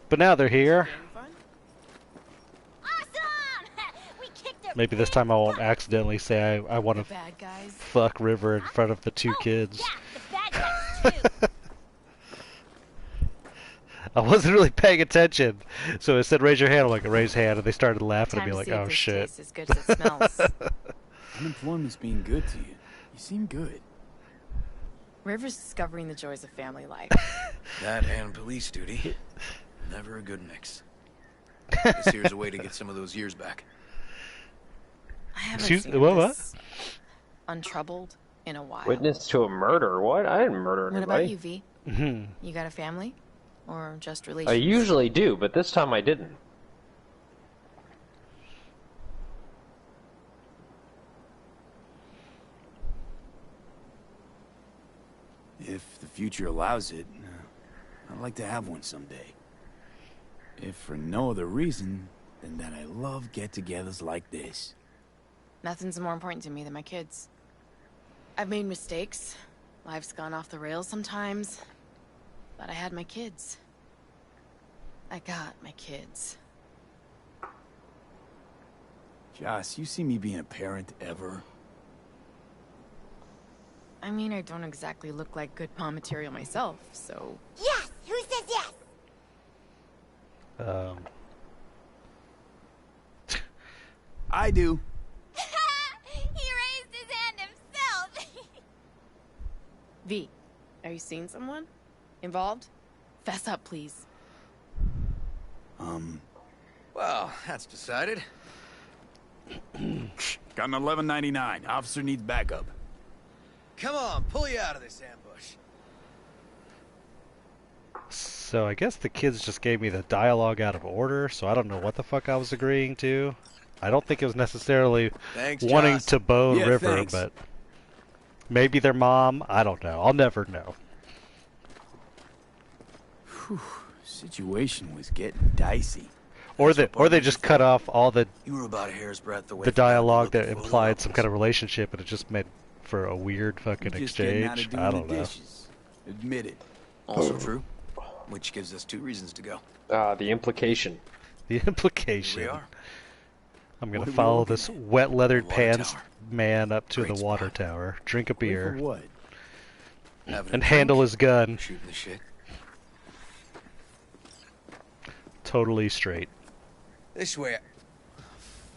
But now they're here. Awesome! We kicked their Maybe this time I won't accidentally say I want to Bad guys. fuck River in front of the two kids. Yeah, the bad guys too. I wasn't really paying attention, so it said raise your hand. I'm like, raise hand, and they started laughing at Time me to like, see if oh this shit. tastes as good as it smells. Unemployment's being good to you. You seem good. River's discovering the joys of family life. That and police duty. Never a good mix. This here's a way to get some of those years back. I haven't Excuse- seen what? this untroubled in a while. Witness to a murder? What? I didn't murder What anybody. about you, V? You got a family? Or just relations? I usually do, but this time I didn't. If the future allows it, I'd like to have one someday. If for no other reason than that I love get-togethers like this. Nothing's more important to me than my kids. I've made mistakes. Life's gone off the rails sometimes. But I had my kids. I got my kids. Joss, you see me being a parent ever? I mean, I don't exactly look like good mom material myself, so... Yes! Who says yes? I do. He raised his hand himself. V, are you seeing someone? Involved? Fess up, please. Well, that's decided. Got an 1199. Officer needs backup. Come on, pull you out of this ambush. So I guess the kids just gave me the dialogue out of order, so I don't know what the fuck I was agreeing to. I don't think it was necessarily Thanks, wanting Joss. to bone Yeah, River, thanks. but maybe their mom. I don't know. I'll never know. Whew, situation was getting dicey. Or That's they what Barney just did cut for. off all the You were about a hair's breadth away. the from having to dialogue look that at photo implied some albums. kind of relationship, and it just made for a weird fucking You're just getting out of exchange. doing I the don't know. dishes. Admit it. Also true. Which gives us 2 reasons to go. The implication. The implication. Here we are. I'm What gonna are we follow looking this at? wet leathered Water pants tower. man up to Great the water spot. tower, drink a Wait for beer, what? Having a and drink, handle his gun shooting the shit. totally straight. This way.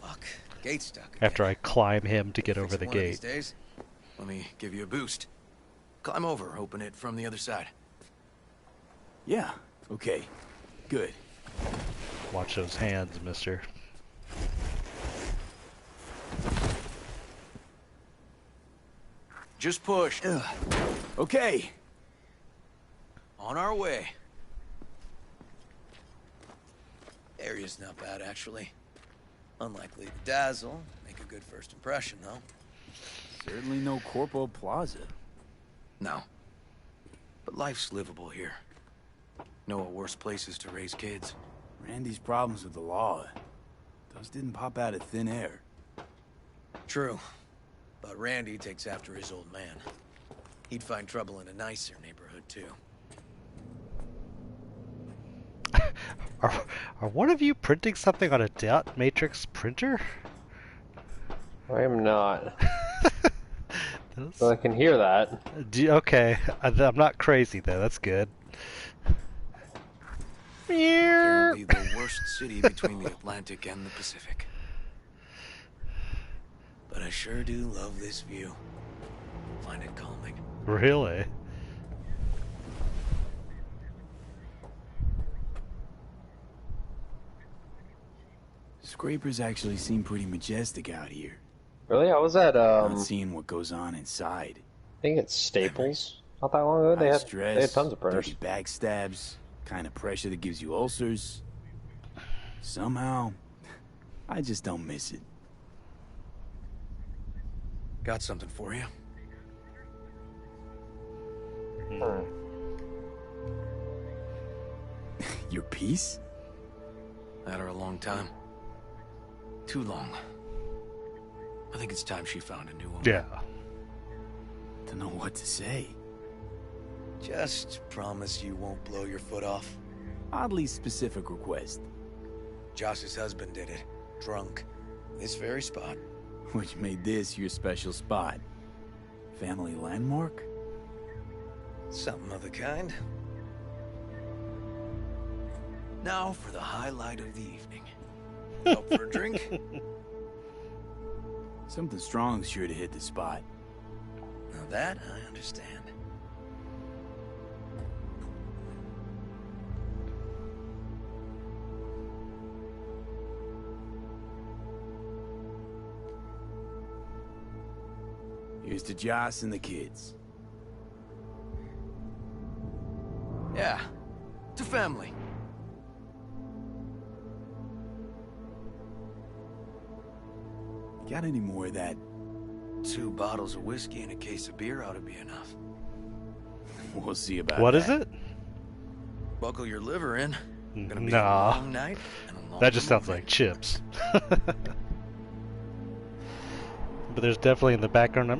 Fuck. Gate's stuck. Again. After I climb him to get Fix over it the one of these gate. days. Let me give you a boost. Climb over, open it from the other side. Yeah, okay. Good. Watch those hands, mister. Just push. Okay. On our way. Area's not bad, actually. Unlikely to dazzle. Make a good first impression, though. Certainly no Corpo Plaza. No. But life's livable here. Know of worse places to raise kids. Randy's problems with the law. Those didn't pop out of thin air. True. But Randy takes after his old man. He'd find trouble in a nicer neighborhood, too. Are one of you printing something on a dot matrix printer? I am not. Those- Well, I can hear that. Okay, I'm not crazy though. That's good. Apparently the worst city between the Atlantic and the Pacific. But I sure do love this view. Find it calming. Really? Scrapers actually seem pretty majestic out here. Really? I was at, Not seeing what goes on inside. I think it's Staples. Not that long ago. They High had stress, tons of printers. dirty backstabs, kind of pressure that gives you ulcers. Somehow, I just don't miss it. Got something for you. Your piece? Had her a long time. Too long. I think it's time she found a new one. Yeah. Don't know what to say. Just promise you won't blow your foot off. oddly specific request. Josh's husband did it. Drunk. This very spot. Which made this your special spot. Family landmark? Something of the kind. Now for the highlight of the evening. Up for a drink? Something strong's sure to hit the spot. Now that I understand. Here's to Joss and the kids. Yeah, to family. Got any more of that? 2 bottles of whiskey and a case of beer ought to be enough. We'll see about What that. is it? Buckle your liver in. Gonna be Nah. a long night and a long That just sounds movie. like chips. But there's definitely in the background a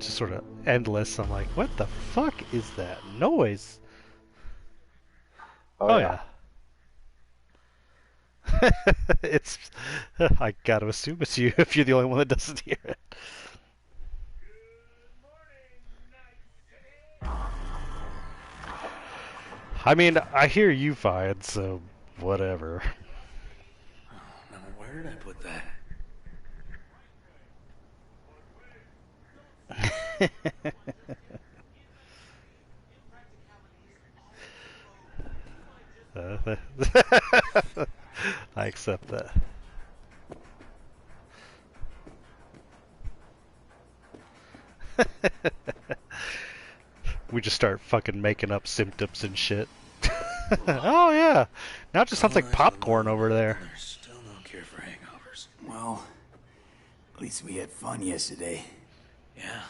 just sort of endless. I'm like, what the fuck is that noise? Oh yeah. It's. I gotta assume it's you if you're the only one that doesn't hear it. I mean, I hear you fine, so whatever. Now, where did I put that? I accept that. We just start fucking making up symptoms and shit. Oh yeah, now it just sounds like popcorn over there. There's still no cure for hangovers. Well, at least we had fun yesterday. Yeah.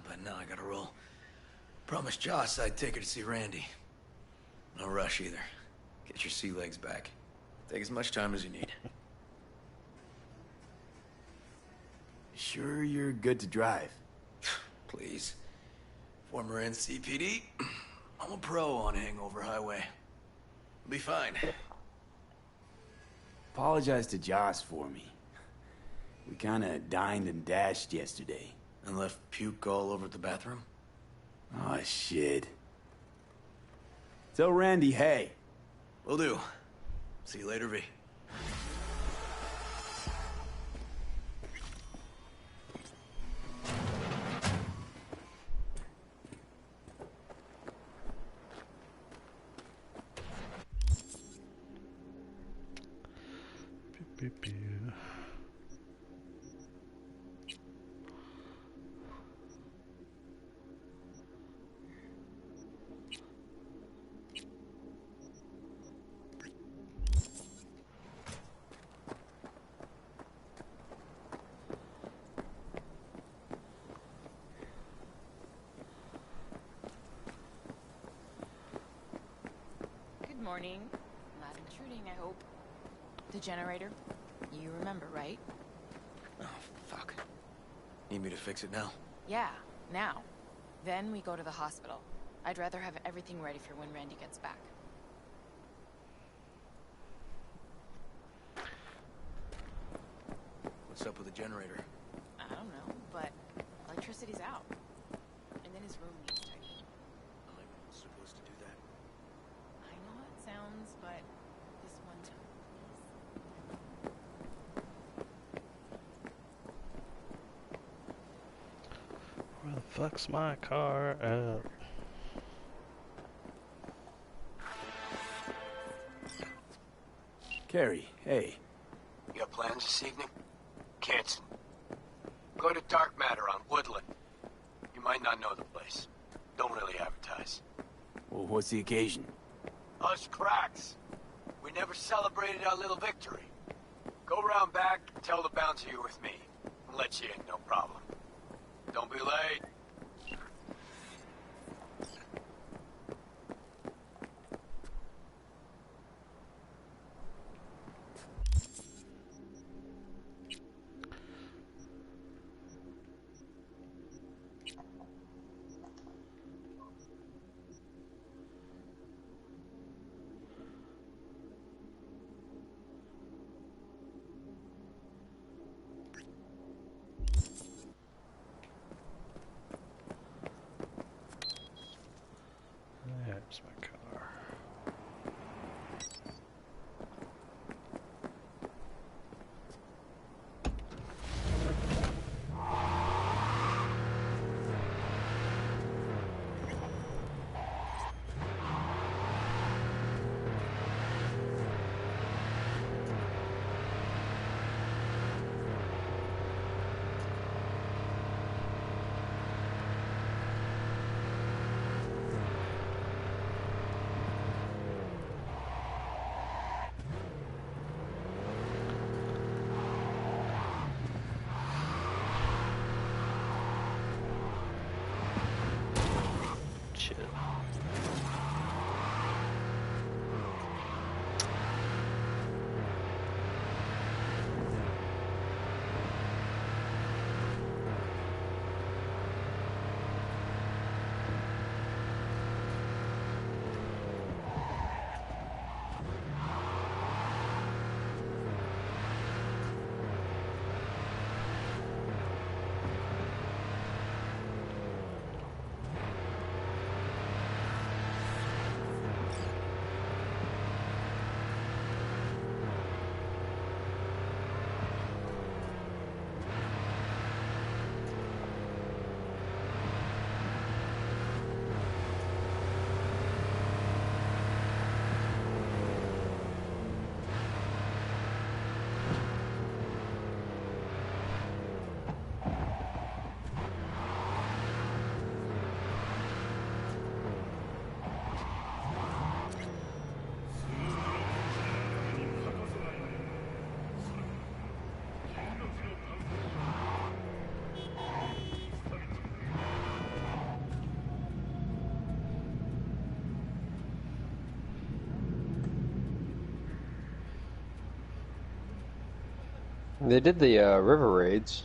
But now I gotta roll. Promised Joss I'd take her to see Randy. No rush either. Get your sea legs back. Take as much time as you need. Sure you're good to drive? Please. Former NCPD. I'm a pro on Hangover Highway. I'll be fine. Apologize to Joss for me. We kinda dined and dashed yesterday. And left puke all over the bathroom? Oh, shit. Tell Randy, hey. Will do. See you later, V. Beep, beep. Good morning. Not intruding, I hope. The generator. You remember, right? Oh, fuck. Need me to fix it now? Yeah, now. Then we go to the hospital. I'd rather have everything ready for when Randy gets back. What's up with the generator? I don't know, but electricity's out. And then his room needs tidying. I'm supposed to do that. I know how it sounds, but this one time, please. Where the fuck's my car at? Carrie, hey. You got plans this evening? Cancel. Go to Dark Matter on Woodland. You might not know the place. Don't really advertise. Well, what's the occasion? Us cracks. We never celebrated our little victory. Go round back, tell the bouncer you're with me. I'll let you in, no problem. Don't be late. They did the river raids.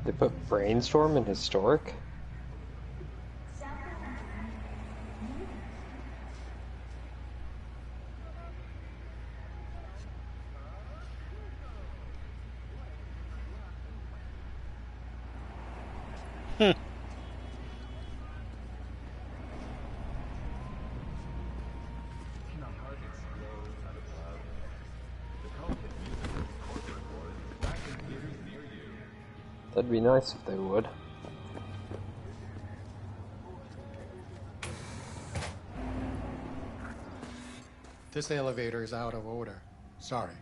They put Brainstorm in Historic? Hmm. That'd be nice if they would. This elevator is out of order. Sorry.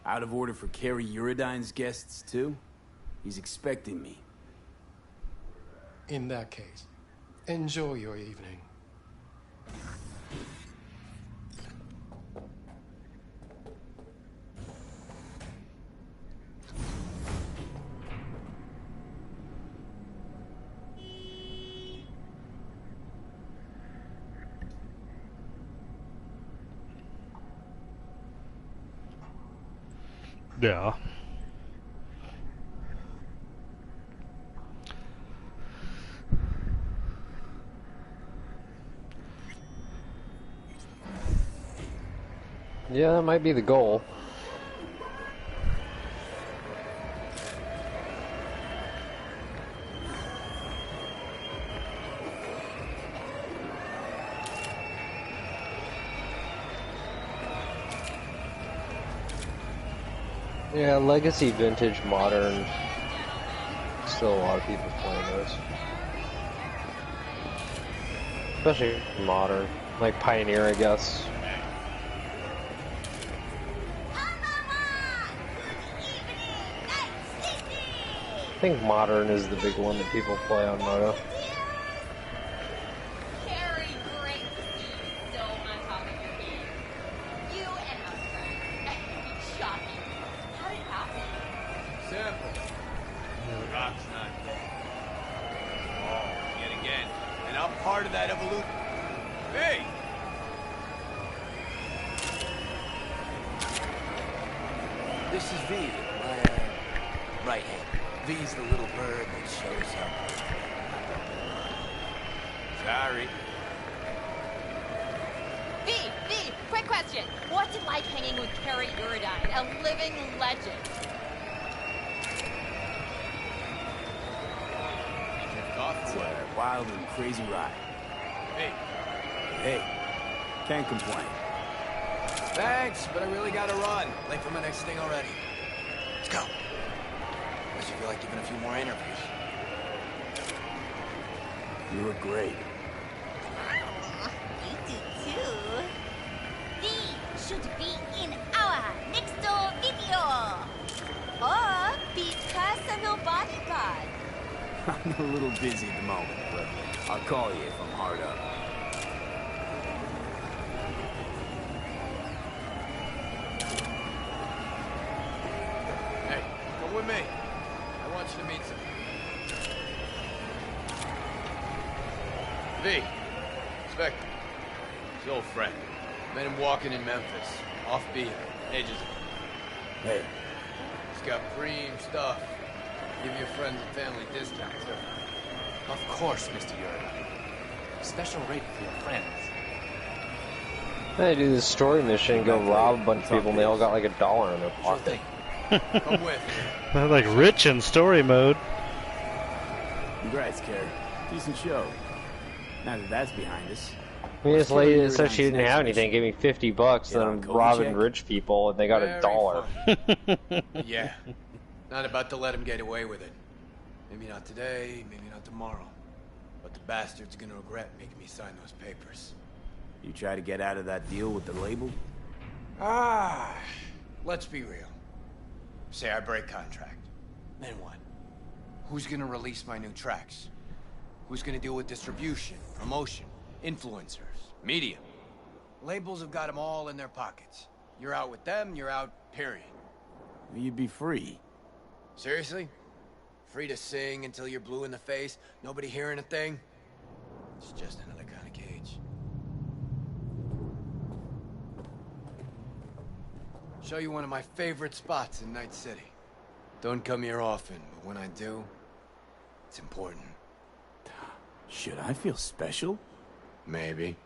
Out of order for Carrie Eurodyne's guests, too? He's expecting me. In that case, enjoy your evening. Yeah. Yeah, that might be the goal. Yeah, Legacy, Vintage, Modern. Still a lot of people playing those. Especially Modern. Like Pioneer, I guess. I think Modern is the big one that people play on Moto. Carrie, great to see you so on top of your game. You and my friend. Shocking. How did it happen? Simple. The rock's not dead. Oh, yet again. And I'm part of that evolution. Hey! This is V, my right hand. V's the little bird that shows up. Sorry. V, quick question. What's it like hanging with Carrie Eurodyne, a living legend? It's a wild and crazy ride. Hey, Hey, can't complain. Thanks, but I really gotta run. Late for my next thing already. Let's go. Unless you feel like giving a few more interviews. You were great. You do too. V should be in our next video. Or be personal bodyguard. I'm a little busy at the moment, but I'll call you if I'm hard up. Hey, come with me. I want you to meet some. old friend. Met him walking in Memphis. Offbeat. Ages ago. Hey, He's got preem stuff. Give your friends a family discount, too. Of course, Mr. Yuri. Special rate for your friends. They do this story mission, go rob a bunch of people, and they all got like $1 in their Sure pocket. thing. Come with. They're like rich in story mode. congrats, Carrie. Decent show. Now that that's behind us. I mean, this lady that said she didn't have anything gave me $50, and I'm Kobe robbing check? rich people, and they got Very $1. funny. Yeah. Not about to let him get away with it. Maybe not today, maybe not tomorrow. But the bastard's gonna regret making me sign those papers. You try to get out of that deal with the label? Ah, let's be real. Say I break contract. Then what? Who's gonna release my new tracks? Who's gonna deal with distribution, promotion, influencers, media? Labels have got them all in their pockets. You're out with them, you're out, period. You'd be free. Seriously? Free to sing until you're blue in the face, nobody hearing a thing? It's just another kind of cage. Show you one of my favorite spots in Night City. Don't come here often, but when I do, it's important. Should I feel special? Maybe.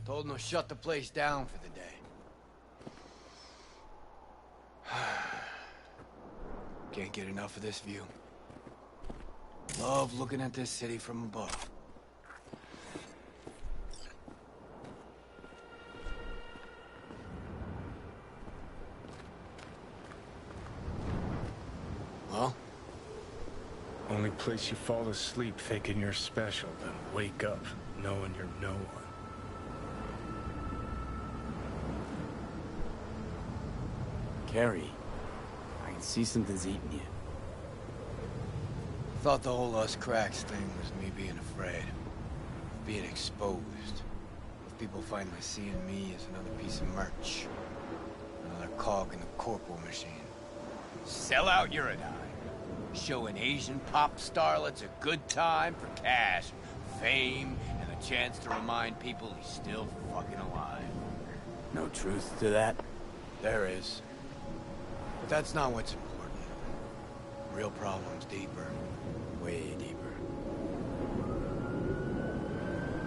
Told him to shut the place down for the day. Can't get enough of this view. Love looking at this city from above. Well? Only place you fall asleep thinking you're special, then wake up knowing you're no one. Carrie, I can see something's eating you. Thought the whole us cracks thing was me being afraid. Being exposed. Of people finally seeing me as another piece of merch. Another cog in the corporal machine. Sell out Uridine. Showing Asian pop starlets a good time for cash, fame, and a chance to remind people he's still fucking alive. No truth to that? There is. But that's not what's important. Real problem's deeper. Way deeper.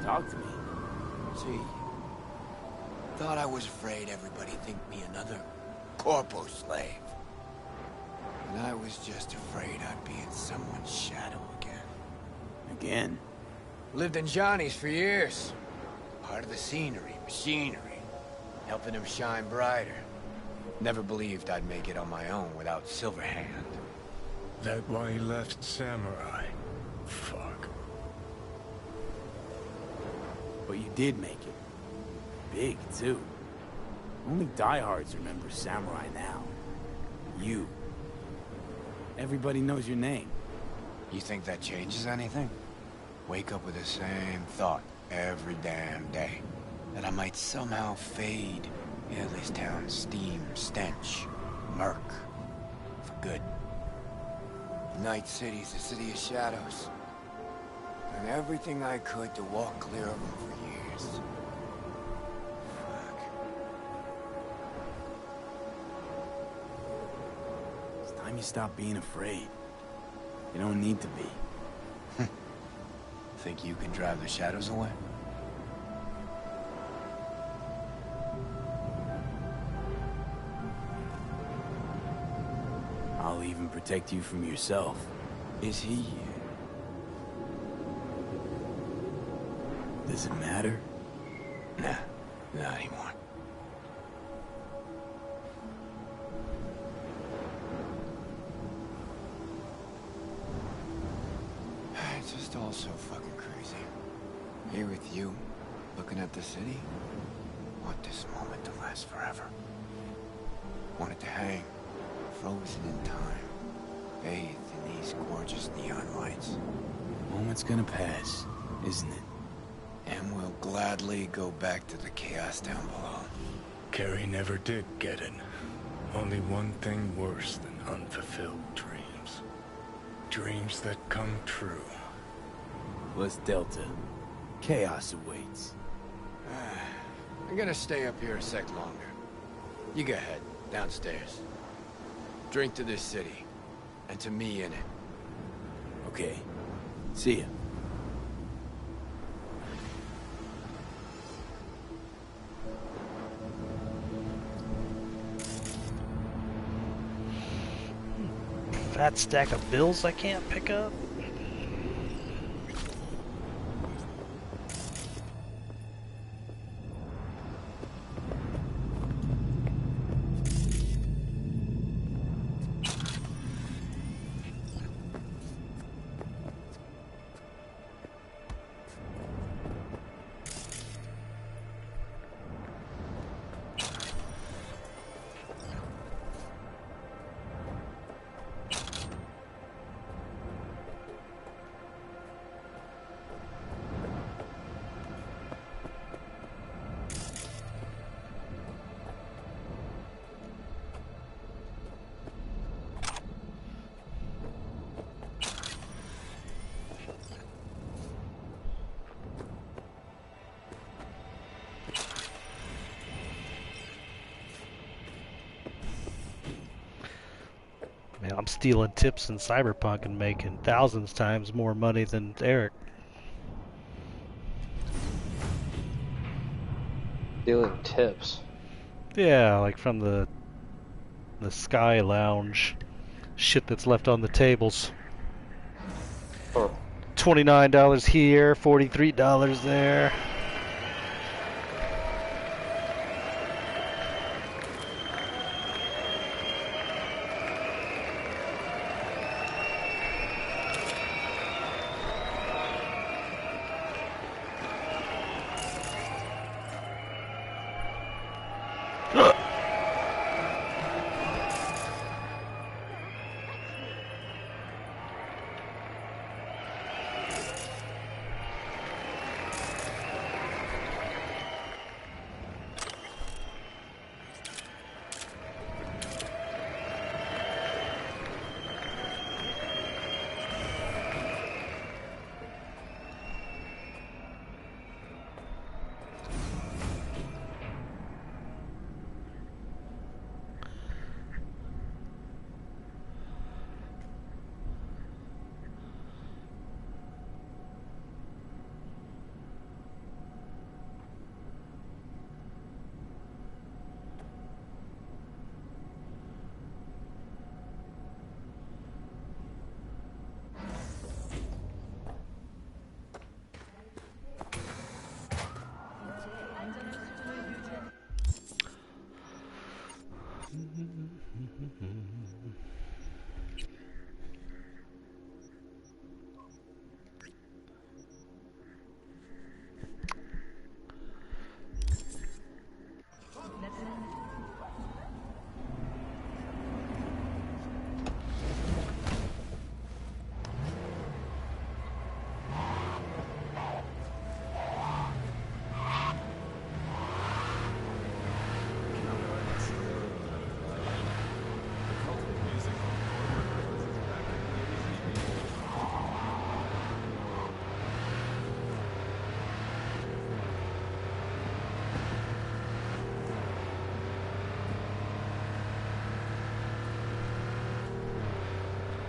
Talk to me. See, thought I was afraid everybody'd think me another corpo slave. And I was just afraid I'd be in someone's shadow again. Again? Lived in Johnny's for years. Part of the scenery, machinery. Helping him shine brighter. Never believed I'd make it on my own without Silverhand. That why he left Samurai? Fuck. But you did make it. Big, too. Only diehards remember Samurai now. You. Everybody knows your name. You think that changes anything? Wake up with the same thought every damn day. That I might somehow fade into this town's steam, stench, murk. For good. Night City's a city of shadows. Done everything I could to walk clear of them for years. Fuck. It's time you stop being afraid. You don't need to be. Think you can drive the shadows away? I'll even protect you from yourself. Is he? Does it matter? Nah, not anymore. It's just all so fucking crazy. Here with you, looking at the city. Want this moment to last forever. Want it to hang, frozen in time, bathed in these gorgeous neon lights. Moment's gonna pass, isn't it? And we'll gladly go back to the chaos down below. Carrie never did get it. Only one thing worse than unfulfilled dreams. Dreams that come true. Plus Delta. Chaos awaits. I'm gonna stay up here a sec longer. You go ahead, downstairs. Drink to this city, and to me in it. Okay. See ya. Fat stack of bills I can't pick up. Man, I'm stealing tips in Cyberpunk and making thousands times more money than Eric. Stealing tips. Yeah, like from the Sky Lounge shit that's left on the tables. Huh. $29 here, $43 there.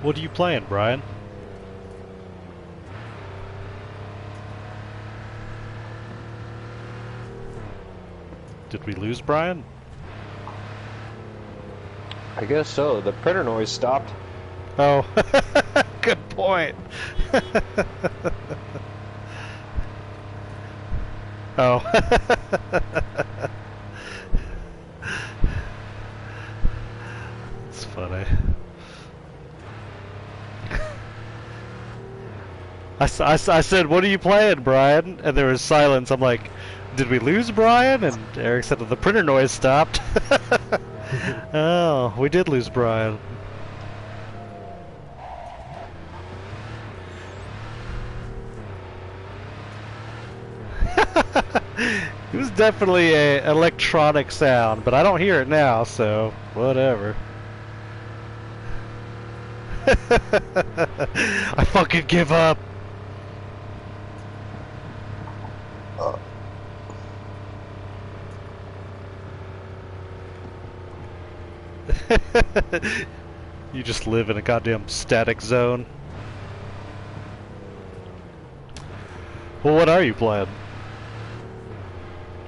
What are you playing, Brian? Did we lose Brian? I guess so. The printer noise stopped. Oh, good point. Oh. It's funny. I said, what are you playing, Brian? And there was silence. I'm like, did we lose Brian? And Eric said, the printer noise stopped. Oh, we did lose Brian. It was definitely a electronic sound, but I don't hear it now, so whatever. I fucking give up. You just live in a goddamn static zone. Well, what are you playing?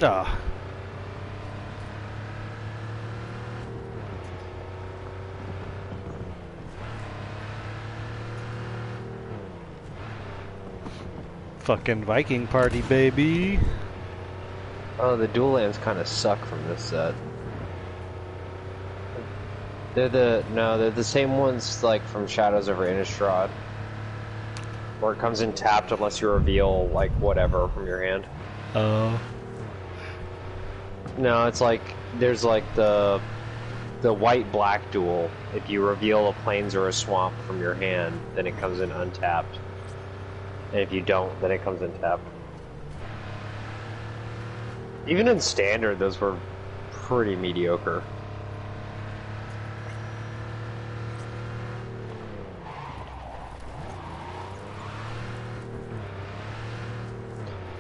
Ah. Fucking Viking party, baby. Oh, the dual lands kind of suck from this set. They're the same ones like from Shadows over Innistrad, where it comes in tapped unless you reveal like whatever from your hand. Oh. No, it's like there's like the white-black duel. If you reveal a plains or a swamp from your hand, then it comes in untapped. And if you don't, then it comes in tapped. Even in standard, those were pretty mediocre.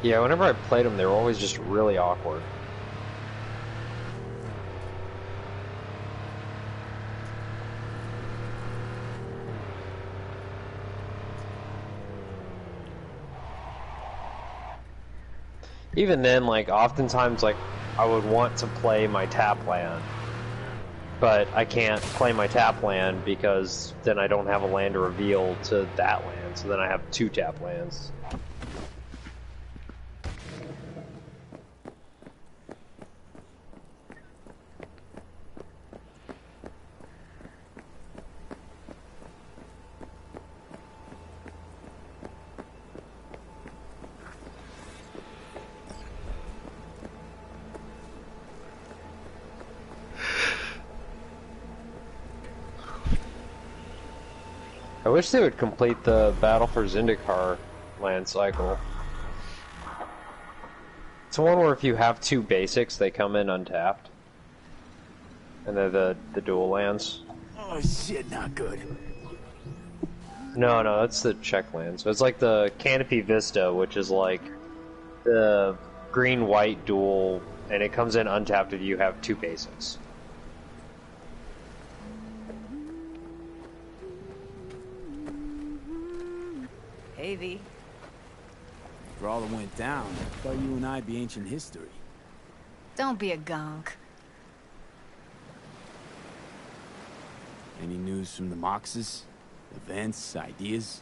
Yeah, whenever I played them, they were always just really awkward. Even then, like, oftentimes, like, I would want to play my tap land, but I can't play my tap land because then I don't have a land to reveal to that land, so then I have 2 tap lands. I wish they would complete the Battle for Zendikar land cycle. It's one where if you have 2 basics, they come in untapped. And they're the dual lands. Oh shit, not good. No, that's the check land. So it's like the Canopy Vista, which is like the green-white dual, and it comes in untapped if you have 2 basics. Hey, V. For all that went down, I thought you and I'd be ancient history. Don't be a gunk. Any news from the Moxes? Events, ideas?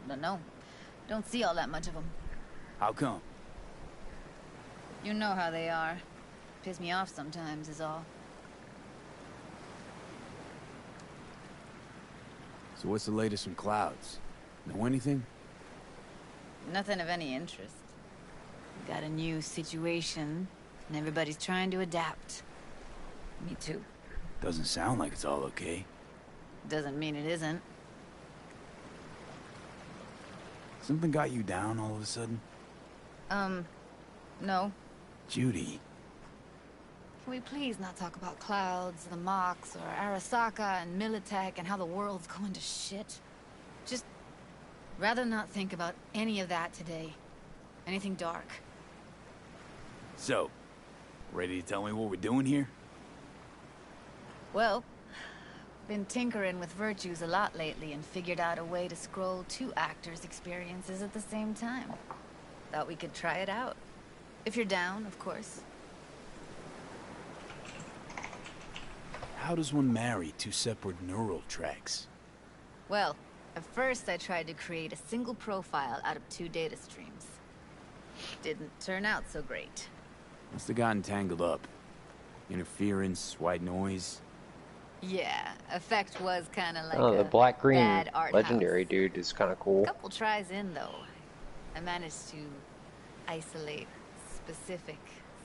No. Don't see all that much of them. How come? You know how they are. Piss me off sometimes is all. So what's the latest from Clouds? Know anything? Nothing of any interest. Got a new situation, and everybody's trying to adapt. Me too. Doesn't sound like it's all okay. Doesn't mean it isn't. Something got you down all of a sudden? No. Judy. Can we please not talk about Clouds, the Mox, or Arasaka and Militech and how the world's going to shit? Just rather not think about any of that today. Anything dark. So, ready to tell me what we're doing here? Well, been tinkering with virtues a lot lately and figured out a way to scroll 2 actors' experiences at the same time. Thought we could try it out. If you're down, of course. How does one marry 2 separate neural tracks? Well, at first I tried to create a single profile out of 2 data streams. Didn't turn out so great. Must have gotten tangled up. Interference, white noise. Yeah, effect was kind of like The a black-green bad art legendary house. dude is kind of cool. Couple tries in, though. I managed to isolate specific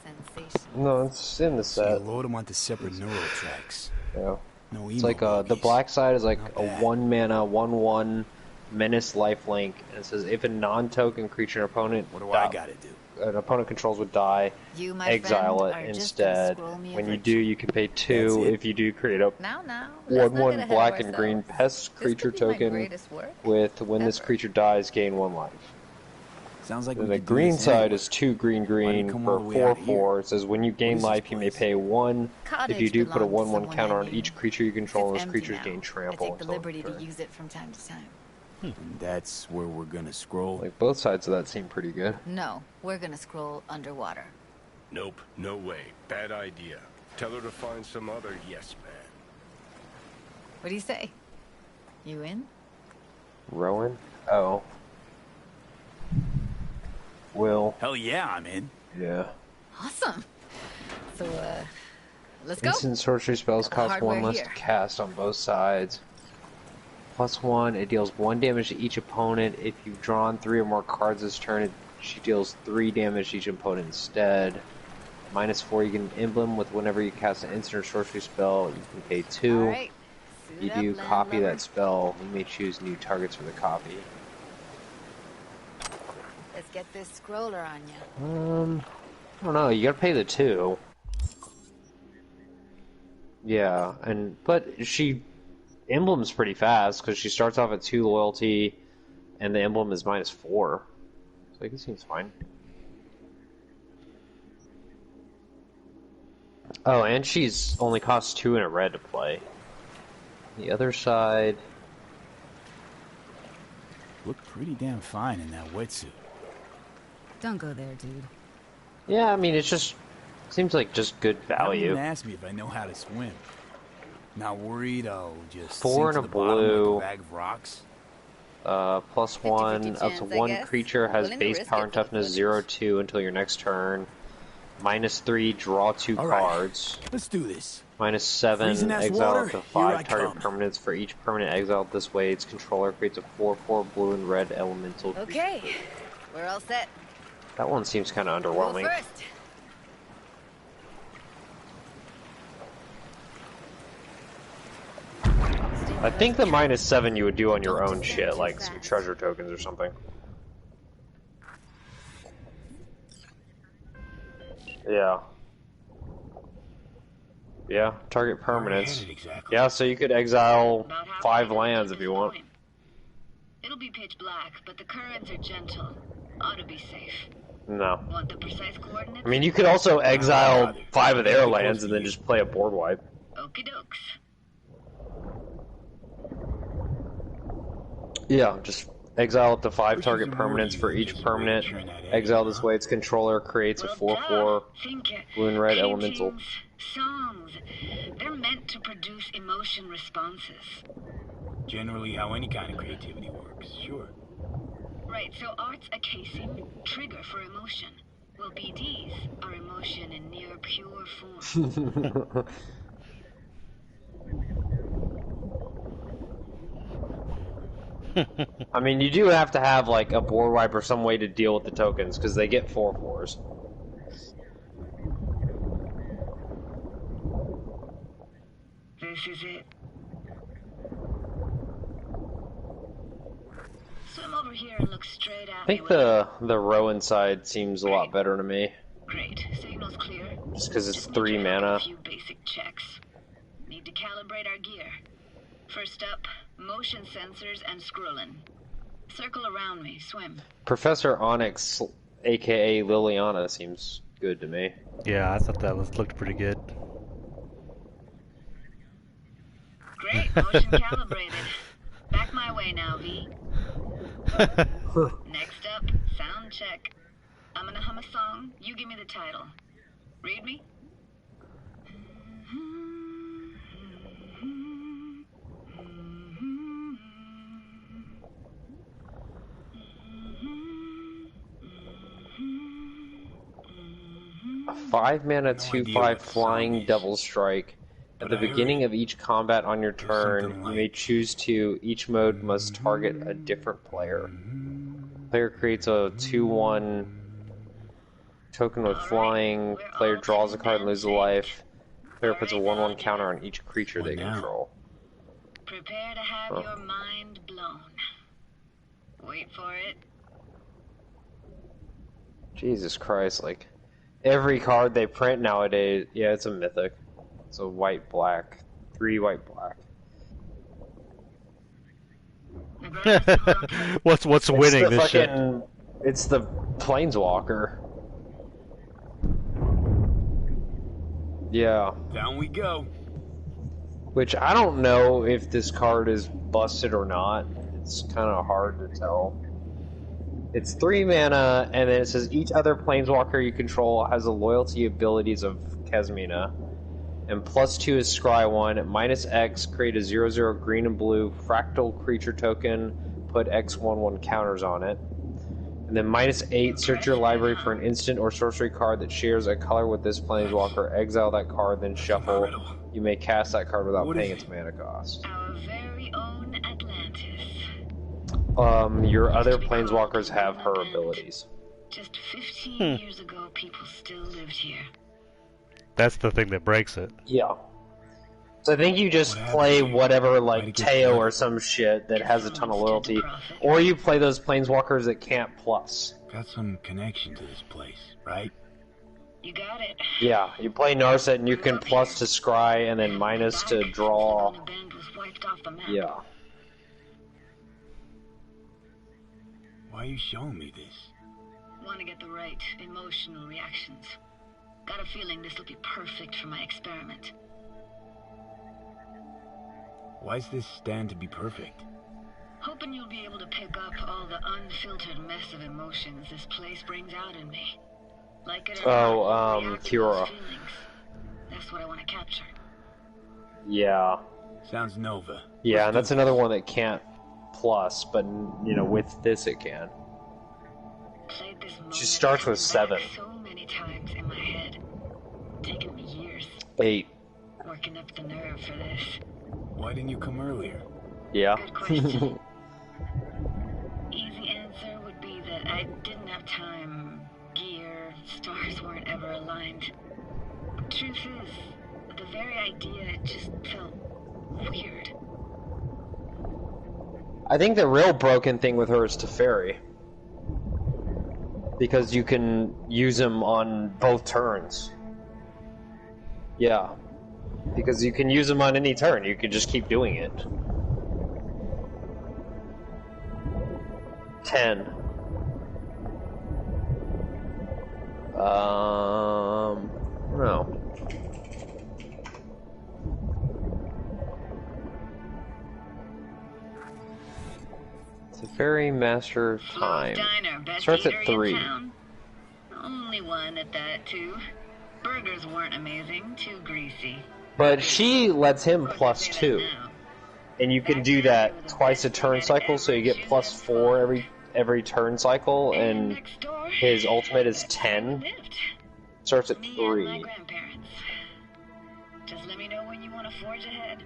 sensations. No, it's in the So you set. load them onto separate neural tracks. Yeah. No It's emo like the bogies. black side is like Not a bad. 1 mana 1/1 menace lifelink, and it says if a non-token creature an opponent What do I gotta do? an opponent controls would die, You, my exile friend, it are just instead. gonna scroll me When a you virtue. do, you can pay 2. That's it? If you do, create a Now, let's not get 1/1 ahead black of and green ourselves. pest This creature could be my token greatest work with when this ever. creature dies, gain 1 life. Sounds like And we the could do green this side anywhere. is 2 green Why'd you green come all for the way out here? 4/4. It says when you gain is this life, you may place? pay 1. If you Cottage do, put a belonged to 1/1 someone counter I on knew. each creature you control, and It's those empty creatures now. gain I trample take the until liberty to turn. use it from time to time. And that's where we're gonna scroll. Like both sides of that seem pretty good. No, we're gonna scroll underwater. Nope, no way. Bad idea. Tell her to find some other yes man. What do you say? You in? Rowan? Oh. Will. Hell yeah, I'm in. Yeah. Awesome. So, let's go. Instant sorcery spells Got the cost 1 hardware less to here. cast on both sides. +1, it deals 1 damage to each opponent. If you've drawn 3 or more cards this turn, she deals 3 damage to each opponent instead. -4, you get an emblem with whenever you cast an instant or sorcery spell, you can pay 2. All right. You Suit do up, copy landlubber. that spell, you may choose new targets for the copy. Let's get this scroller on ya. I don't know, you gotta pay the 2. Yeah, but emblem's pretty fast, because she starts off at 2 loyalty, and the emblem is -4. So I guess it seems fine. Oh, and she's only costs 2 and a red to play. The other side... Look pretty damn fine in that wetsuit. Don't go there, dude. Yeah, I mean, it's just... seems like just good Don't value. even ask me if I know how to swim. Not worried I'll just 4 sink and to a the bottom blue. like a bag of rocks. +1, up to chance, I 1 guess. creature has Willing to base risk power it and for the toughness footage. 0-2 until your next turn. -3, draw 2 All right. cards. Let's do this. -7, Freezing-ass exile water, up to here 5 I target come. permanents. For each permanent exiled this way, its controller creates a 4/4 blue and red elemental. Okay, we're all set. That one seems kind of Go underwhelming. first. I think the -7 you would do on your own shit, like some treasure tokens or something. Yeah. Yeah, target permanents. Yeah, so you could exile 5 lands if you want. It'll be pitch black, but the currents are gentle. Ought to be safe. No. Want the precise coordinates? I mean, you could also exile 5 of their lands and then just play a board wipe. Okie dokes. Yeah, just exile up to 5 target permanents. For each permanent exile this way, its controller creates a 4/4 blue and red elemental. Paintings, songs. They're meant to produce emotion responses. Generally how any kind of creativity works, sure. Right, so art's a casing, trigger for emotion. Well, BDs are emotion in near pure form. I mean, you do have to have like a board wipe or some way to deal with the tokens because they get 4/4s. This is it. Swim over here and look straight at I think me. the Rowan side seems a lot better to me, Great. Signal's clear. just because it's Just need 3 your help with mana. A few basic checks. Need to calibrate our gear. First up, motion sensors and scrolling. Circle around me. Swim. Professor Onyx, aka Liliana, seems good to me. Yeah, I thought that looked pretty good. Great. Motion calibrated. Back my way now, V. Next up, sound check. I'm gonna hum a song. You give me the title. Read me? A 5 mana 2/5 flying Devil Strike. At the beginning of each combat on your turn, you may choose to. Each mode must target a different player. Player creates a 2/1 token with flying. Player draws a card and loses a life. Player puts a 1/1 counter on each creature they control. Prepare to have your mind blown. Wait for it. Jesus Christ, like, every card they print nowadays, yeah, it's a mythic. It's a white, black. 3 white, black. What's winning this shit? It's the Planeswalker. Yeah. Down we go. Which I don't know if this card is busted or not. It's kind of hard to tell. It's 3 mana, and then it says each other Planeswalker you control has the loyalty abilities of Kesmina. And +2 is scry 1, -X, create a 0/0 green and blue fractal creature token, put X/1/1 counters on it. And then -8, search your library for an instant or sorcery card that shares a color with this Planeswalker, exile that card, then shuffle. You may cast that card without paying its mana cost. Our very own Atlantis. Your other Planeswalkers have her abilities. Just 15 years ago, people still lived here. That's the thing that breaks it. Yeah. So I think you just play whatever, like, Teo or some shit that has a ton of loyalty. Or you play those Planeswalkers that can't plus. Got some connection to this place, right? You got it. Yeah, you play Narset and you can plus to scry and then minus to draw. Yeah. Why are you showing me this? Want to get the right emotional reactions. Got a feeling this will be perfect for my experiment. Why's this stand to be perfect? Hoping you'll be able to pick up all the unfiltered mess of emotions this place brings out in me. Like it or not, Kira. That's what I want to capture. Yeah. Sounds Nova. Yeah, and that's another one that can't plus, but, you know, with this it can. She starts with 7. So many times in my head. Taken me years. 8. Working up the nerve for this. Why didn't you come earlier? Yeah. Good question. Easy answer would be that I didn't have time. Gear, stars weren't ever aligned. Truth is, the very idea just felt weird. I think the real broken thing with her is Teferi. Because you can use them on both turns. Yeah. Because you can use them on any turn. You can just keep doing it. 10. No. Teferi Master Time. Starts at 3. Only one at that, too. Burgers weren't amazing, too greasy. But she lets him +2. And you can do that twice a turn cycle, so you get +4 every turn cycle, and his ultimate is 10. Starts at 3. Just let me know when you want to forge ahead.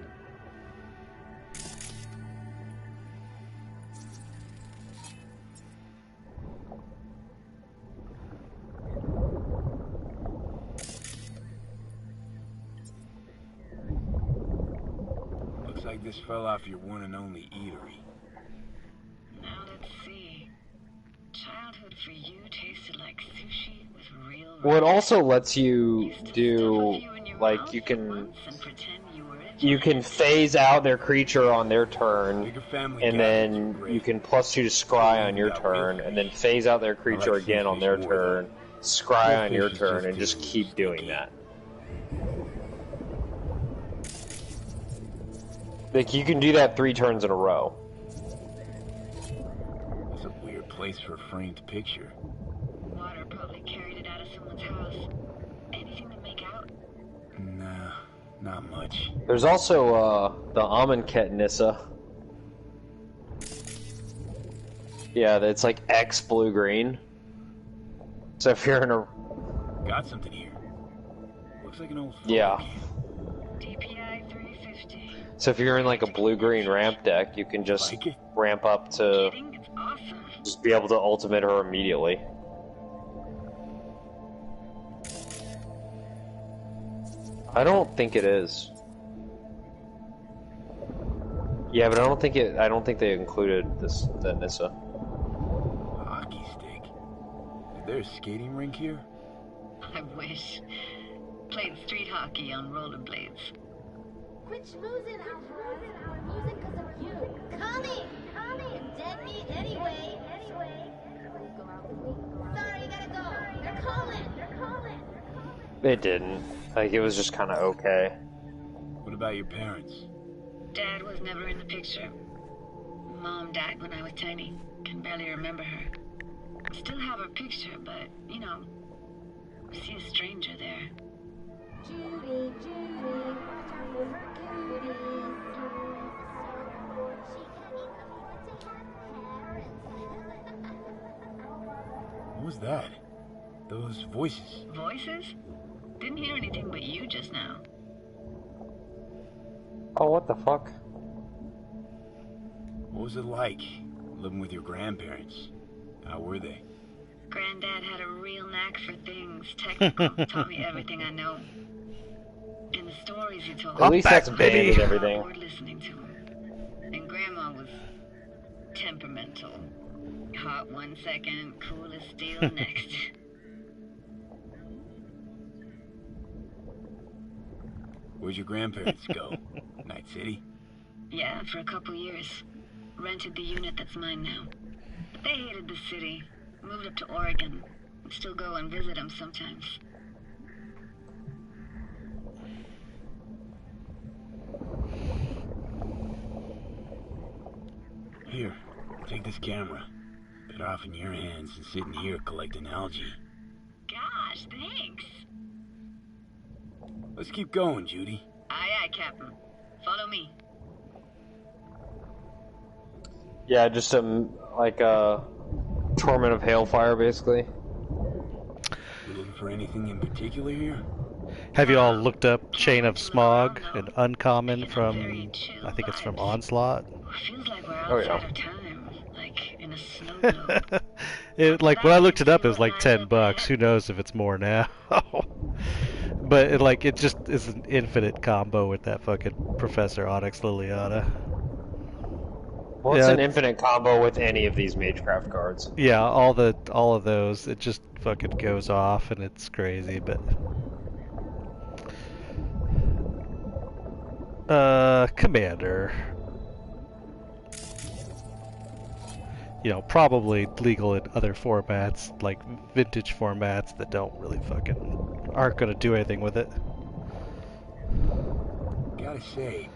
Looks like this fell off your one and only eatery. Now let's see. Childhood for you tasted like sushi with real. Well, it also lets you do, like, you can phase out their creature on their turn, and then you can +2 to scry on your turn, and then phase out their creature again on their turn, scry on your turn, and just keep doing that. Like, you can do that 3 turns in a row. That's a weird place for a framed picture. Water probably carried it out of someone's house. Anything to make out? Nah, not much. There's also, the Amonkhet Nissa. Yeah, it's like X blue-green. So if you're in a... Got something here. Looks like an old photo. Yeah. DPI 350. So if you're in like a blue-green ramp deck, you can just ramp up to just be able to ultimate her immediately. I don't think it is. Yeah, but I don't think they included the Nissa. there a skating rink here? I wish. Played street hockey on rollerblades. Quit schmoozing, Alvarez. We're losing because of you. Coming! Deadbeat anyway. Sorry, you gotta go. They're calling. It didn't. Like, it was just kind of okay. What about your parents? Dad was never in the picture. Mom died when I was tiny. Can barely remember her. Still have her picture, but, you know, see a stranger there. Judy, watch out for her cuties. She can't even afford to have parents. What was that? Those voices. Voices? Didn't hear anything but you just now. Oh, what the fuck? What was it like, living with your grandparents? How were they? Granddad had a real knack for things technical. Taught me everything I know. And the stories he told. At least that's baby. banned and everything. I was listening to him. And Grandma was temperamental. Hot 1 second, cool as steel next. Where'd your grandparents go? Night City? Yeah, for a couple years. Rented the unit that's mine now. But they hated the city. Moved up to Oregon. Still go and visit them sometimes. Here, take this camera. Better off in your hands than sitting here collecting algae. Gosh, thanks. Let's keep going, Judy. Aye, aye, Captain. Follow me. Yeah, just like a torment of hailfire, basically. You looking for anything in particular here? Have you all looked up Chain of Smog, an uncommon from, I think it's from Onslaught? Feels like we're Oh, outside yeah. our time. Like in a snow globe. Like when I looked it up, it was like $10. Who knows if it's more now? But it just is an infinite combo with that fucking Professor Onyx Liliana. Well, it's Yeah. an infinite combo with any of these Magecraft cards. Yeah, all of those, it just fucking goes off and it's crazy, but Commander. You know, probably legal in other formats, like vintage formats that don't really aren't gonna do anything with it. Gotta say,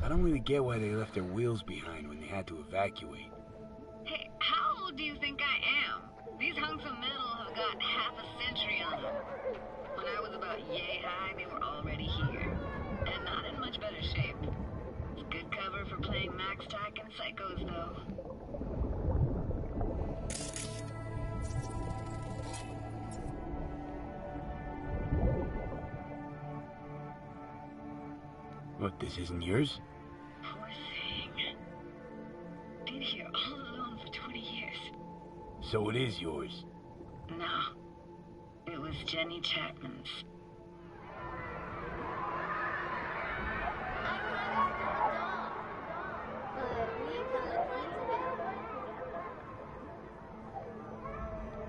I don't really get why they left their wheels behind when they had to evacuate. Hey, how old do you think I am? These hunks of metal have got half a century on them. When I was about yay high, they were already here. And not in much better shape. It's good cover for playing Max Tack and Psychos, though. What, this isn't yours? Poor thing. Been here all alone for 20 years. So it is yours. No. It was Jenny Chapman's.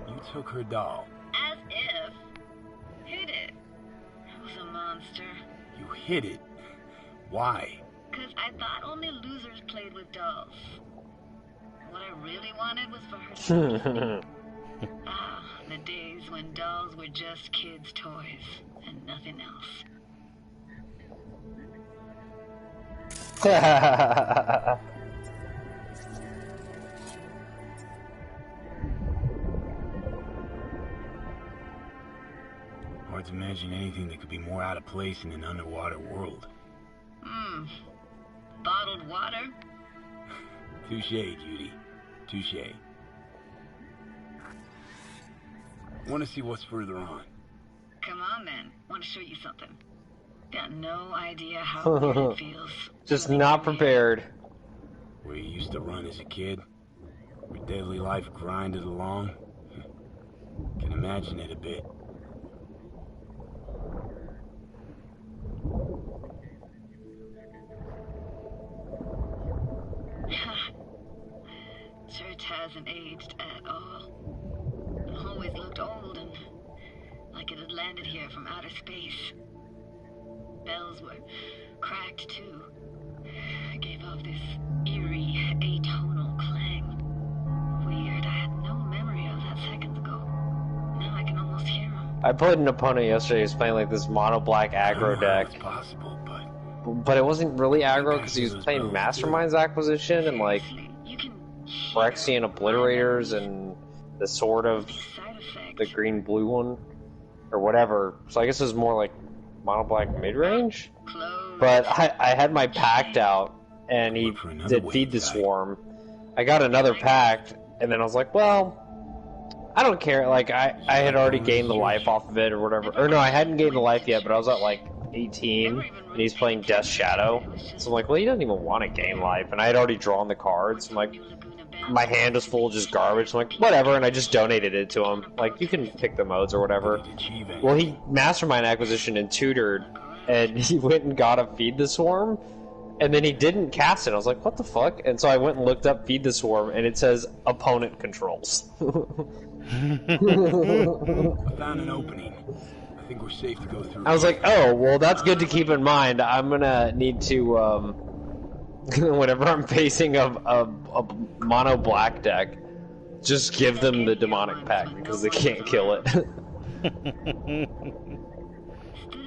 You took her doll. As if. Hid it. I was a monster. You hid it. Why? 'Cause I thought only losers played with dolls. What I really wanted was for her to the days when dolls were just kids' toys and nothing else. Hard to imagine anything that could be more out of place in an underwater world. Bottled water? Touche, Judy. Touche. Want to see what's further on? Come on then. Want to show you something. Got no idea how weird it feels. Just not prepared. Where you used to run as a kid? Where daily life grinded along? Can imagine it a bit. Church hasn't aged at all. Always looked landed here from outer space. Bells were cracked too. It gave off this eerie, atonal clang. Weird, I had no memory of that seconds ago. Now I can almost hear them. I played an opponent yesterday who was playing like this mono black aggro deck. It's possible, But it wasn't really aggro because he was playing Mastermind's Acquisition and like Phyrexian Obliterators and the sword of the green-blue one or whatever. So I guess it was more like mono black mid-range. But I had my pact out and he did Feed the Swarm. I got another pact and then I was like, well, I don't care. Like I had already gained the life off of it or whatever. Or no, I hadn't gained the life yet, but I was at like 18 and he's playing Death Shadow. So I'm like, well, he doesn't even want to gain life. And I had already drawn the cards. I'm like, my hand is full of just garbage. I'm like, whatever. And I just donated it to him. Like, you can pick the modes or whatever. Well, he Mastermind Acquisition and tutored, and he went and got a Feed the Swarm, and then he didn't cast it. I was like, what the fuck? And so I went and looked up Feed the Swarm, and it says opponent controls. I found an opening. I think we're safe to go through. I was like, oh, well, that's good to keep in mind. I'm gonna need to, whenever I'm facing a mono black deck, just give them the demonic pact because they can't kill it. Stood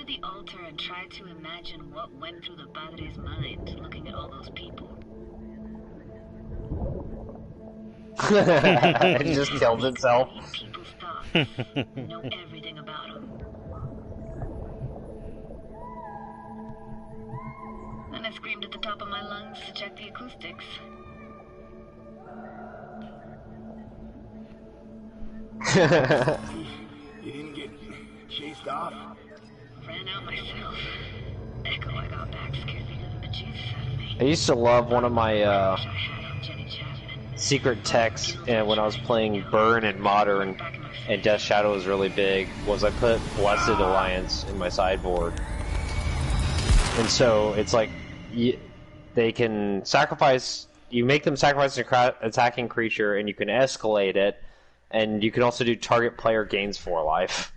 at the altar and tried to imagine what went through the Padre's mind looking at all those people. It just killed itself. People's thoughts. Know everything about them. Then I screamed at the top of my lungs to check the acoustics. You didn't get chased off? Ran out myself. Echo I got back scared me to the bejesus out of me. I used to love one of my secret techs when I was playing Burn and Modern and Death Shadow was really big, was I put Blessed Alliance in my sideboard. And so it's like they can sacrifice, you make them sacrifice an attacking creature and you can escalate it, and you can also do target player gains 4 life.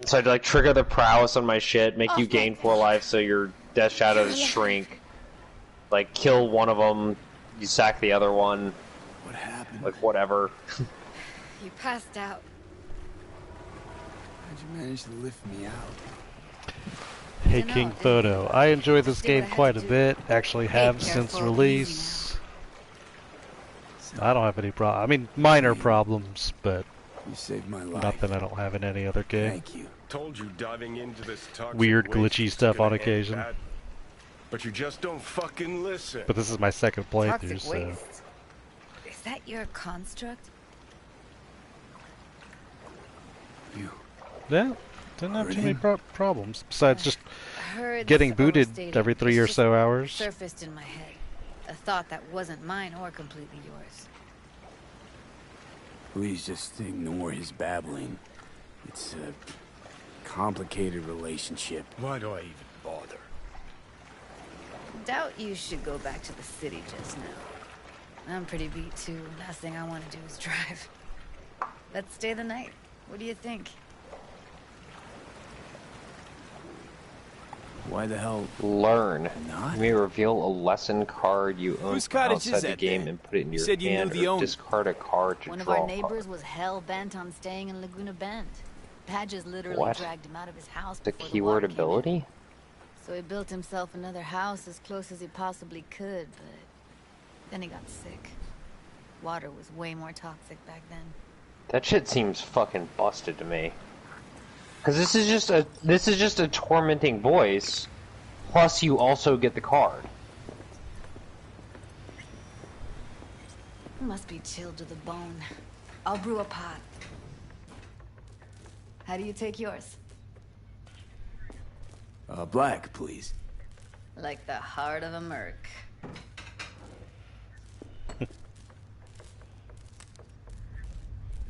So I'd like trigger the prowess on my shit, make you gain 4 life so your Death Shadows shrink. Like kill one of them, you sack the other one. What happened? Like whatever. You passed out. How'd you manage to lift me out? Hey King Photo, I enjoy this game quite a bit, actually have since release. I don't have any I mean, minor problems, but you saved my life. Nothing I don't have in any other game. Thank you. Told you diving into this toxic Weird waste glitchy is stuff gonna on end occasion. bad. But you just don't fucking listen. But this is my second playthrough, Toxic so... waste. Is that your construct? You. Yeah, didn't have too many problems. Besides just Heard getting this booted overstated every 3 or just so hours. Surfaced in my head. A thought that wasn't mine or completely yours. Please just ignore his babbling. It's a complicated relationship. Why do I even bother? Doubt you should go back to the city just now. I'm pretty beat too. Last thing I want to do is drive. Let's stay the night. What do you think? Why the hell? Learn. Not? You may reveal a lesson card you own Whose from cottage outside is the that game then? and put it in You your said you knew hand, the or owner. discard a card to One of draw our a neighbors card. was hell-bent on staying in Laguna Bend. Badges literally What? dragged him out of his house The before keyword water came in. ability? So he built himself another house as close as he possibly could, but then he got sick. Water was way more toxic back then. That shit seems fucking busted to me. Cause this is just a tormenting voice, plus you also get the card. He must be chilled to the bone. I'll brew a pot. How do you take yours? Black, please. Like the heart of a merc.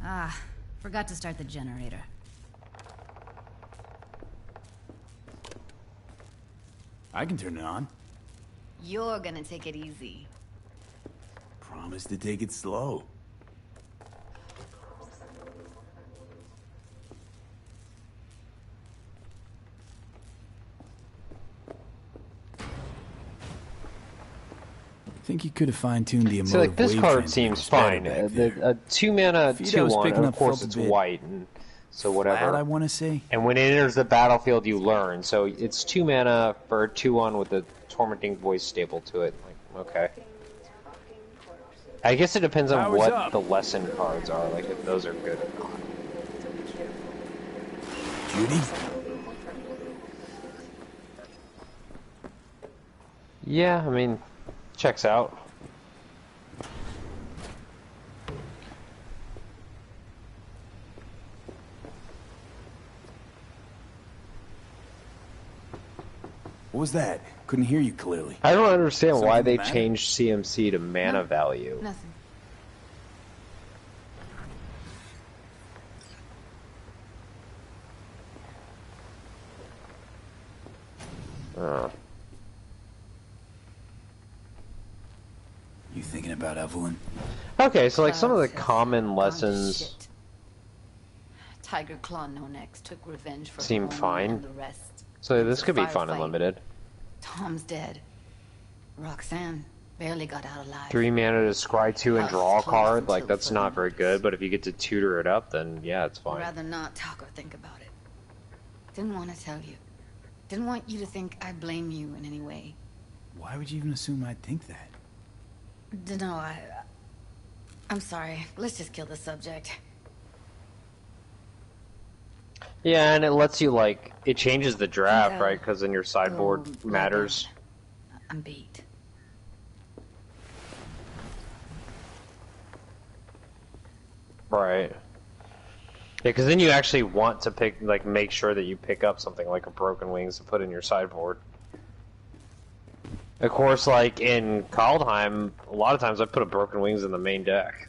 Ah, forgot to start the generator. I can turn it on. You're gonna take it easy. Promise to take it slow. Think you could have fine-tuned the emotive So like this wave card transmitters seems better fine. back there. A 2-mana Feet I was 2/1, picking and of up course felt a it's bit white, and so flat, whatever. I want to say. And when it enters the battlefield, you learn. So it's 2 mana for a 2/1 with a tormenting voice staple to it. Like, okay. I guess it depends on Power's what up. the lesson cards are, like if those are good or not. Judy? Yeah, I mean, checks out. What was that? Couldn't hear you clearly. I don't understand why Something they the matter? changed CMC to mana value. Nothing. You thinking about Evelyn? Okay, so like some of the Cloud says, common "Gone to lessons shit. Tiger Claw No Necks took revenge for seem Roman fine. and the rest. So this It's a could be fun and firefight. limited. Tom's dead. Roxanne barely got out alive. 3 mana to scry 2 and House draw a closed card, like until that's further not very notice. good, but if you get to tutor it up, then yeah, it's I'd fine. rather not talk or think about it. Didn't want to tell you. Didn't want you to think I blame you in any way. Why would you even assume I'd think that? Dunno, I'm sorry. Let's just kill the subject. Yeah, and it lets you like, it changes the draft, Yeah. right? Because then your sideboard Go matters. I'm beat. Right. Yeah, because then you actually want to pick, like, make sure that you pick up something like a Broken Wings to put in your sideboard. Of course, like in Kaldheim, a lot of times I put a Broken Wings in the main deck.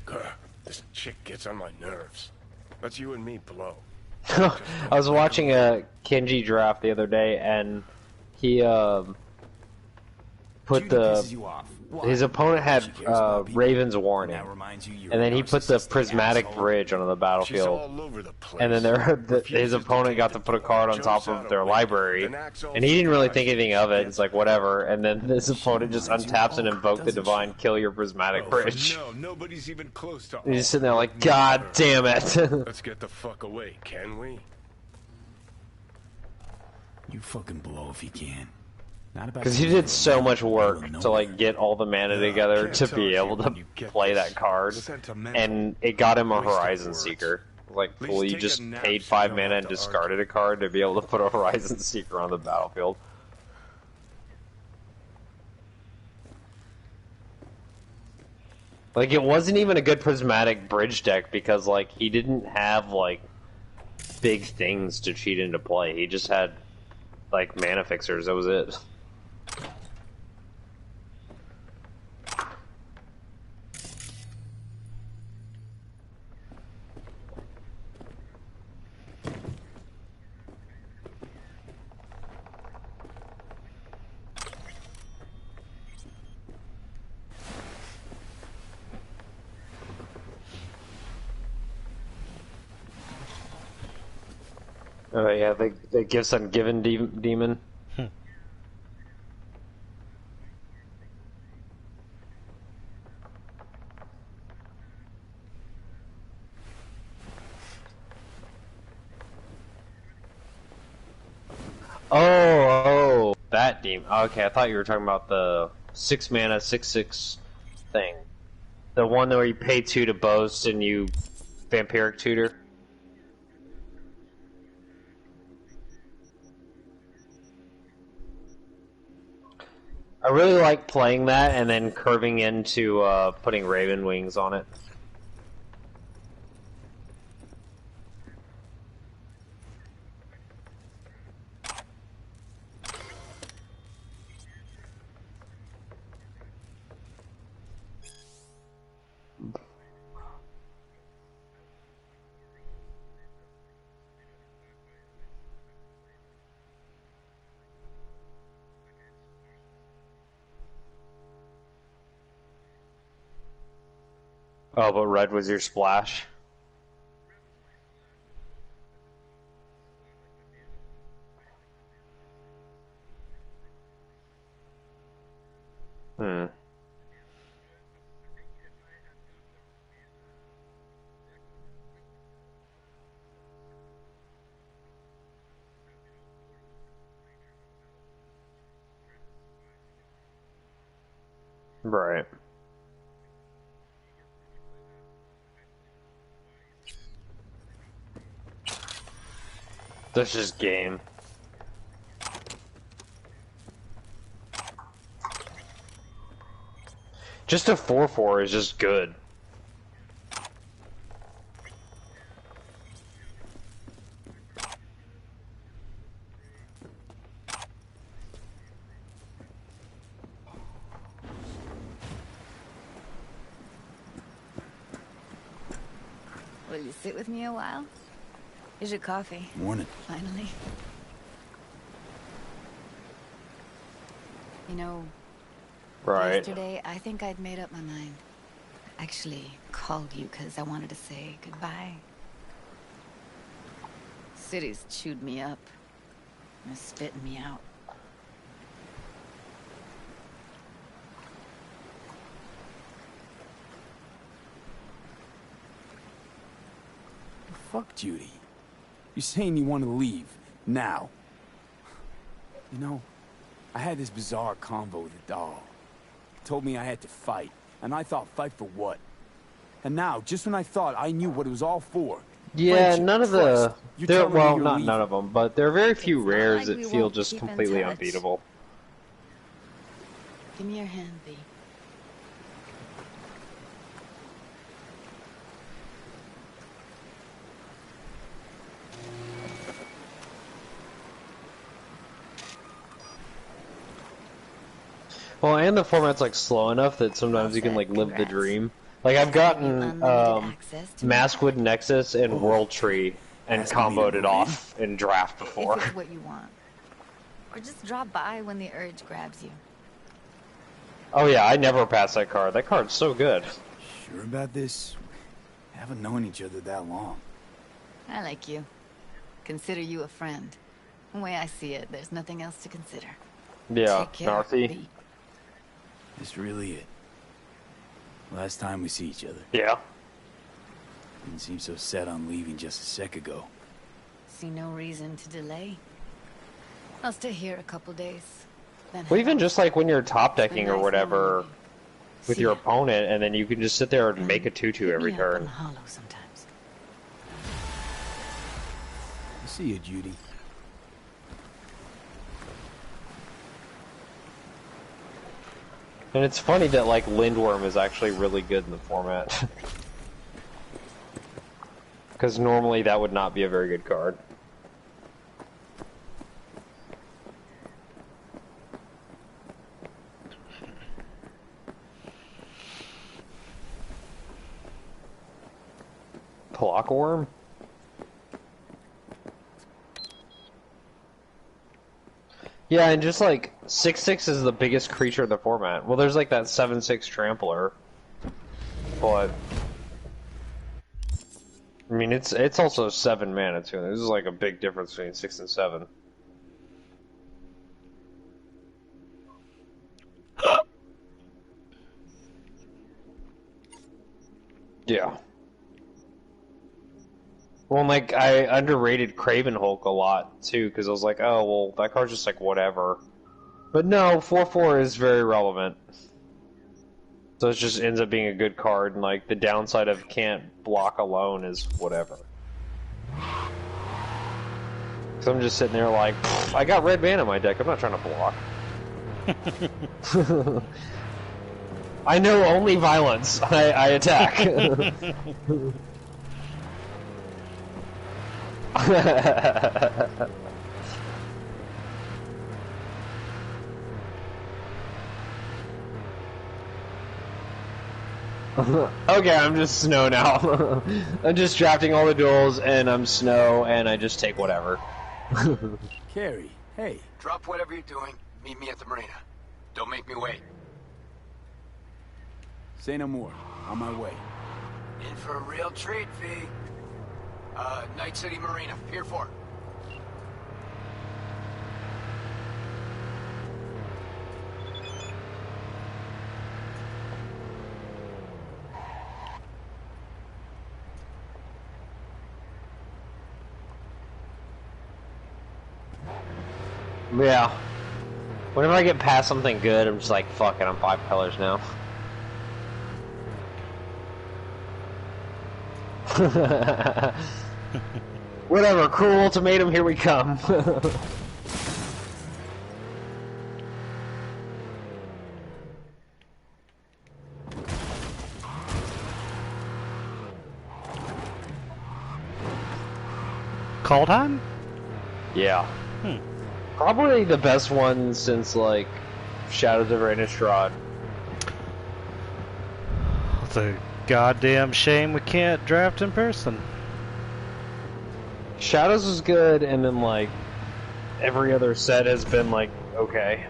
Grr, this chick gets on my nerves. Let's you and me blow. I was watching a Kenji draft the other day, and he put Judy the pisses you off. Why? his opponent had She cares about people. Raven's Warning, That reminds you you're and then a he put the narcissistic Prismatic asshole. Bridge onto the She's battlefield. all over the place. And then his Refuses to opponent take got to the put a ball, card on jumps top out of a their window, library, then acts all and he didn't really surprised think anything she of it. gets It's like, whatever. And then his opponent just reminds you untaps of and Hulk, invoked the doesn't divine she? kill your Prismatic Oh, Bridge. no, nobody's even close to And he's all. sitting there like, Me God or her. damn it. Let's get the fuck away, can we? You fucking blow if you can. Not about Because he to did leave so her much alone, work middle of to like nowhere. get all the mana together can't to tell be you able to when you get play this that card, sentimental and it got him a waste of Horizon words. Seeker. Like, Please cool, you take a just nap paid so you 5 don't mana have and to discarded a card to be able to put a Horizon Seeker on the battlefield. Like, it wasn't even a good Prismatic Bridge deck because, like, he didn't have, like, big things to cheat into play. He just had, like, mana fixers, that was it. Oh yeah, the Gifts Ungiven demon. Oh, that demon. Okay, I thought you were talking about the 6 mana 6/6 thing. The one where you pay 2 to boast and you vampiric tutor. I really like playing that and then curving into putting Raven Wings on it. Oh, but red was your splash? Right. That's just game. Just a 4-4 is just good. Will you sit with me a while? Here's your coffee. Morning. Finally. You know, Right. yesterday I think I'd made up my mind. I actually called you because I wanted to say goodbye. City's chewed me up. They're spitting me out. Fuck Judy. You're saying you want to leave. Now. You know, I had this bizarre convo with the doll. Told me I had to fight. And I thought, fight for what? And now, just when I thought I knew what it was all for... Yeah, friendship, none of trust, the... you're There, telling me well, you're not leaving. none of them, but there are very few It's not rares like that we feel won't just keep in completely touch. unbeatable. Give me your hand, V. Well, and the format's like slow enough that sometimes you can like live the dream. Like I've gotten Maskwood Nexus and World Tree and comboed it off in draft before. If it's what you want. Or just drop by when the urge grabs you. Oh yeah, I never pass that card. That card's so good. Sure about this? Haven't known each other that long. I like you. Consider you a friend. The way I see it, there's nothing else to consider. Yeah, Take care, Narthy. V. This really it. Last time we see each other. Yeah. Didn't seem so set on leaving just a sec ago. See no reason to delay. I'll stay here a couple days. Then Well, head even off. just like when you're top decking Been or nice whatever knowing you. with See your ya. opponent, and then you can just sit there and make a 2/2 every Hit me up on turn. Hollow sometimes. I'll see you, Judy. And it's funny that like Lindworm is actually really good in the format. Because normally that would not be a very good card. Clockworm? Yeah, and just like 6/6 is the biggest creature in the format. Well, there's like that 7/6 trampler, but I mean it's also 7 mana too. This is like a big difference between 6 and 7. Yeah. Well, like, I underrated Craven Hulk a lot, too, because I was like, oh, well, that card's just, like, whatever. But no, 4/4 is very relevant. So it just ends up being a good card, and, like, the downside of can't block alone is whatever. So I'm just sitting there like, I got red mana in my deck, I'm not trying to block. I know only violence. I attack. Okay, I'm just Snow now. I'm just drafting all the duels, and I'm Snow, and I just take whatever. Carrie, hey. Drop whatever you're doing. Meet me at the marina. Don't make me wait. Say no more. On my way. In for a real treat, V. Night City Marina, Pier 4. Yeah. Whenever I get past something good, I'm just like, fuck it, I'm 5 colors now. Whatever, cruel ultimatum, here we come. Call time? Yeah. Probably the best one since, like, Shadows of Innistrad. It's a goddamn shame we can't draft in person. Shadows was good, and then, like, every other set has been, like, okay.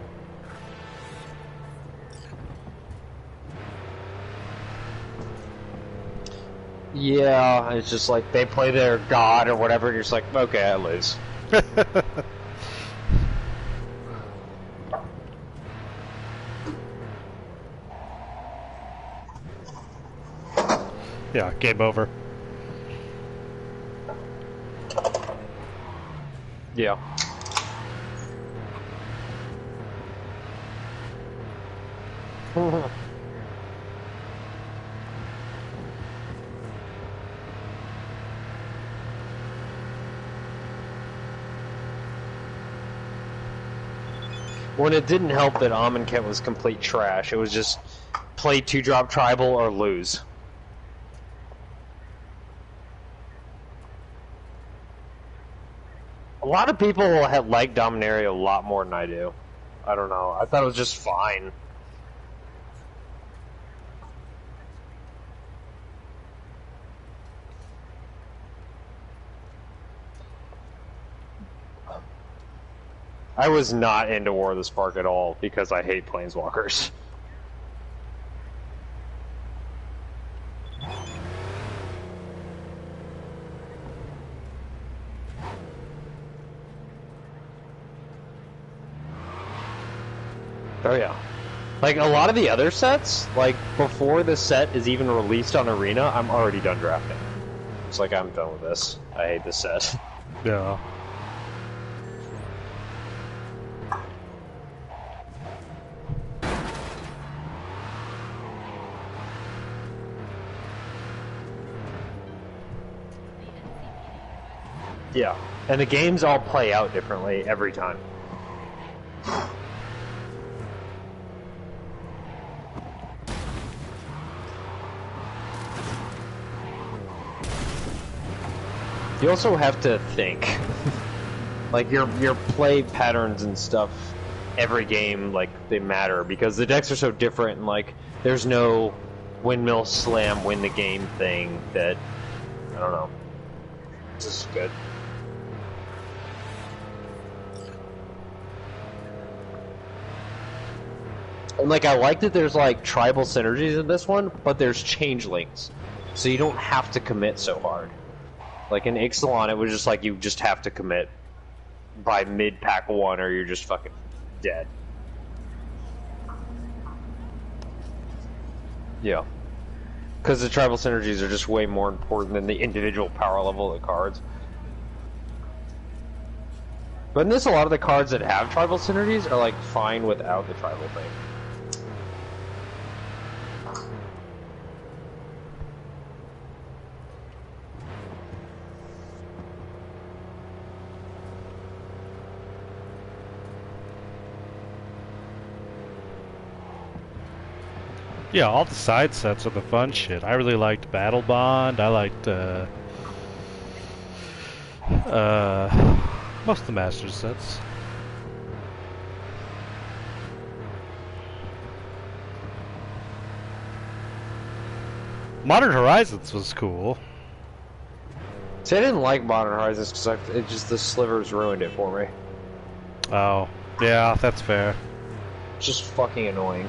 Yeah, it's just like, they play their god or whatever, and you're just like, okay, I lose. Yeah, game over. Yeah. When it didn't help that Amonkhet was complete trash, it was just play 2-drop tribal or lose. A lot of people like Dominaria a lot more than I do. I don't know. I thought it was just fine. I was not into War of the Spark at all because I hate Planeswalkers. Oh yeah. Like, a lot of the other sets, like, before the set is even released on Arena, I'm already done drafting. It's like, I'm done with this. I hate this set. Yeah. Yeah. And the games all play out differently every time. You also have to think. Like, your play patterns and stuff, every game, like, they matter, because the decks are so different, and, like, there's no windmill slam win the game thing that, I don't know. This is good. And, like, I like that there's, like, tribal synergies in this one, but there's changelings. So you don't have to commit so hard. Like, in Ixalan, it was just like, you just have to commit by mid-pack 1 or you're just fucking dead. Yeah. Because the tribal synergies are just way more important than the individual power level of the cards. But in this, a lot of the cards that have tribal synergies are, like, fine without the tribal thing. Yeah, all the side sets are the fun shit. I really liked Battle Bond. I liked most of the Master sets. Modern Horizons was cool. See, I didn't like Modern Horizons because it just, the slivers ruined it for me. Oh, yeah, that's fair. It's just fucking annoying.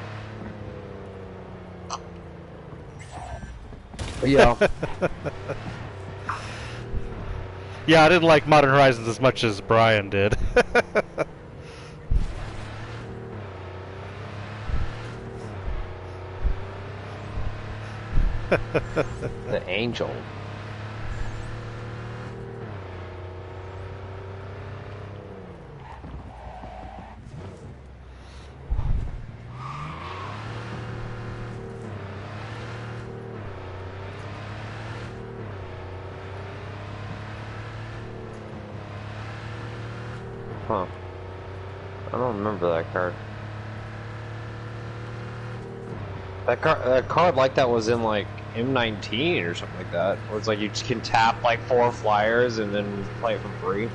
Yeah. Yeah, I didn't like Modern Horizons as much as Brian did. The Angel. Huh. I don't remember that card. That card like that was in like M19 or something like that. Where it's like you just can tap like 4 flyers and then play it for free.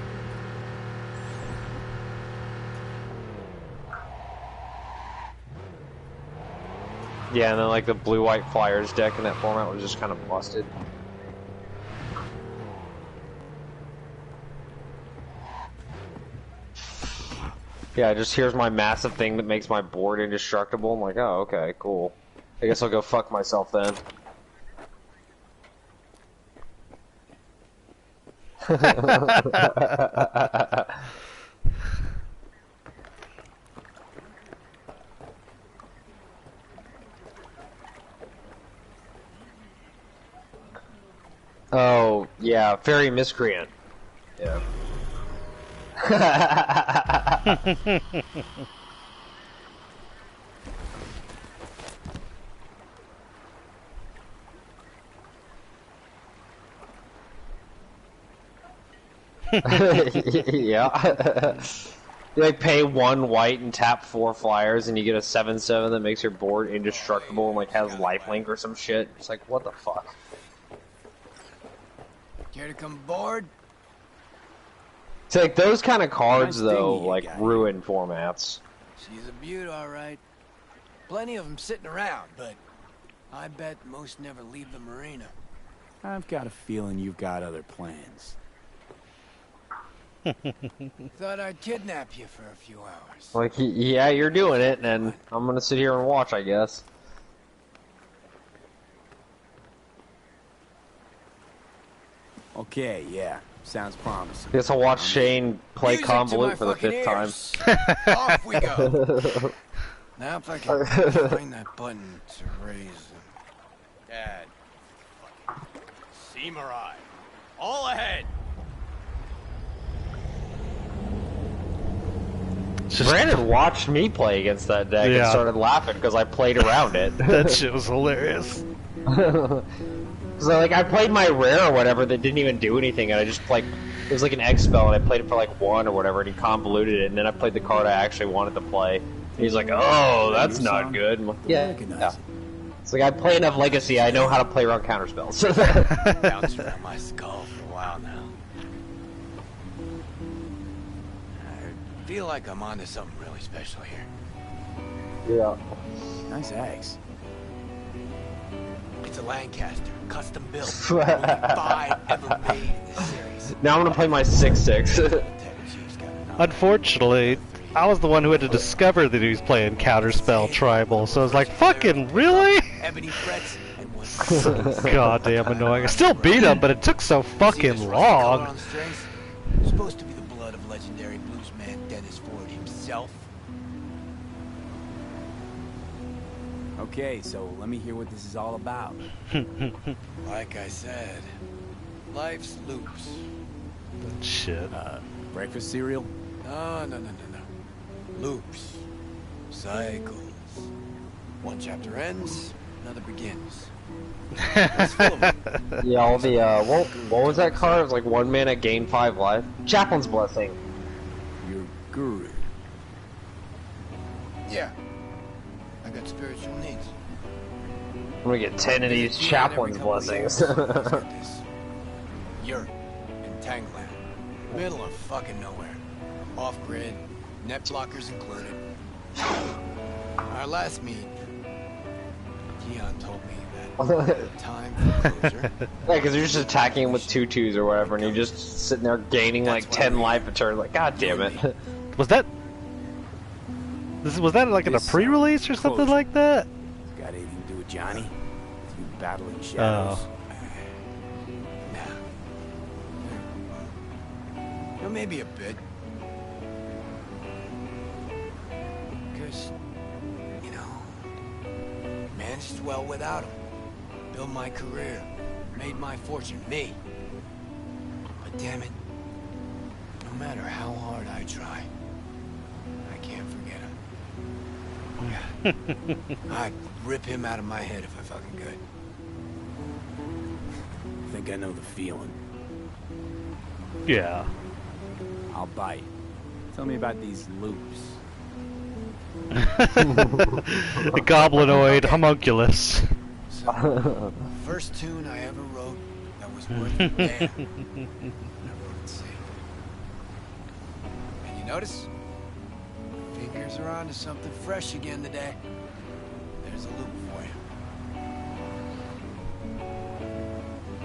Yeah, and then like the blue-white flyers deck in that format was just kind of busted. Yeah, just here's my massive thing that makes my board indestructible. I'm like, oh, okay, cool. I guess I'll go fuck myself then. Oh, yeah, Fairy Miscreant. Yeah. Yeah. You like pay 1 white and tap 4 flyers and you get a 7/7 that makes your board indestructible and like has lifelink or some shit. It's like, what the fuck? Care to come aboard? It's like those kind of cards Nice though, dinghy you like got. ruin formats. She's a beaut, all right. Plenty of them sitting around, but I bet most never leave the marina. I've got a feeling you've got other plans. Thought I'd kidnap you for a few hours. Like, yeah, you're doing it, and I'm gonna sit here and watch, I guess. Okay, yeah. Sounds promising. Guess I'll watch Shane play Music to Convolute my for the 5th time. fucking Off we go. Now if I can find that button to raise them. Dad. Samurai. All ahead. Brandon watched me play against that deck and started laughing because I played around it. That shit was hilarious. So like I played my rare or whatever that didn't even do anything, and I just like it was like an X spell, and I played it for like 1 or whatever, and he convoluted it, and then I played the card I actually wanted to play. And he's like, "Oh, that's not good." I'm like, yeah. It's like I play enough Legacy, I know how to play around counter spells. Bounced around my skull for a while now. I feel like I'm onto something really special here. Yeah. Nice axe. It's a Lancaster, custom built. Only 5 ever made in this series. Now I'm gonna play my 6/6. Unfortunately, I was the one who had to discover that he was playing Counterspell Tribal, so I was like, fucking really? Ebony frets and one Goddamn annoying. I still beat him, but it took so fucking long. Supposed to be the blood of legendary bluesman Dennis Ford himself. Okay, so let me hear what this is all about. Like I said, life's loops. Shit. Breakfast cereal? No. Loops. Cycles. One chapter ends, another begins. Yeah, all the what was that card? It was like 1 mana, gain 5 life. Chaplain's Blessing. Your guru. Yeah. I got spiritual needs. I'm gonna get 10 of these Chaplain's Blessings. Yurt in Tangland. Middle of fucking nowhere. Off-grid, net blockers included. Our last meet, Keon told me that time for closure. Yeah, because you're just attacking him with 2/2s or whatever, and you're just sitting there gaining like 10 life a turn. Like, god damn it. Was that like in a pre-release or something like that? Got anything to do with Johnny? With you battling shadows? Well, maybe a bit. Because, you know, managed well without him. Built my career. Made my fortune. Me. But damn it, no matter how hard I try, I can't forget him. I'd rip him out of my head if I fucking could. I think I know the feeling. Yeah. I'll bite. Tell me about these loops. The goblinoid homunculus. So, first tune I ever wrote that was worth a damn. I wrote it safe. And you notice? Fingers are on to something fresh again today. There's a loop for you.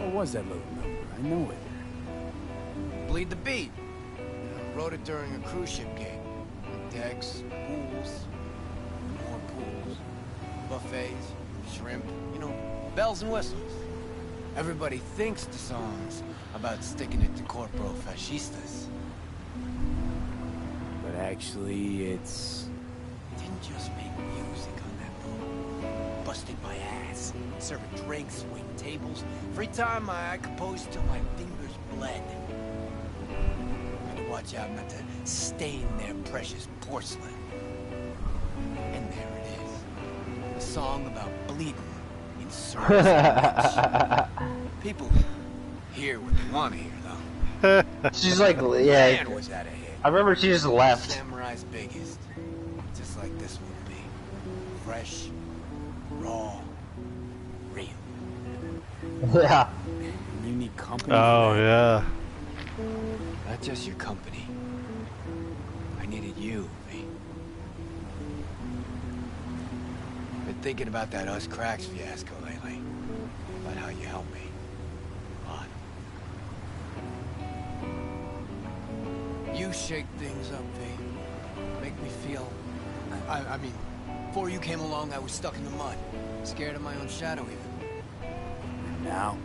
What was that little number? I know it. Bleed the beat. I wrote it during a cruise ship game. Decks, pools, more pools, buffets, shrimp, you know, bells and whistles. Everybody thinks the song's about sticking it to corporal fascistas. But actually, it's... Didn't just make music on that boat. Busted my ass, serving drinks, waiting tables. Every time I composed till my fingers bled. Had to watch out not to stain their precious porcelain. And there it is. A song about bleeding in service of rich. People hear what they want to hear, though. She's like, yeah. Man, was that a hit. I remember she just left. Samurai's biggest. Just like this would be. Fresh, raw, real. Yeah. You need company. Oh, yeah. Not just your company. I needed you, V. Been thinking about that Us Cracks fiasco lately. About how you helped me. A lot. You shake things up, V. Make me feel... I mean, before you came along, I was stuck in the mud. Scared of my own shadow, even. And now?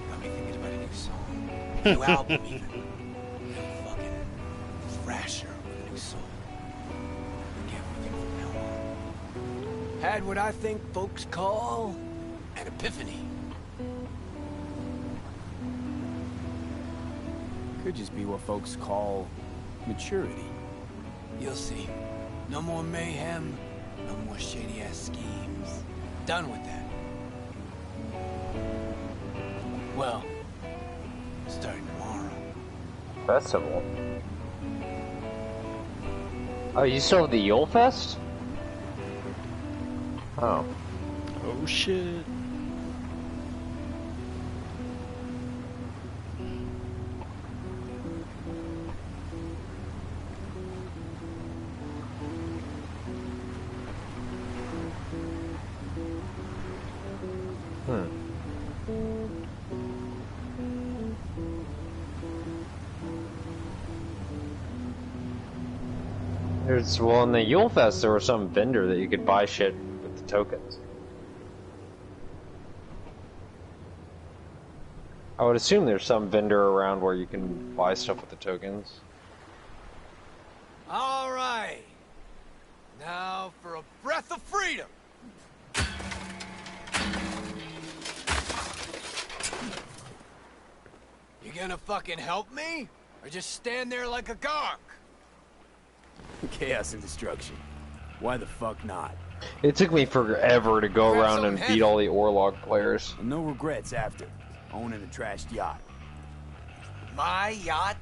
Got me thinking about a new song. A new album, even. A new fucking thrasher with a new soul. Like everything from now on. Had what I think folks call an epiphany. Could just be what folks call maturity. You'll see. No more mayhem, no more shady-ass schemes. Done with that. Well, starting tomorrow. Festival. Oh, you still have the Yule Fest? Oh. Oh shit. Well, in the Yule Fest, there was some vendor that you could buy shit with the tokens. I would assume there's some vendor around where you can buy stuff with the tokens. All right. Now for a breath of freedom. You gonna fucking help me? Or just stand there like a gawk? Chaos and destruction. Why the fuck not? It took me forever to go around and beat all the Orlog players. No regrets after owning a trashed yacht. My yacht?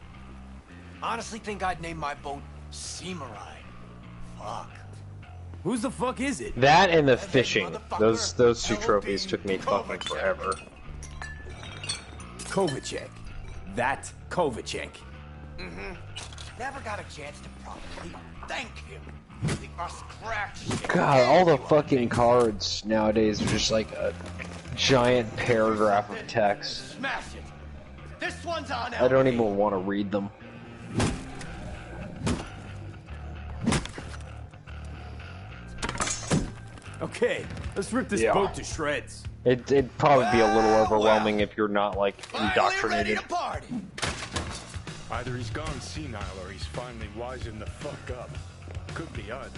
Honestly think I'd name my boat Samurai. Fuck. Whose the fuck is it? That and the fishing. Those two trophies took me fucking forever. Kovacek. That Kovacek. Mm-hmm. Never got a chance to properly thank him. The Us Cracks shit. God, all the fucking cards nowadays are just like a giant paragraph of text. Smash it. This one's on. I don't even want to read them. Okay, let's rip this boat to shreds. It'd probably be a little overwhelming if you're not like indoctrinated. Either he's gone senile or he's finally wising the fuck up. Could be either.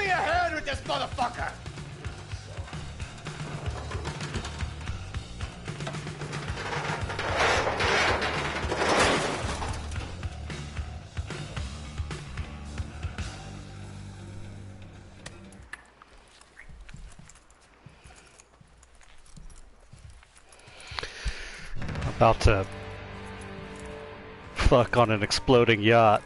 me a hand with this motherfucker! About to fuck on an exploding yacht.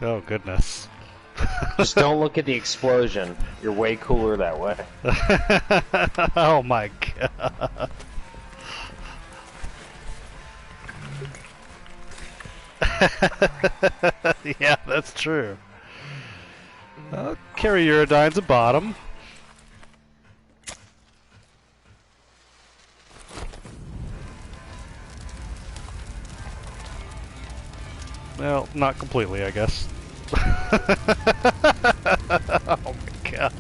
Oh goodness. Just don't look at the explosion. You're way cooler that way. Oh my god. Yeah, that's true. Carry Uridines at bottom. Well, not completely, I guess. Oh my god.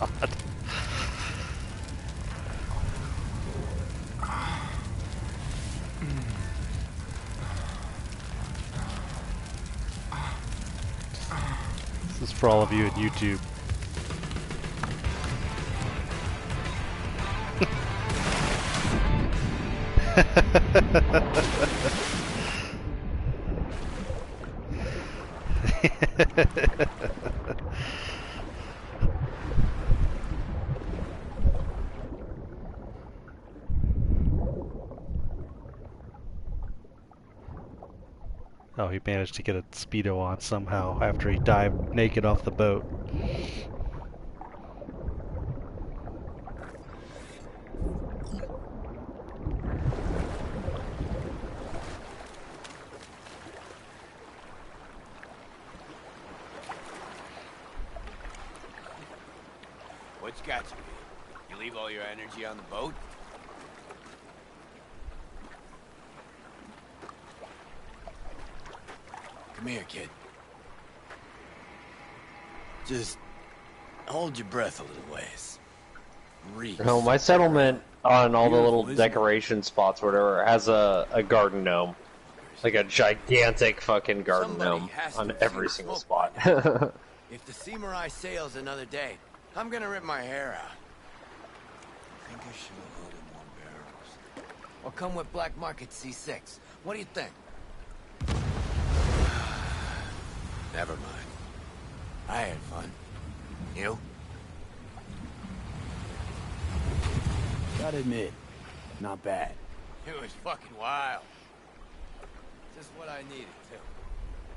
This is for all of you at YouTube. Oh, he managed to get a Speedo on somehow after he dived naked off the boat. What's got you here? You leave all your energy on the boat? Come here, kid. Just hold your breath a little ways. Breathe. No, my settlement on all the little decoration spots or whatever has a garden gnome. Like a gigantic fucking garden gnome on every single spot. If the Samurai sails another day, I'm gonna rip my hair out. I think I should have loaded more barrels. Or come with Black Market C6. What do you think? Never mind. I had fun. You? Gotta admit, not bad. It was fucking wild. Just what I needed, too.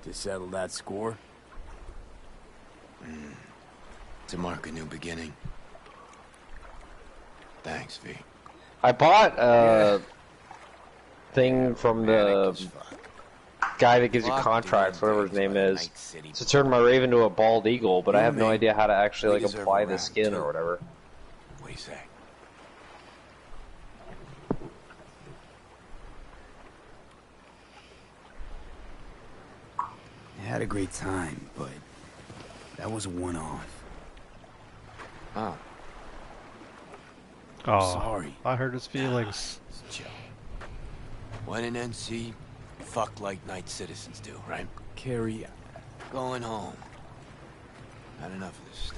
To settle that score? To mark a new beginning. Thanks, V. I bought a thing from the guy that gives you contracts, whatever his name is, to turn my Raven to a bald eagle, but I have no idea how to actually like apply the skin or whatever. What do you say? I had a great time, but that was a one-off. Oh. Oh, sorry. I hurt his feelings. Chill. When in NC, fuck like night citizens do, right? Carry on. Going home. Had enough of this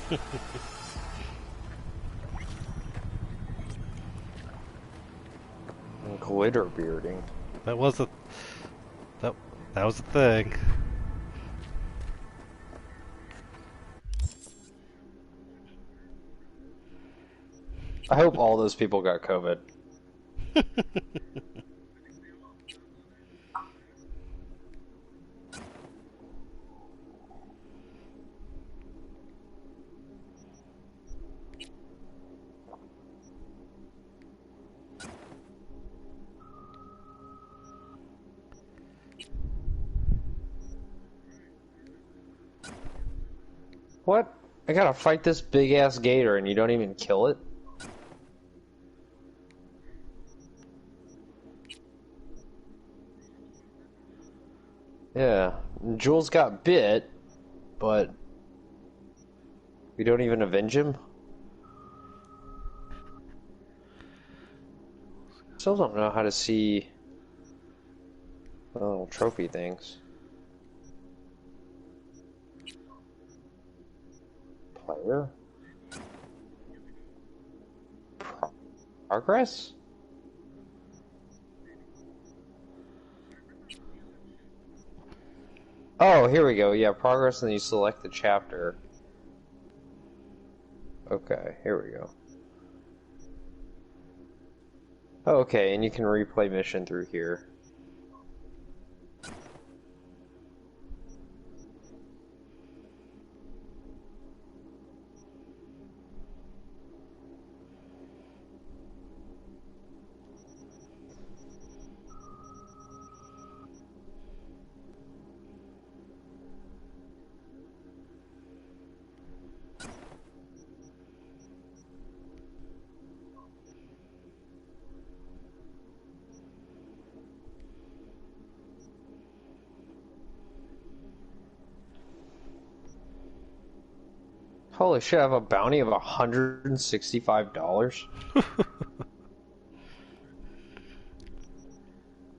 stench. Glitter bearding. That was a that was the thing. I hope all those people got COVID. What? I gotta fight this big ass gator and you don't even kill it? Yeah, Jules got bit, but we don't even avenge him? Still don't know how to see Little trophy things. Player? Progress? Oh, here we go. Yeah, progress, and then you select the chapter. Okay, here we go. Okay, and you can replay mission through here. Holy shit, I have a bounty of $165.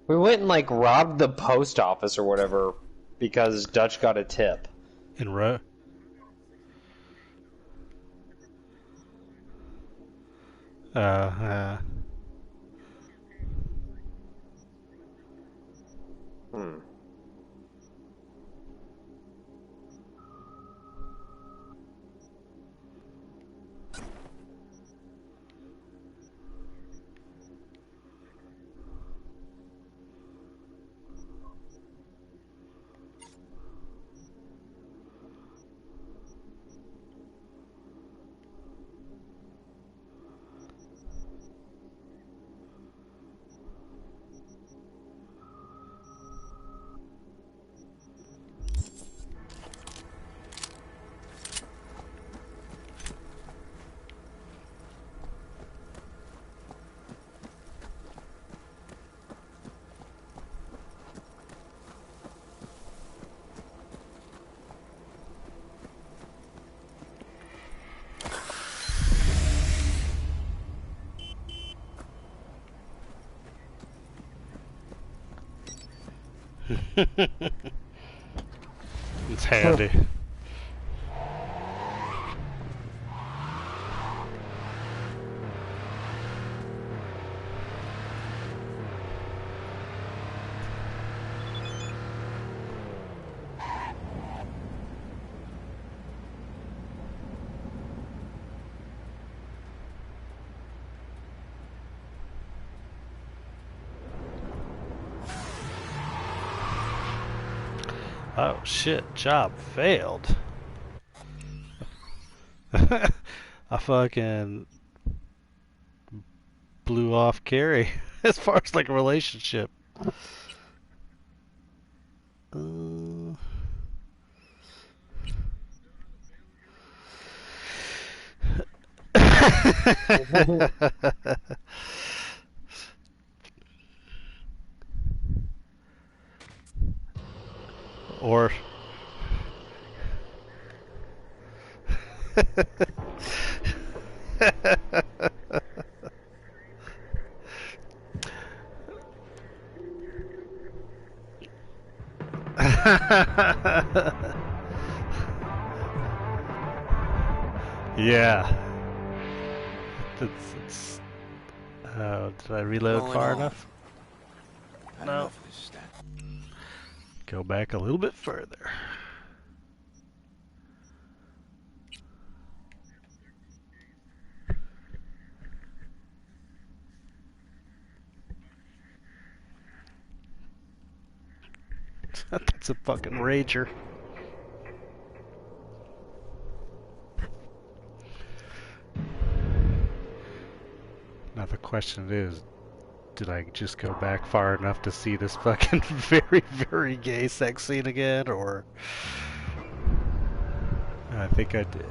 We went and like robbed the post office or whatever because Dutch got a tip. In row? Hmm. It's handy. Oh shit, job failed. I fucking blew off Carrie as far as like a relationship. Or yeah. It's did I reload far enough? No. Go back a little bit further. That's a fucking rager. Now the question is, did I just go back far enough to see this fucking very, very gay sex scene again, or... I think I did.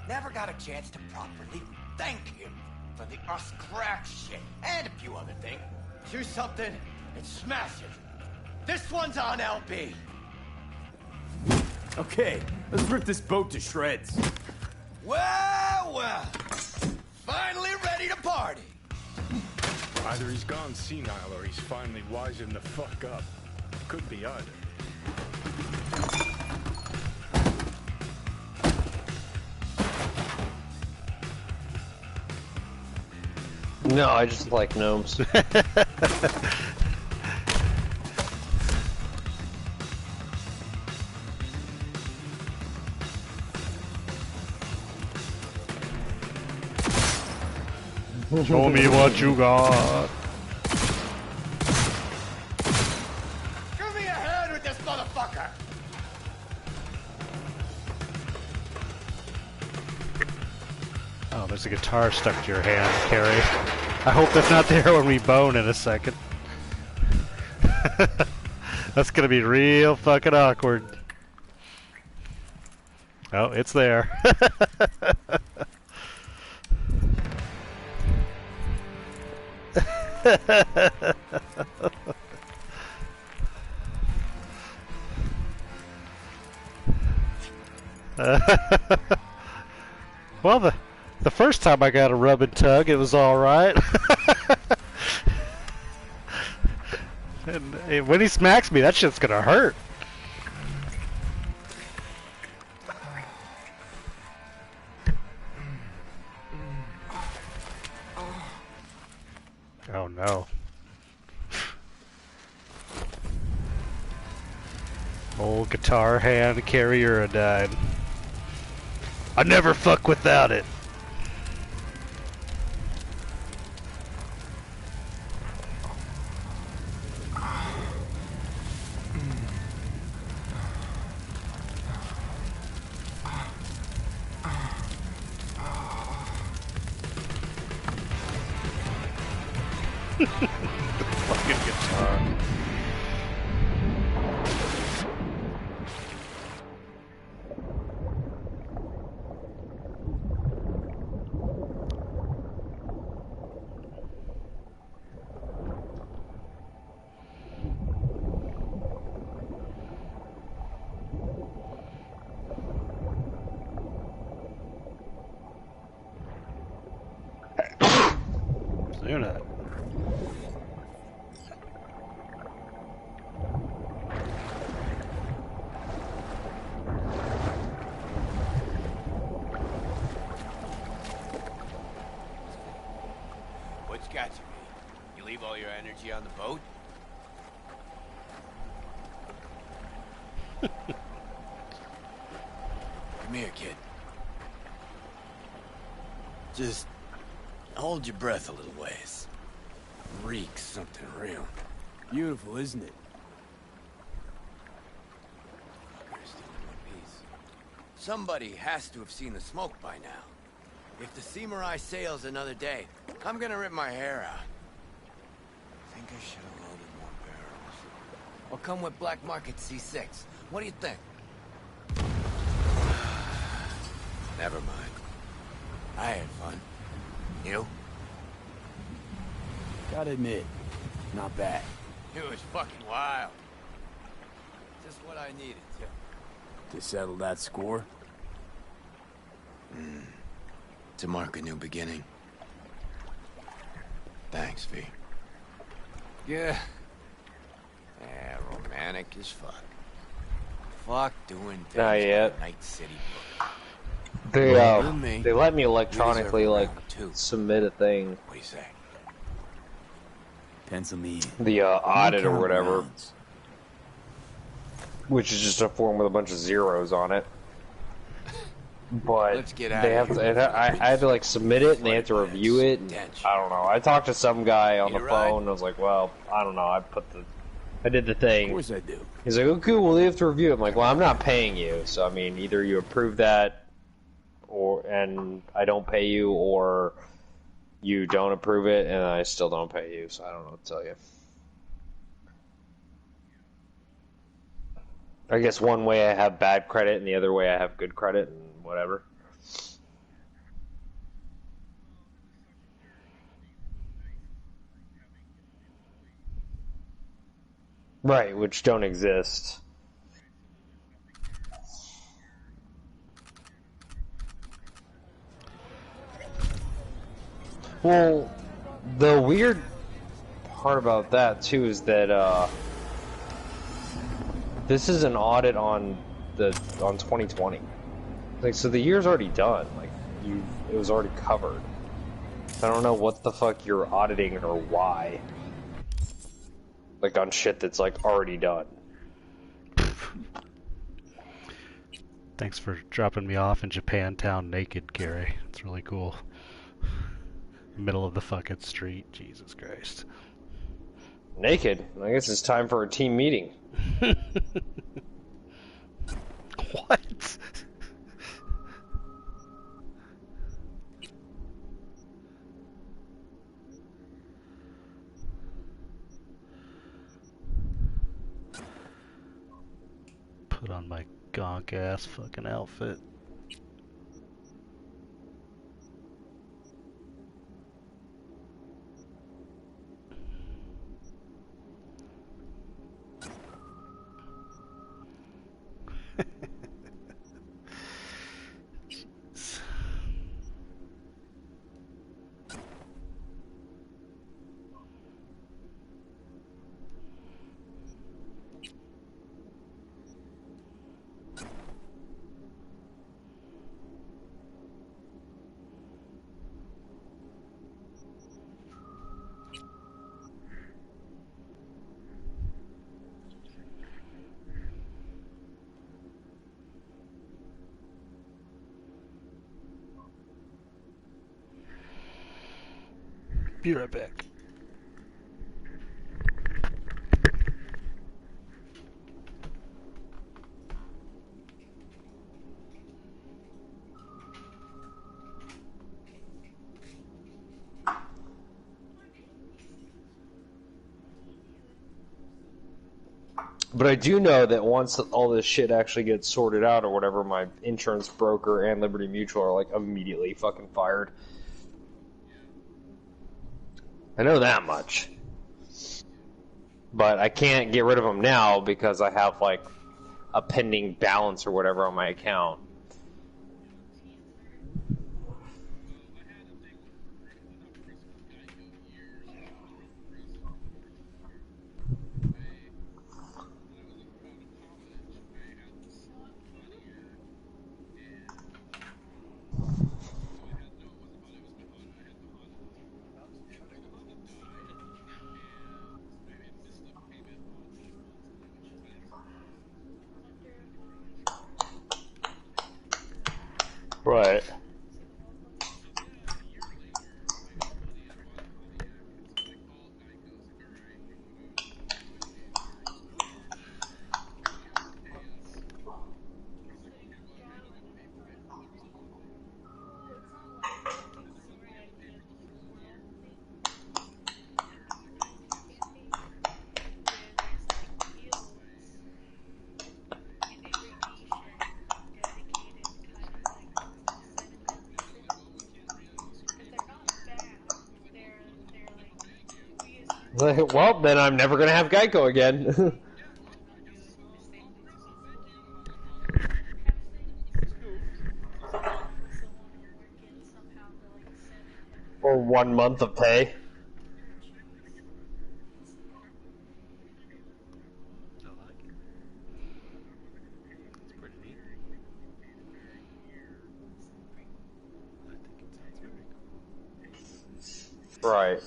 Never got a chance to properly thank him for the us crack shit and a few other things. Choose something and smash it. This one's on LB. Okay, let's rip this boat to shreds. Well, well. Finally ready to party. Either he's gone senile or he's finally wising the fuck up. Could be either. No, I just like gnomes. Show me what you got. Give me a hand with this motherfucker. Oh, there's a guitar stuck to your hand, Carrie. I hope that's not there when we bone in a second. That's gonna be real fucking awkward. Oh, it's there. Well, the first time I got a rub and tug, it was all right. And when he smacks me, that shit's gonna hurt. Oh no. Old guitar hand carrier died. I never fuck without it. Fucking guitar. They're not. What's got you, me? You leave all your energy on the boat? Come here, kid. Just hold your breath a little ways. Reeks something real. Beautiful, isn't it? Fuckers still in one piece. Somebody has to have seen the smoke by now. If the Samurai sails another day, I'm gonna rip my hair out. I think I should have loaded more barrels. I'll come with Black Market C6. What do you think? Never mind. I had fun. You? Gotta admit, not bad. It was fucking wild. Just what I needed, too. To settle that score? To mark a new beginning. Thanks, V. Yeah. Yeah, romantic as fuck. Fuck doing things Not yet. with Night City book. They let me electronically like submit a thing. What do you say? Pencil me in. The audit or whatever, which is just a form with a bunch of zeros on it. But Let's get out they have of to. here. I had to like submit it, and they have to review it. And I don't know. I talked to some guy on the phone. And I was like, "Well, I don't know. I did the thing." Of course I do. He's like, "Okay, well, they have to review it." I'm like, "Well, I'm not paying you, so I mean, either you approve that, and I don't pay you, or you don't approve it, and I still don't pay you." So I don't know what to tell you. I guess one way I have bad credit, and the other way I have good credit, and whatever. Right, which don't exist. Well, the weird part about that too is that this is an audit on 2020. Like, so the year's already done. Like, it was already covered. I don't know what the fuck you're auditing or why. Like on shit that's like already done. Thanks for dropping me off in Japantown naked, Gary. It's really cool. Middle of the fucking street. Jesus Christ. Naked? I guess it's time for a team meeting. What? Put on my gonk ass fucking outfit. Be right back. But I do know that once all this shit actually gets sorted out or whatever, my insurance broker and Liberty Mutual are like immediately fucking fired. I know that much. But I can't get rid of them now because I have like a pending balance or whatever on my account. Right. Well, then I'm never gonna have Geico again. Or 1 month of pay. Right.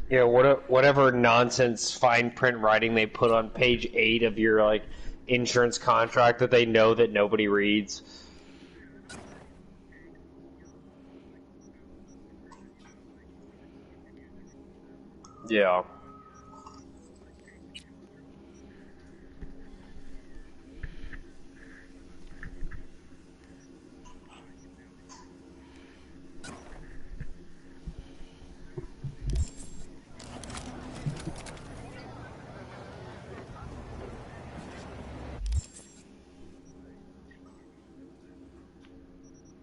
Yeah, whatever nonsense fine print writing they put on page 8 of your like insurance contract that they know that nobody reads. Yeah.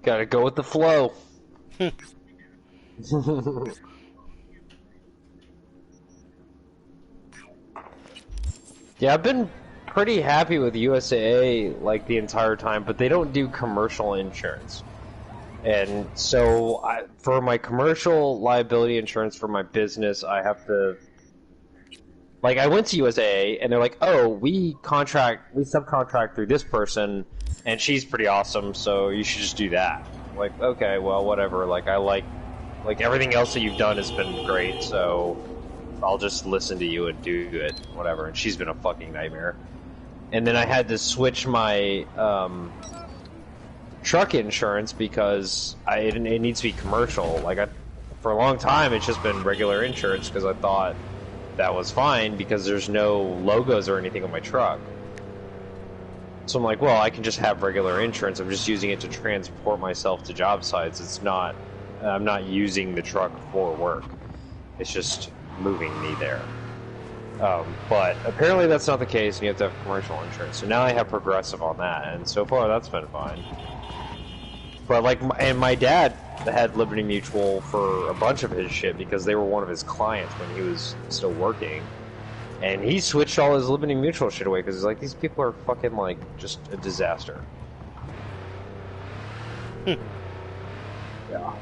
Gotta go with the flow. Yeah, I've been pretty happy with USAA like the entire time, but they don't do commercial insurance. And so for my commercial liability insurance for my business, I have to... Like, I went to USAA, and they're like, oh, we subcontract through this person, and she's pretty awesome, so you should just do that. Like, okay, well, whatever. Like, I like everything else that you've done has been great, so I'll just listen to you and do it, whatever. And she's been a fucking nightmare. And then I had to switch my truck insurance because it needs to be commercial. Like, for a long time, it's just been regular insurance because I thought that was fine because there's no logos or anything on my truck. So I'm like, well, I can just have regular insurance. I'm just using it to transport myself to job sites. I'm not using the truck for work. It's just moving me there. But apparently that's not the case, and you have to have commercial insurance. So now I have Progressive on that, and so far that's been fine. But my dad had Liberty Mutual for a bunch of his shit because they were one of his clients when he was still working. And he switched all his Liberty Mutual shit away because he's like, these people are fucking, like, just a disaster. Yeah.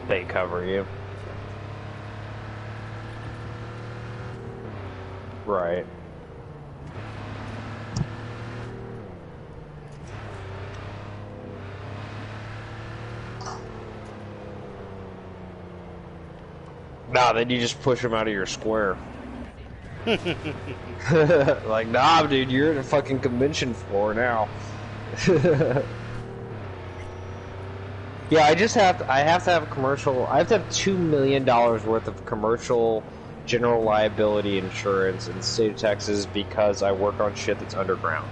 They cover you. Right. Nah, then you just push them out of your square. Like, nah, dude, you're in a fucking convention floor now. Yeah, I have to have a commercial. I have to have $2 million worth of commercial general liability insurance in the state of Texas because I work on shit that's underground.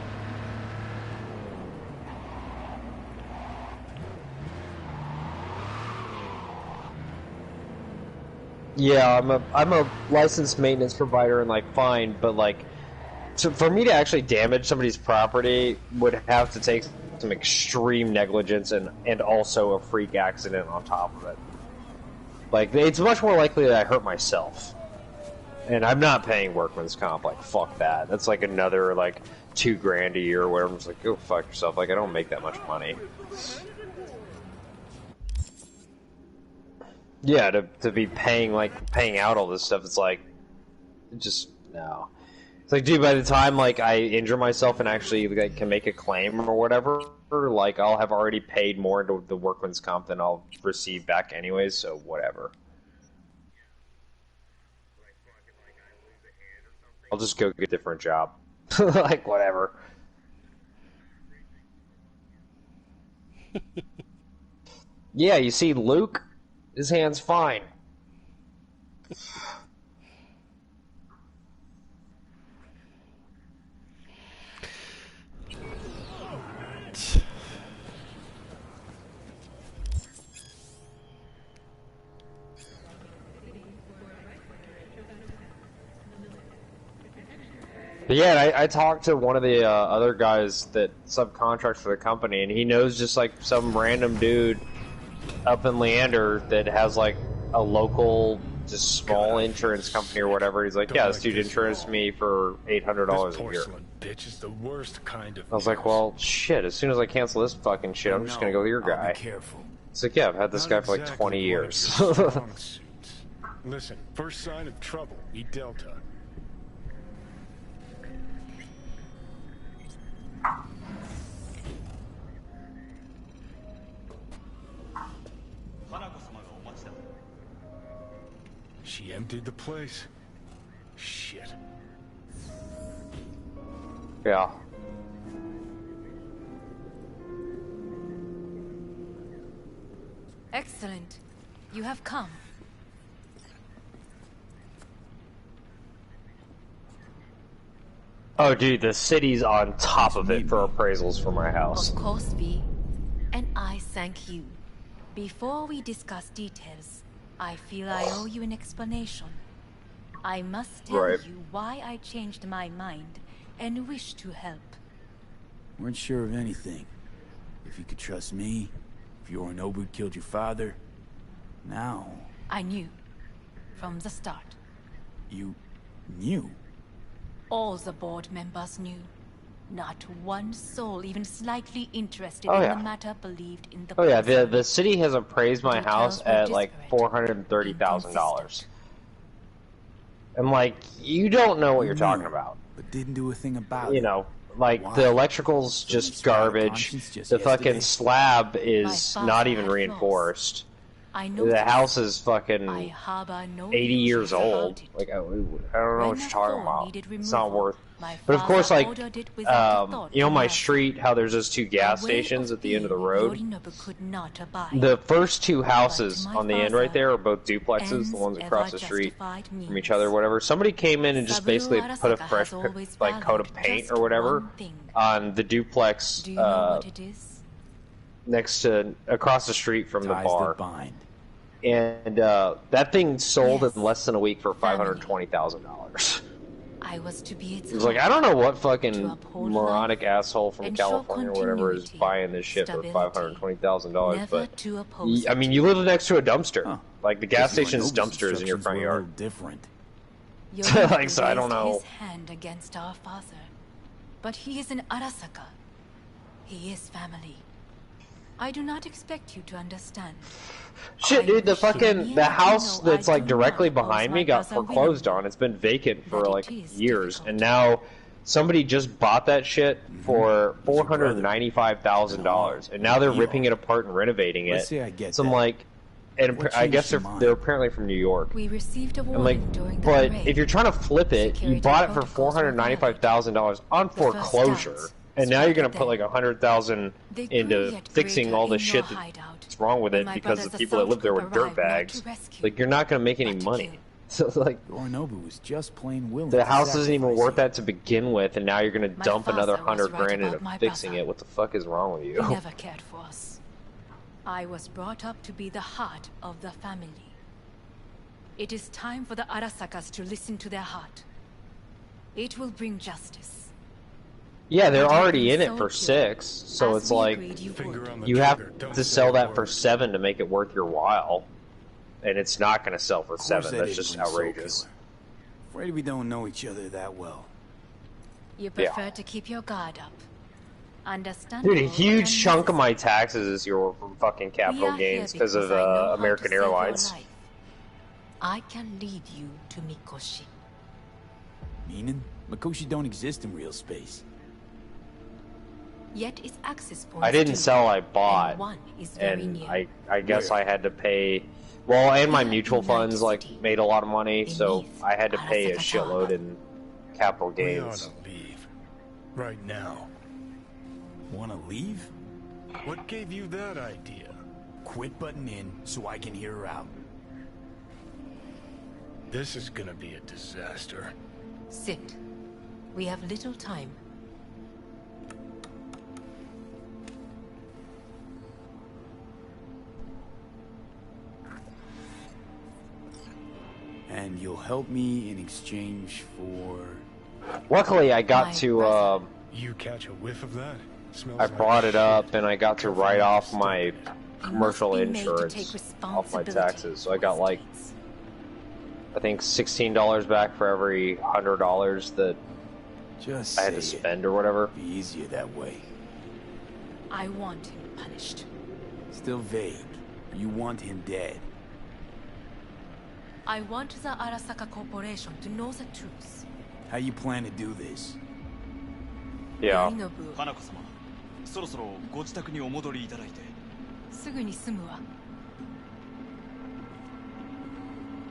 Yeah, I'm a licensed maintenance provider and like fine, but like for me to actually damage somebody's property would have to take some extreme negligence and also a freak accident on top of it. Like, it's much more likely that I hurt myself. And I'm not paying workman's comp, like, fuck that. That's like another, like, $2,000 a year or whatever. I'm just like, go fuck yourself. Like, I don't make that much money. Yeah, to be paying out all this stuff, it's like, just, no. It's like, dude, by the time, like, I injure myself and actually, like, can make a claim or whatever, like, I'll have already paid more into the workman's comp than I'll receive back anyways, so whatever. I'll just go get a different job. Like, whatever. Yeah, you see, Luke, his hand's fine. But yeah, I talked to one of the other guys that subcontracts for the company, and he knows just like some random dude up in Leander that has like a local, just small insurance company or whatever. He's like, yeah, this dude insures me for $800 a year. Bitch is the worst kind of I was like, well, shit, as soon as I cancel this fucking shit, I'm just gonna go with your guy. It's like, yeah, I've had this guy for like 20 years. Listen, first sign of trouble, eat Delta. She emptied the place. Shit. Yeah. Excellent. You have come. Oh, dude, the city's on top of it for appraisals for my house. Of course, V. And I thank you. Before we discuss details, I feel I owe you an explanation. I must tell you why I changed my mind and wish to help. Weren't sure of anything. If you could trust me, if Yorinobu killed your father. Now... I knew. From the start. You... knew? All the board members knew. Not one soul even slightly interested Oh, in yeah. the matter believed in the Oh yeah, poison. the city has appraised my house Details were at like $430,000. I'm like, you don't know what you're talking about. But didn't do a thing about it. You know, like Why? the electrical's just garbage. conscience just The fucking yesterday? slab is My not father even had reinforced. I know The house is I fucking harbor no 80 years illusions about old. it. Like, I don't know When what a you're talking phone about. needed It's not removal, worth. my But of course, father like, ordered it without a thought you know, from my us. street, how there's those two gas A way stations of at the end of the being road. Yorinobu could not abide. The first two houses my on the end right father there are both duplexes, the ends ones across ever the street justified from means. each other, whatever. Somebody came in and just Saburo basically put a Arasaka fresh has always like coat of valued paint just or whatever one thing. on the duplex Do you know what it is? next to across the street from the Ties bar. that bind. And that thing sold Yes. in less than a week for $520,000. I was to be its It was like, I don't know what fucking to uphold moronic asshole from ensure California or whatever is continuity, buying this shit for stability, $520,000. never But to oppose I mean, you live next to a dumpster. Huh. Like the gas Guess station's Yorinobu's dumpsters in your instructions front were a yard. little different. Yorinobu Like, so I don't raised know. his hand against our father, but he is an Arasaka. He is family. I do not expect you to understand. Shit, dude, the wish you fucking merely the to house know that's I like do directly not oppose behind my me got brother foreclosed willingly. on. It's been vacant for That it like is years, difficult. and now somebody just bought that shit for He's your brother. $495,000, and now they're He ripping are. it apart and renovating Let's it. say I get So I'm that. like, and What I guess changed your mind? they're apparently from New York. We received a I'm warning like, during the but parade. if you're trying to flip it, you Security bought it for protocols were $495,000 on The first foreclosure, doubts and now you're gonna sprouted put like then. $100,000 They grew into yet fixing greater all the in shit your that's hideout. wrong with When it my because the brother's people that live there were assault group arrived not to dirtbags. rescue, Like, you're not gonna make any but to money. kill. So like, Yorinobu was just plain willing. the to house isn't even sacrifice worth you. that to begin with, and now you're gonna My dump another father was right $100,000 about into my fixing brother. it. What the fuck is wrong with He you? never cared for us. I was brought up to be the heart of the family. It is time for the Arasakas to listen to their heart. It will bring justice. Yeah, they're But you've already been in it so for good, 6, so as it's we like agreed you Finger would. on the you have trigger, don't to say sell a that for word. 7 to make it worth your while, and it's not gonna sell for Of course 7. that That's is just an soul outrageous. killer. Afraid we don't know each other that well. You Yeah. prefer to keep your guard up. Understandable. Dude, a huge but chunk of my unnecessary. taxes this year were from fucking We capital are here gains because of I know how to American save your Airlines. life. I can lead you to Mikoshi. Meaning? Mikoshi don't exist in real space. Yet its access points I didn't do, sell, I and bought, one is very and near. I guess Where? I had to pay. Well, and my Yeah, mutual in Night funds like City. made a lot of money, so Beneath I had to pay a Arasaka shitload Tower. in capital We ought gains. to leave. Right now. Wanna leave? What gave you that idea? Quit butting in so I can hear her out. This is gonna be a disaster. Sit. We have little time. And you'll help me in exchange for... Luckily, I got My to. brother. You catch a whiff of that? Smells I like brought it shit. up, and I got to write off my commercial must be made to insurance take off my responsibility taxes. So I for got his like, deeds. I think $16 back for every $100 that Just I had to say it. spend or whatever. Be easier that way. I want him punished. Still vague. You want him dead. I want the Arasaka Corporation to know the truth. How you plan to do this? Yeah. Yorinobu, 花子様、そろそろご自宅にお戻りいただいて。すぐに済むわ。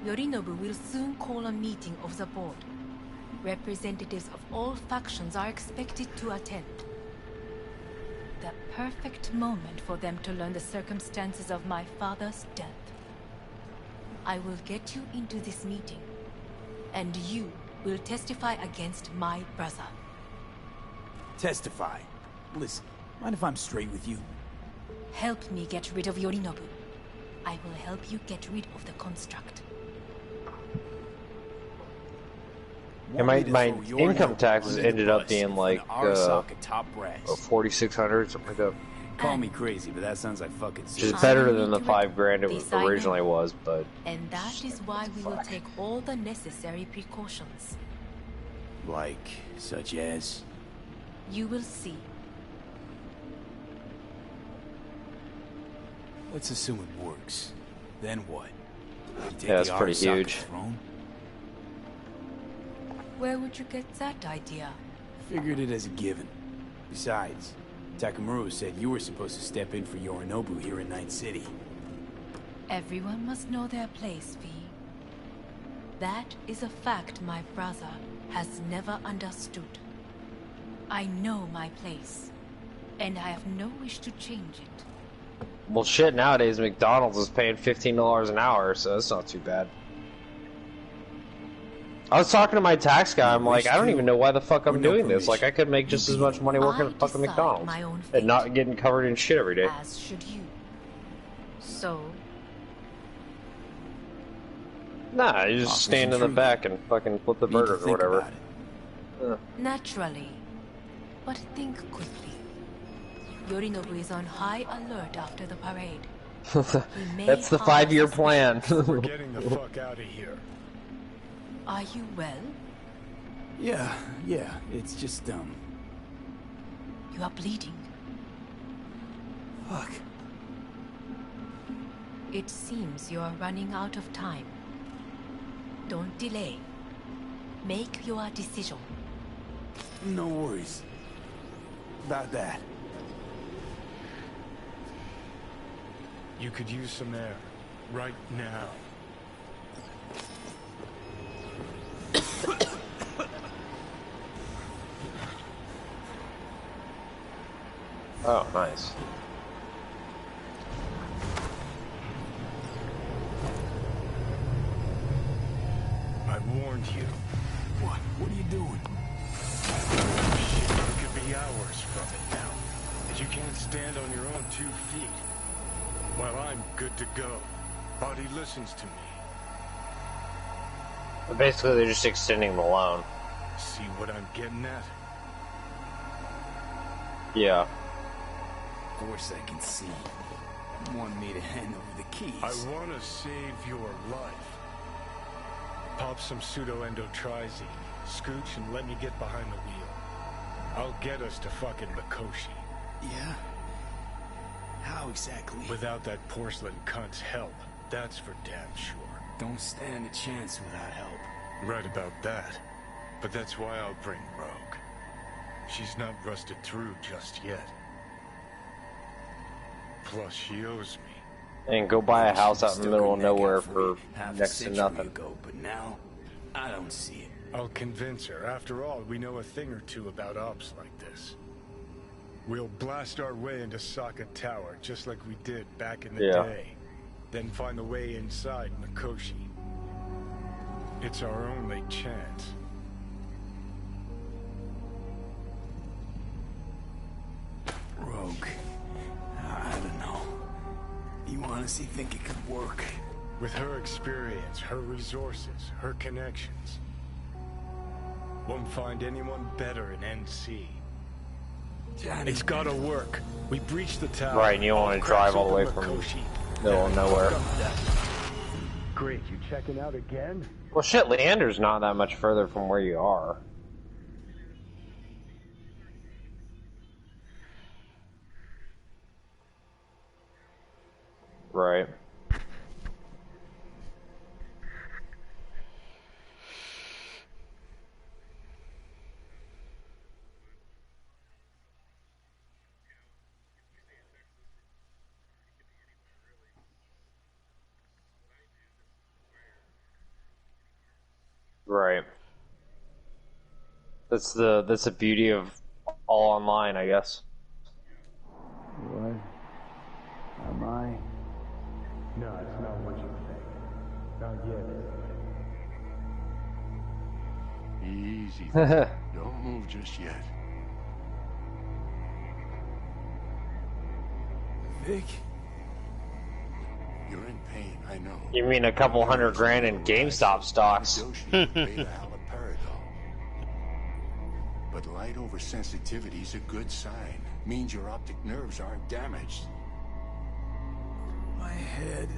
Yorinobu will soon call a meeting of the board. Representatives of all factions are expected to attend. The perfect moment for them to learn the circumstances of my father's death. I will get you into this meeting, and you will testify against my brother. Testify. Listen, mind if I'm straight with you? Help me get rid of Yorinobu. I will help you get rid of the construct. Yeah, my income taxes ended up being like 4,600, something like that. Call me crazy, but that sounds like fucking Which is better than the $5,000 it originally was, but... And that is why we will take all the necessary precautions. Like, such as? You will see. Let's assume it works. Then what? Yeah, it's pretty huge. Where would you get that idea? Figured it as a given. Besides, Takamura said you were supposed to step in for Yorinobu here in Night City. Everyone must know their place, V. That is a fact my brother has never understood. I know my place, and I have no wish to change it. Well, shit, nowadays McDonald's is paying $15 an hour, so that's not too bad. I was talking to my tax guy, I'm like, I don't even know why the fuck I'm doing this. Like, I could make just as much money working at fucking McDonald's and not getting covered in shit every day. As should you. So? Nah, you just stand in the back and fucking flip the burgers or whatever. Naturally. But think quickly. Yorinobu is on high alert after the parade. That's the 5-year plan. We're getting the fuck out of here. Are you well? Yeah, it's just, You are bleeding. Fuck. It seems you are running out of time. Don't delay. Make your decision. No worries about that. You could use some air. Right now. Oh, nice. I warned you. What? What are you doing? Shit, you could be hours from it now. And you can't stand on your own 2 feet. Well, I'm good to go. Body listens to me. But basically, they're just extending the loan. See what I'm getting at? Yeah. Of course I can see. You want me to hand over the keys. I want to save your life. Pop some pseudo-endotrizine, scooch, and let me get behind the wheel. I'll get us to fucking Mikoshi. Yeah? How exactly? Without that porcelain cunt's help, that's for damn sure. Don't stand a chance without help. Right about that. But that's why I'll bring Rogue. She's not rusted through just yet. Plus, she owes me. And go buy a house out in the middle of nowhere for next to nothing. But now, I don't see it. I'll convince her. After all, we know a thing or two about ops like this. We'll blast our way into Sokka Tower, just like we did back in the day. Then find the way inside Mikoshi. It's our only chance. Rogue. I don't know. You honestly think it could work? With her experience, her resources, her connections. Won't find anyone better in NC. It's gotta work. We breached the tower. Right, and you don't want to drive all the way from middle of nowhere. Great, you checking out again? Well, shit, Leander's not that much further from where you are. Right. Right. That's the beauty of all online, I guess. What? Am I? No, it's not what you think. Not yet. Easy. Don't move just yet. Vic? You're in pain, I know. You mean a couple $100 grand in GameStop stocks? But light oversensitivity is a good sign. Means your optic nerves aren't damaged. My head.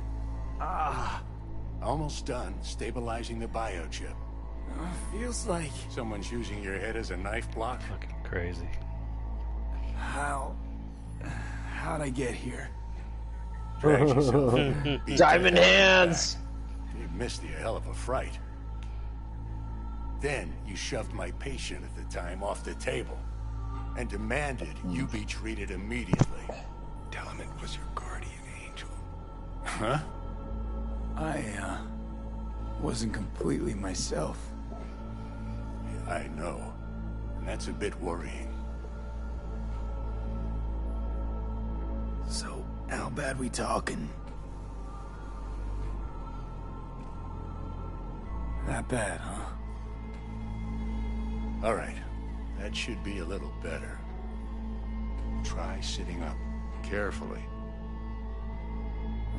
Almost done stabilizing the biochip. Feels like someone's using your head as a knife block. Fucking crazy. How'd I get here? Drag yourself here. Diamond hands! You missed a hell of a fright. Then you shoved my patient at the time off the table and demanded you be treated immediately. Tell him it was your guardian angel. Huh? I wasn't completely myself. I know. And that's a bit worrying. So, how bad we talking? That bad, huh? All right. That should be a little better. Try sitting up carefully.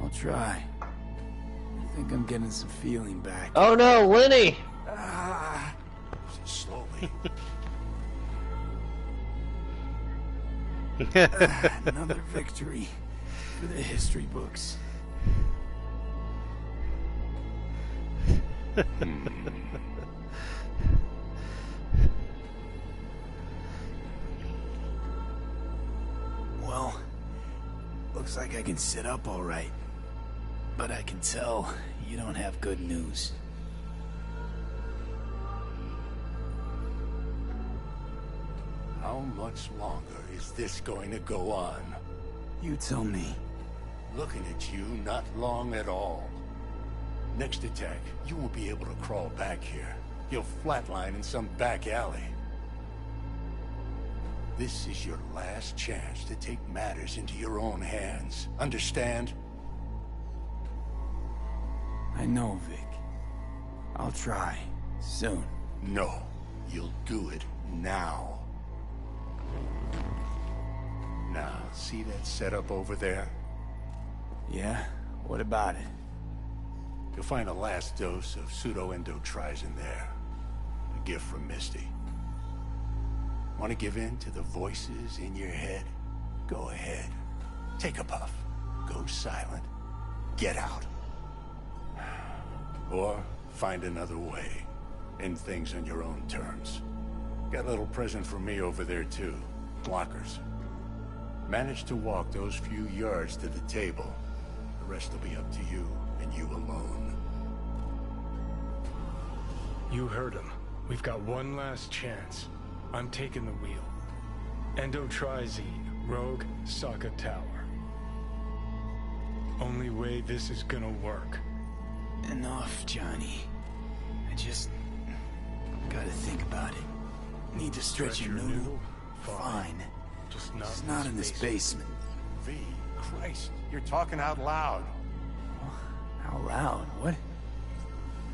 I'll try. I think I'm getting some feeling back. Oh no, Lenny! Slowly. Another victory for the history books. Well, looks like I can sit up all right. But I can tell you don't have good news. How much longer is this going to go on? You tell me. Looking at you, not long at all. Next attack, you won't be able to crawl back here. You'll flatline in some back alley. This is your last chance to take matters into your own hands. Understand? I know, Vic. I'll try. Soon. No. You'll do it now. Now, see that setup over there? Yeah? What about it? You'll find a last dose of pseudo-endotrizin there. A gift from Misty. Want to give in to the voices in your head? Go ahead. Take a puff. Go silent. Get out. Or find another way. End things on your own terms. Got a little present for me over there too. Lockers. Manage to walk those few yards to the table. The rest will be up to you, and you alone. You heard him. We've got one last chance. I'm taking the wheel. Endotrizine, Rogue, Sokka Tower. Only way this is gonna work. Enough, Johnny. I just gotta think about it. Need to stretch your noodle? Fine. Just not in this basement. V, Christ, you're talking out loud. How loud? What?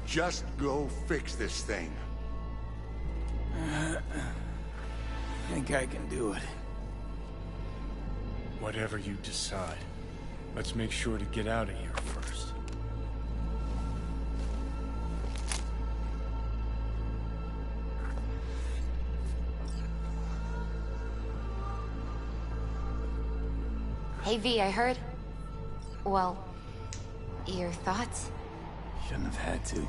Just go fix this thing. Think I can do it. Whatever you decide. Let's make sure to get out of here first. Hey V, I heard... Well, your thoughts? Shouldn't have had to.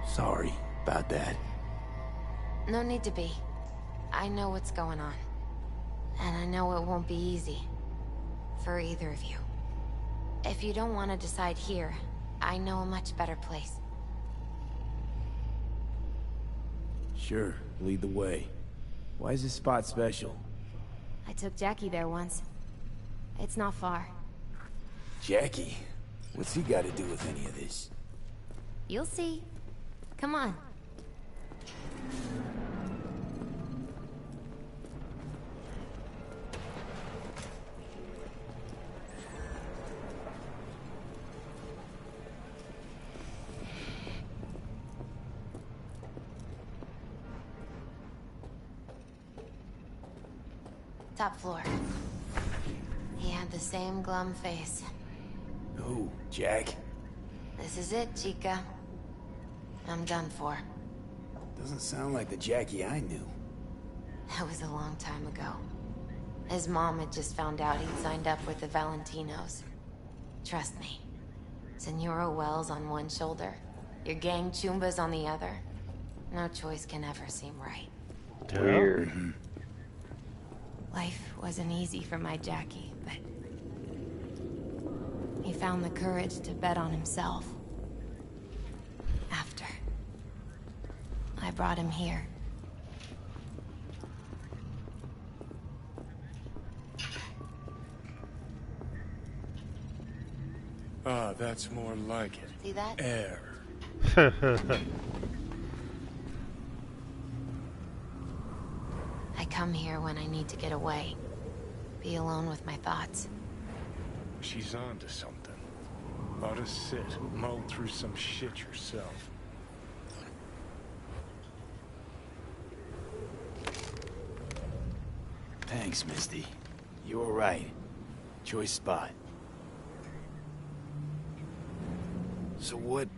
Sorry about that. No need to be. I know what's going on. And I know it won't be easy. For either of you. If you don't want to decide here, I know a much better place. Sure, lead the way. Why is this spot special? I took Jackie there once. It's not far. Jackie? What's he got to do with any of this? You'll see. Come on. Top floor. He had the same glum face. Who? Jack? This is it, Chica. I'm done for. Doesn't sound like the Jackie I knew. That was a long time ago. His mom had just found out he'd signed up with the Valentinos. Trust me. Senora Wells on one shoulder, your gang Chumbas on the other. No choice can ever seem right. Weird. Life wasn't easy for my Jackie, but he found the courage to bet on himself. After I brought him here. Ah, that's more like it. See that? Air. I come here when I need to get away. Be alone with my thoughts. She's on to something. Ought to sit, mull through some shit yourself. Thanks, Misty. You were right. Choice spot. So what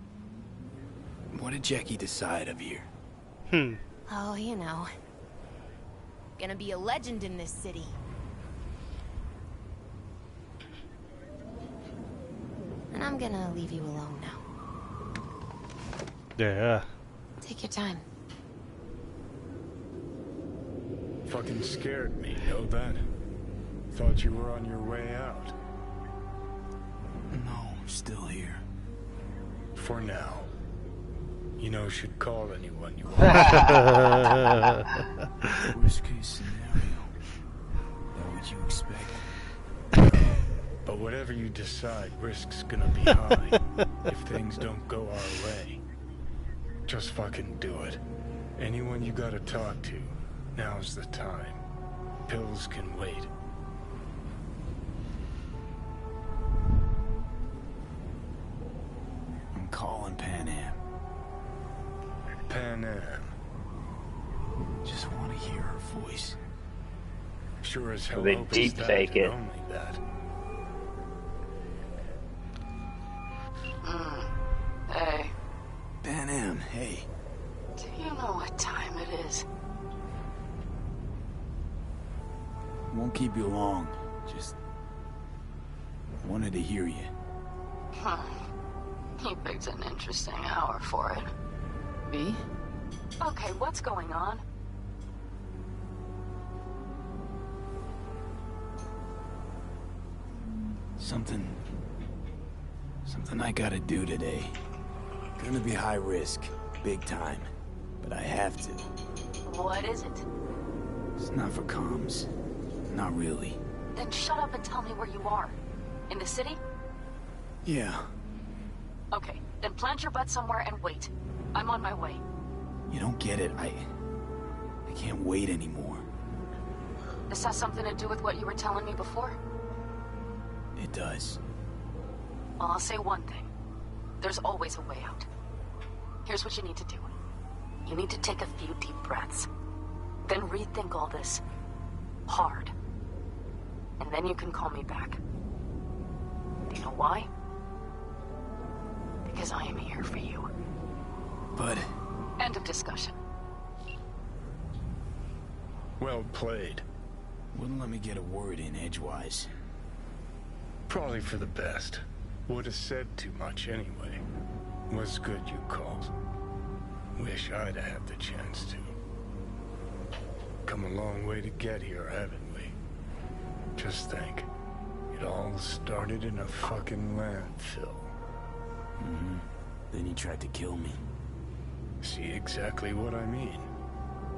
did Jackie decide of here? Oh, you know. Gonna be a legend in this city. And I'm gonna leave you alone now. Yeah. Take your time. Fucking scared me, know that? Thought you were on your way out. No, still here. For now. You know, should call anyone you want. Worst case scenario. That what you expect? But whatever you decide, risk's gonna be high if things don't go our way. Just fucking do it. Anyone you gotta talk to, now's the time. Pills can wait. I'm calling Pan Am. Pan Am. Just want to hear her voice. Sure as hell They opens deep that fake and it. only that. Hey. Pan Am, hey. Do you know what time it is? Won't keep you long. Just wanted to hear you. Huh. He picked an interesting hour for it. Me? Okay, what's going on? Something I gotta do today. Gonna be high risk, big time, but I have to. What is it? It's not for comms. Not really. Then shut up and tell me where you are. In the city? Yeah, Okay, then plant your butt somewhere and wait. I'm on my way. you don't get it. I can't wait anymore. This has something to do with what you were telling me before? It does. Well, I'll say one thing. There's always a way out. Here's what you need to do. You need to take a few deep breaths. Then rethink all this. Hard. And then you can call me back. Do you know why? Because I am here for you. But... End of discussion. Well played. Wouldn't let me get a word in edgewise. Probably for the best. Would have said too much anyway. Was good you called. Wish I'd had the chance to. Come a long way to get here, haven't we? Just think. It all started in a fucking landfill. Then he tried to kill me. See exactly what I mean.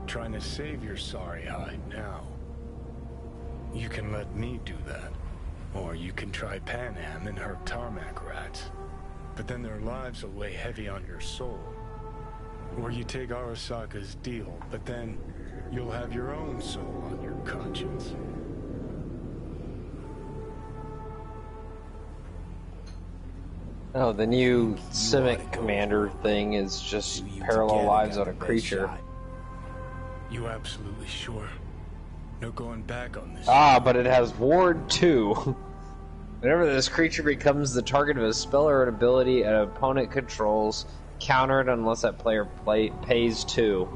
Trying to save your sorry hide now. You can let me do that. Or you can try Pan Am and her tarmac rats. But then their lives will weigh heavy on your soul. Or you take Arasaka's deal, but then you'll have your own soul on your conscience. Oh, the new Civic Commander thing is just parallel lives on a creature. You absolutely sure? No going back on this. Ah, but it has Ward too. Whenever this creature becomes the target of a spell or an ability an opponent controls, counter it unless that player pays 2.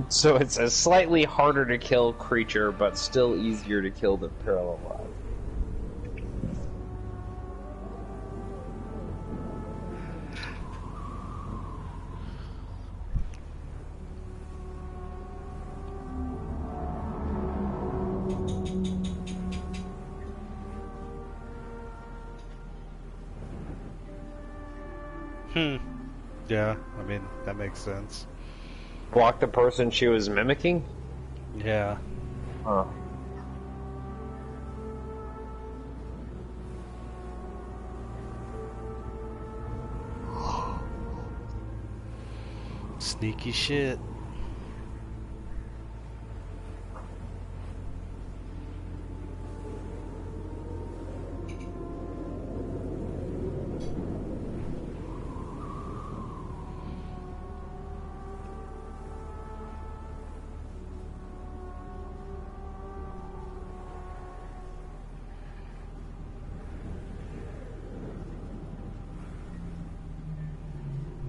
So it's a slightly harder to kill creature, but still easier to kill than Parallel Live. Yeah, I mean, that makes sense. Block the person she was mimicking? Yeah. Huh. Sneaky shit.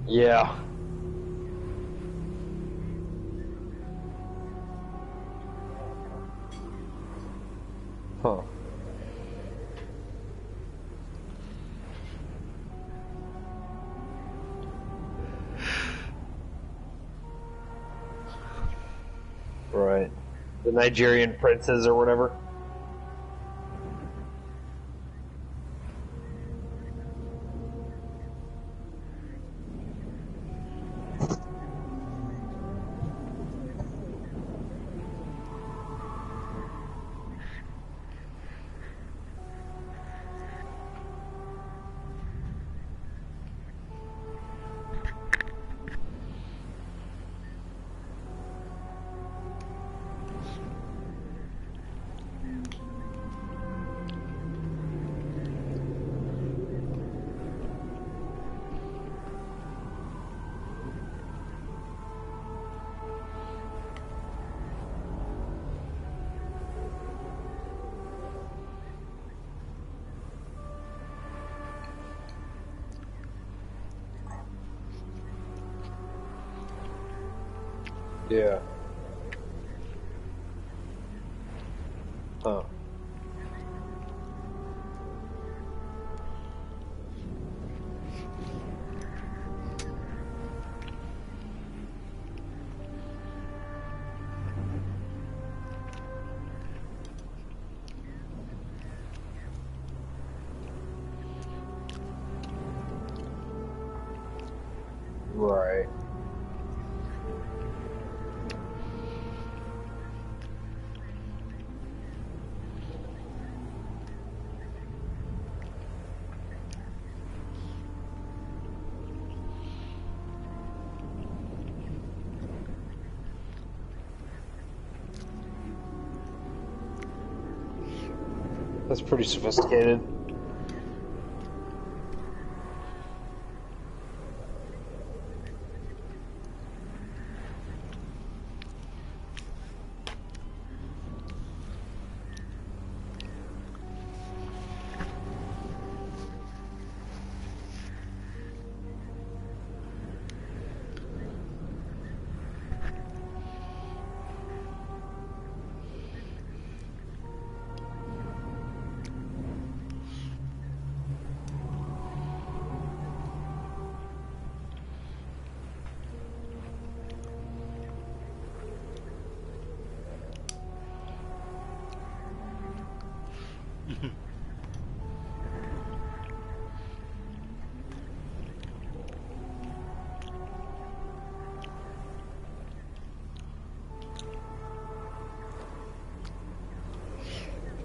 Yeah. Huh. Right. The Nigerian princes or whatever. Yeah. Huh. Right. That's pretty sophisticated.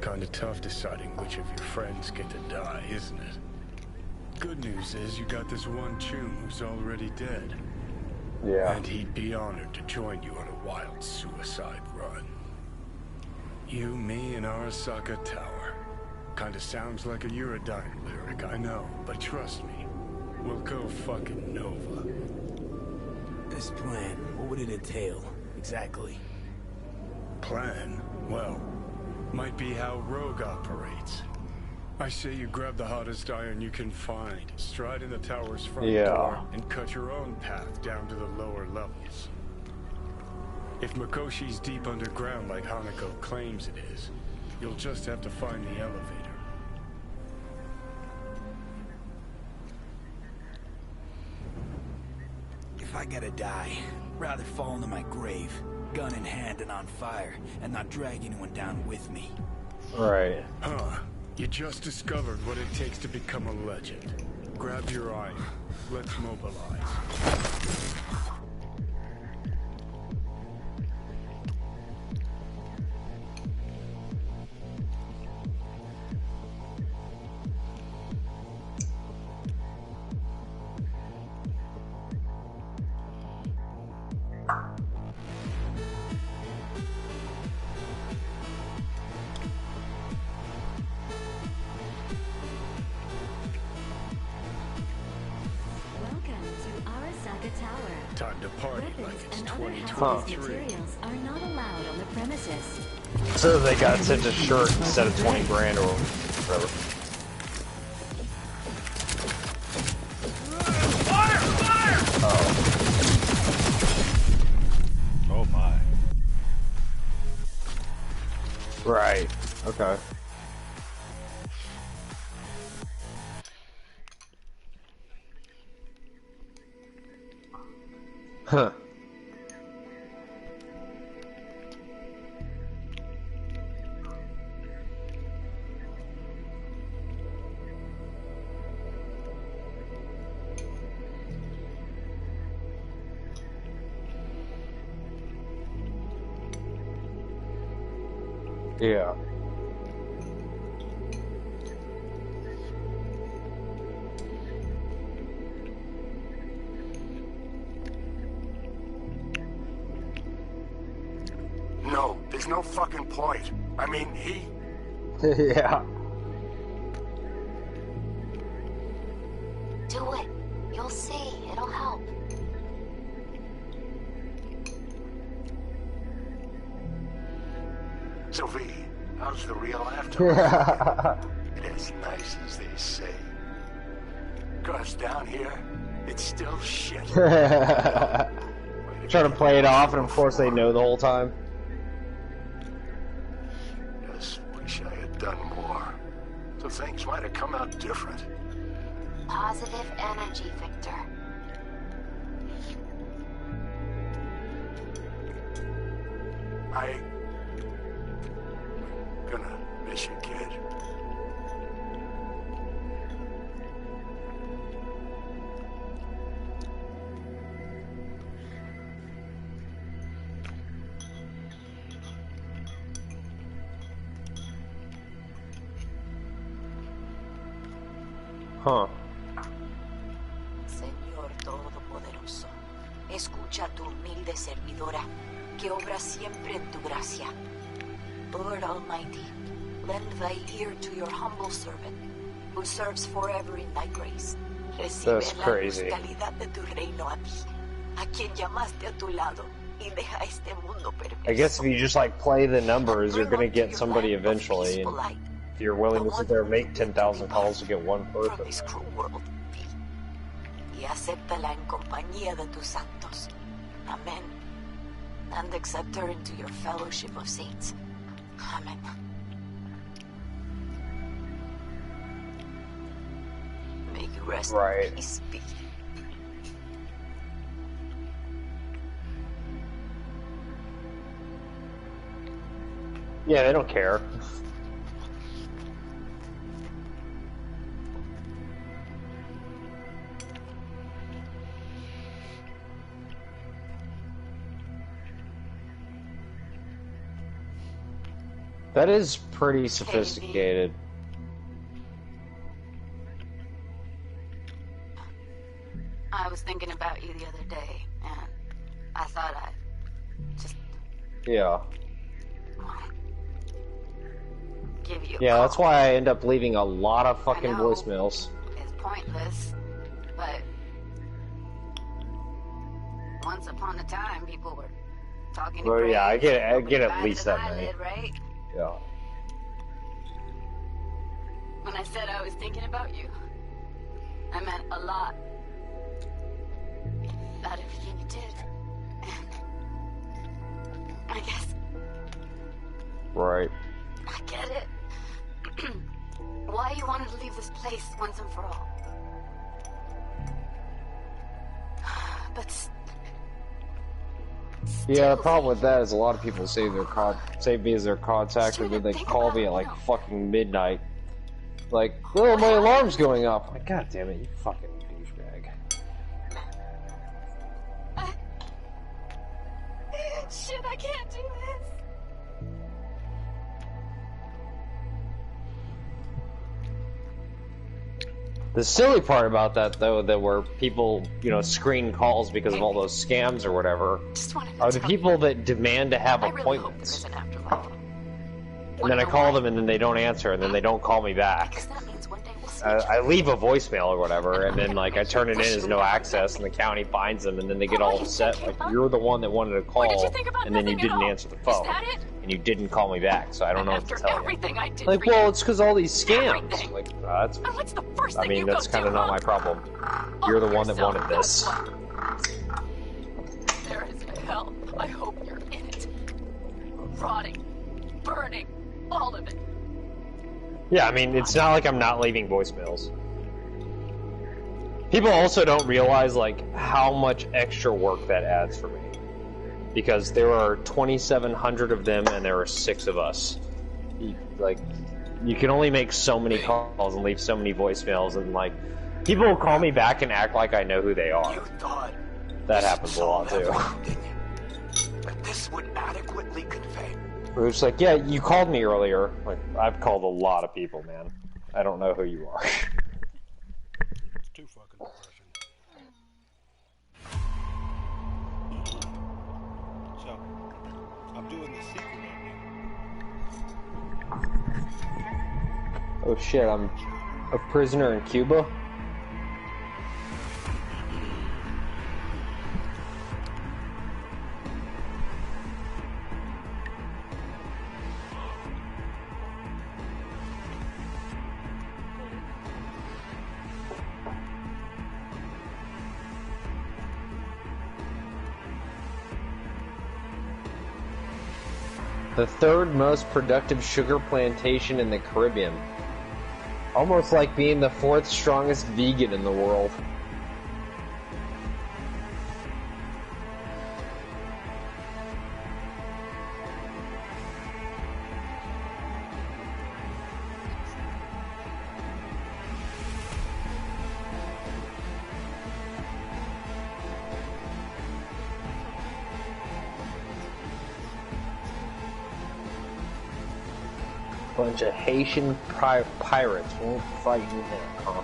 Kinda tough deciding which of your friends get to die, isn't it? Good news is you got this one chum who's already dead. Yeah. And he'd be honored to join you on a wild suicide run. You, me, and Arasaka Tower. Kinda sounds like a Eurodyne lyric, I know, but trust me, we'll go fucking Nova. This plan, what would it entail, exactly? Plan? Well, might be how Rogue operates. I say you grab the hottest iron you can find, stride in the tower's front Yeah. door, and cut your own path down to the lower levels. If Mikoshi's deep underground like Hanako claims it is, you'll just have to find the elevator. If I gotta die, rather fall into my grave, gun in hand and on fire, and not drag anyone down with me. Right. Huh. You just discovered what it takes to become a legend. Grab your iron. Let's mobilize. Time to party like it's 2023. Materials are not allowed on the premises. So they got such a shirt instead of 20 grand or whatever. Oh my. Right. Okay. Huh. Yeah. No, there's no fucking point. I mean, he... Yeah. Do it. You'll see. It'll help. Sylvie, how's the real aftermath? It as nice as they say. 'Cause down here, it's still shit. Trying to play it off, and of course they know the whole time. Just wish I had done more. So things might have come out different. Positive energy, Victor. I'm gonna miss you, kid. Huh. Señor Todopoderoso, escucha a tu humilde servidora, que obra siempre en tu gracia. Lord Almighty, lend thy ear to your humble servant, who serves forever in thy grace. That's Recibe la crazy. calidad de tu reino a ti, a quien llamaste a tu lado, y deja este mundo perverso. I guess if you just like play the numbers, you're gonna get somebody eventually. And if you're willing to sit there and make 10,000 calls to get one person. This cruel world, y acéptala en compañía de tus santos. Amen. And accept her into your fellowship of saints. Amen. May you rest in peace. Yeah, they don't care. That is pretty sophisticated. I was thinking about you the other day, and I thought I'd just Yeah. give you a Yeah, call. that's why I end up leaving a lot of fucking voicemails. It's pointless, but once upon a time, people were talking to Well, yeah, I get Nobody at batted least an that many. eyelid, right? Yeah. When I said I was thinking about you, I meant a lot. About everything you did. And I guess Right. I get it. Why you wanted to leave this place once and for all. But Yeah, the problem with that is a lot of people save me as their contact, and then they call me at like fucking midnight. Like, oh, my alarm's going off. I'm like, God damn it, you fucking douchebag. shit, I can't do this. The silly part about that, though, that where people, screen calls because of all those scams or whatever, are the people that demand to have appointments. And then I call them and then they don't answer and then they don't call me back. I leave a voicemail or whatever and then like I turn it in as no access and the county finds them and then they get all upset like you're the one that wanted to call and then you didn't answer the phone and you didn't call me back, so I don't know what to tell you. Like, well, it's because all these scams. Like, I mean, that's kind of not my problem. You're the one that wanted this. There is hell. I hope you're in it. Rotting, burning, all of it. Yeah, I mean, it's not like I'm not leaving voicemails. People also don't realize, like, how much extra work that adds for me. Because there are 2,700 of them and there are 6 of us. You can only make so many calls and leave so many voicemails, and, like, people will call me back and act like I know who they are. That happens a lot, too. But this would adequately convey. It was like, yeah, you called me earlier. Like, I've called a lot of people, man. I don't know who you are. It's too fucking depressing. So, I'm doing the secret ending. Oh shit, I'm a prisoner in Cuba? The 3rd most productive sugar plantation in the Caribbean. Almost like being the 4th strongest vegan in the world. Bunch of Haitian pirates won't fight you now, huh?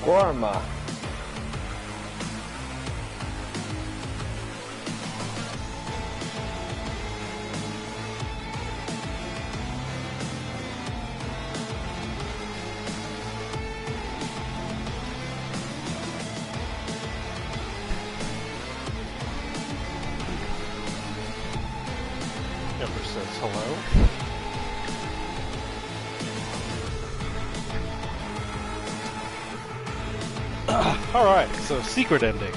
Gorma. Ember says hello. Alright, so secret ending.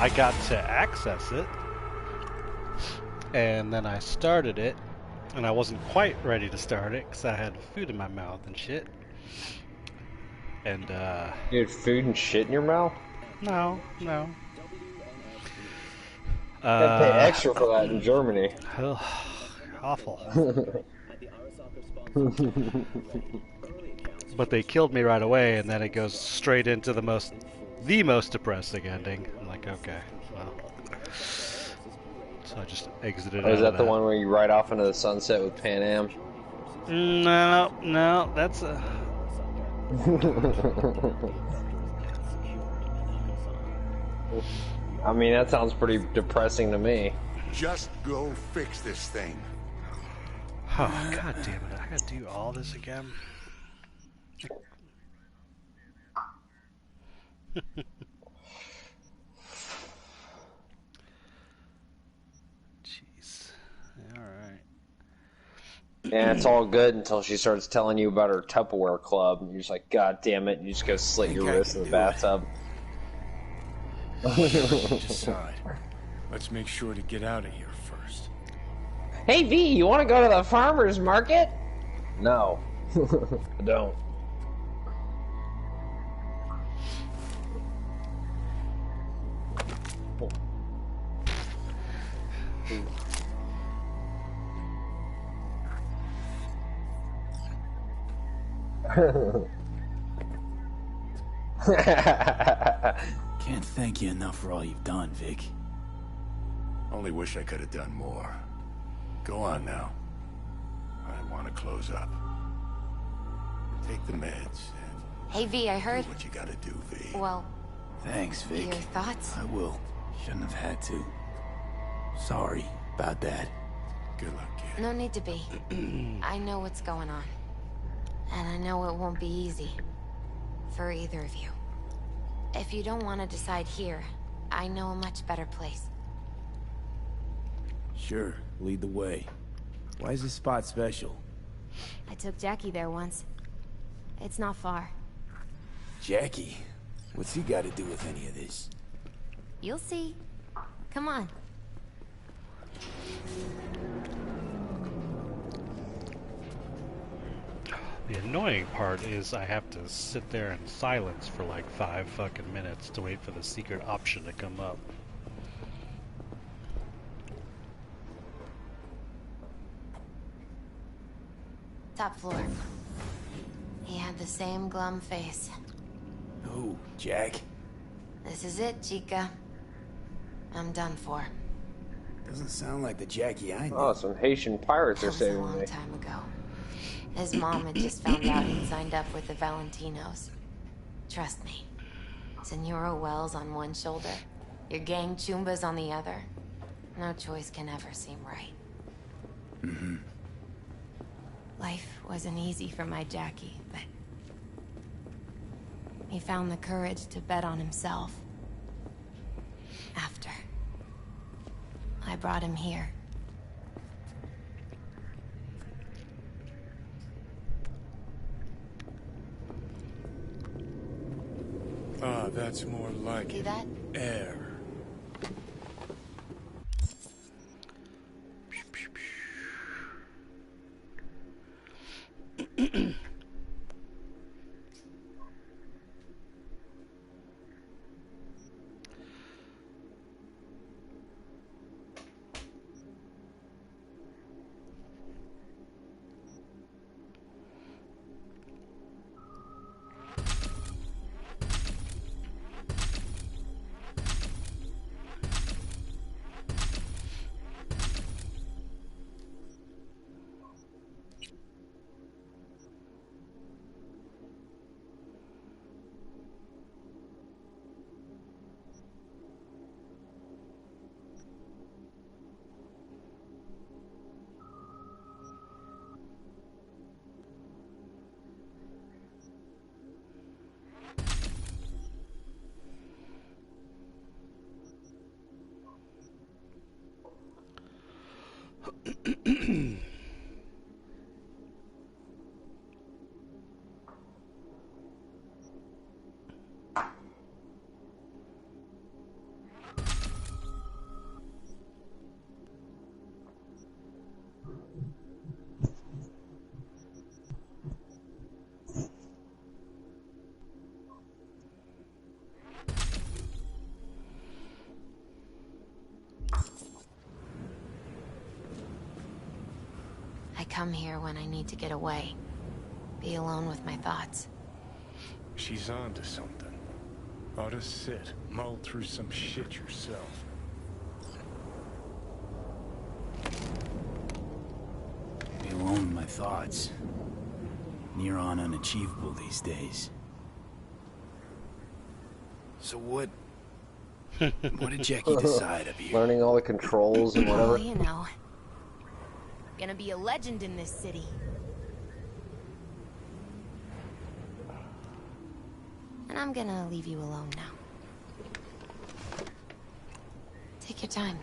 I got to access it, and then I started it, and I wasn't quite ready to start it because I had food in my mouth and shit. And You had food and shit in your mouth? No. You gotta pay extra for that in Germany. Awful. But they killed me right away, and then it goes straight into the most depressing ending. I'm like, okay, well, So I just exited Oh, out is of that that. the one where you ride off into the sunset with Pan Am? No, that's a... I mean, that sounds pretty depressing to me. Just go fix this thing. Oh, god damn it. I gotta do all this again? Jeez. Alright. And it's all good until she starts telling you about her Tupperware club, and you're just like, God damn it, and you just go slit your wrist in the bathtub. Whatever you decide. Let's make sure to get out of here first. Hey V, you want to go to the farmer's market? No. I don't. Can't thank you enough for all you've done, Vic. Only wish I could have done more. Go on now. I want to close up. Take the meds and Hey V, I heard. do what you gotta do, V. Well, Thanks, Vic. your thoughts? I will. Shouldn't have had to. Sorry about that. Good luck, kid. No need to be. I know what's going on. And I know it won't be easy. For either of you. If you don't want to decide here, I know a much better place. Sure, lead the way. Why is this spot special? I took Jackie there once. It's not far. Jackie? What's he got to do with any of this? You'll see. Come on. The annoying part is I have to sit there in silence for like 5 fucking minutes to wait for the secret option to come up. Top floor. He had the same glum face. Who, Jack? This is it, Chica. I'm done for. Doesn't sound like the Jackie I know. Oh, some Haitian pirates That are was a saving long me. time ago. His mom had just found out he'd signed up with the Valentinos. Trust me. Senora Wells on one shoulder, your gang Chumbas on the other. No choice can ever seem right. Mm-hmm. Life wasn't easy for my Jackie, but he found the courage to bet on himself. After I brought him here. Ah, that's more like See it. that? Air. I come here when I need to get away. Be alone with my thoughts. She's on to something. Ought to sit, mull through some shit yourself. alone with my thoughts. Near on unachievable these days. So what did Jackie decide up here? Learning all the controls and whatever. Oh, you know. Gonna be a legend in this city. And I'm gonna leave you alone now. Take your time.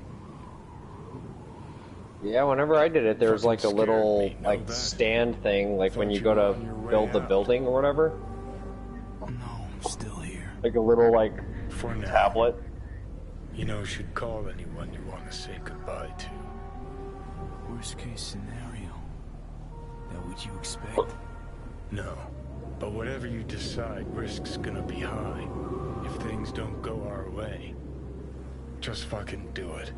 Yeah, whenever I did it, there was like a little stand thing, like when you go to build the building or whatever. No, I'm still here. Like a little like For now, tablet. You know, you should call anyone you want to say goodbye to. Worst case scenario. That what you expect? No. But whatever you decide, risk's gonna be high. If things don't go our way. Just fucking do it.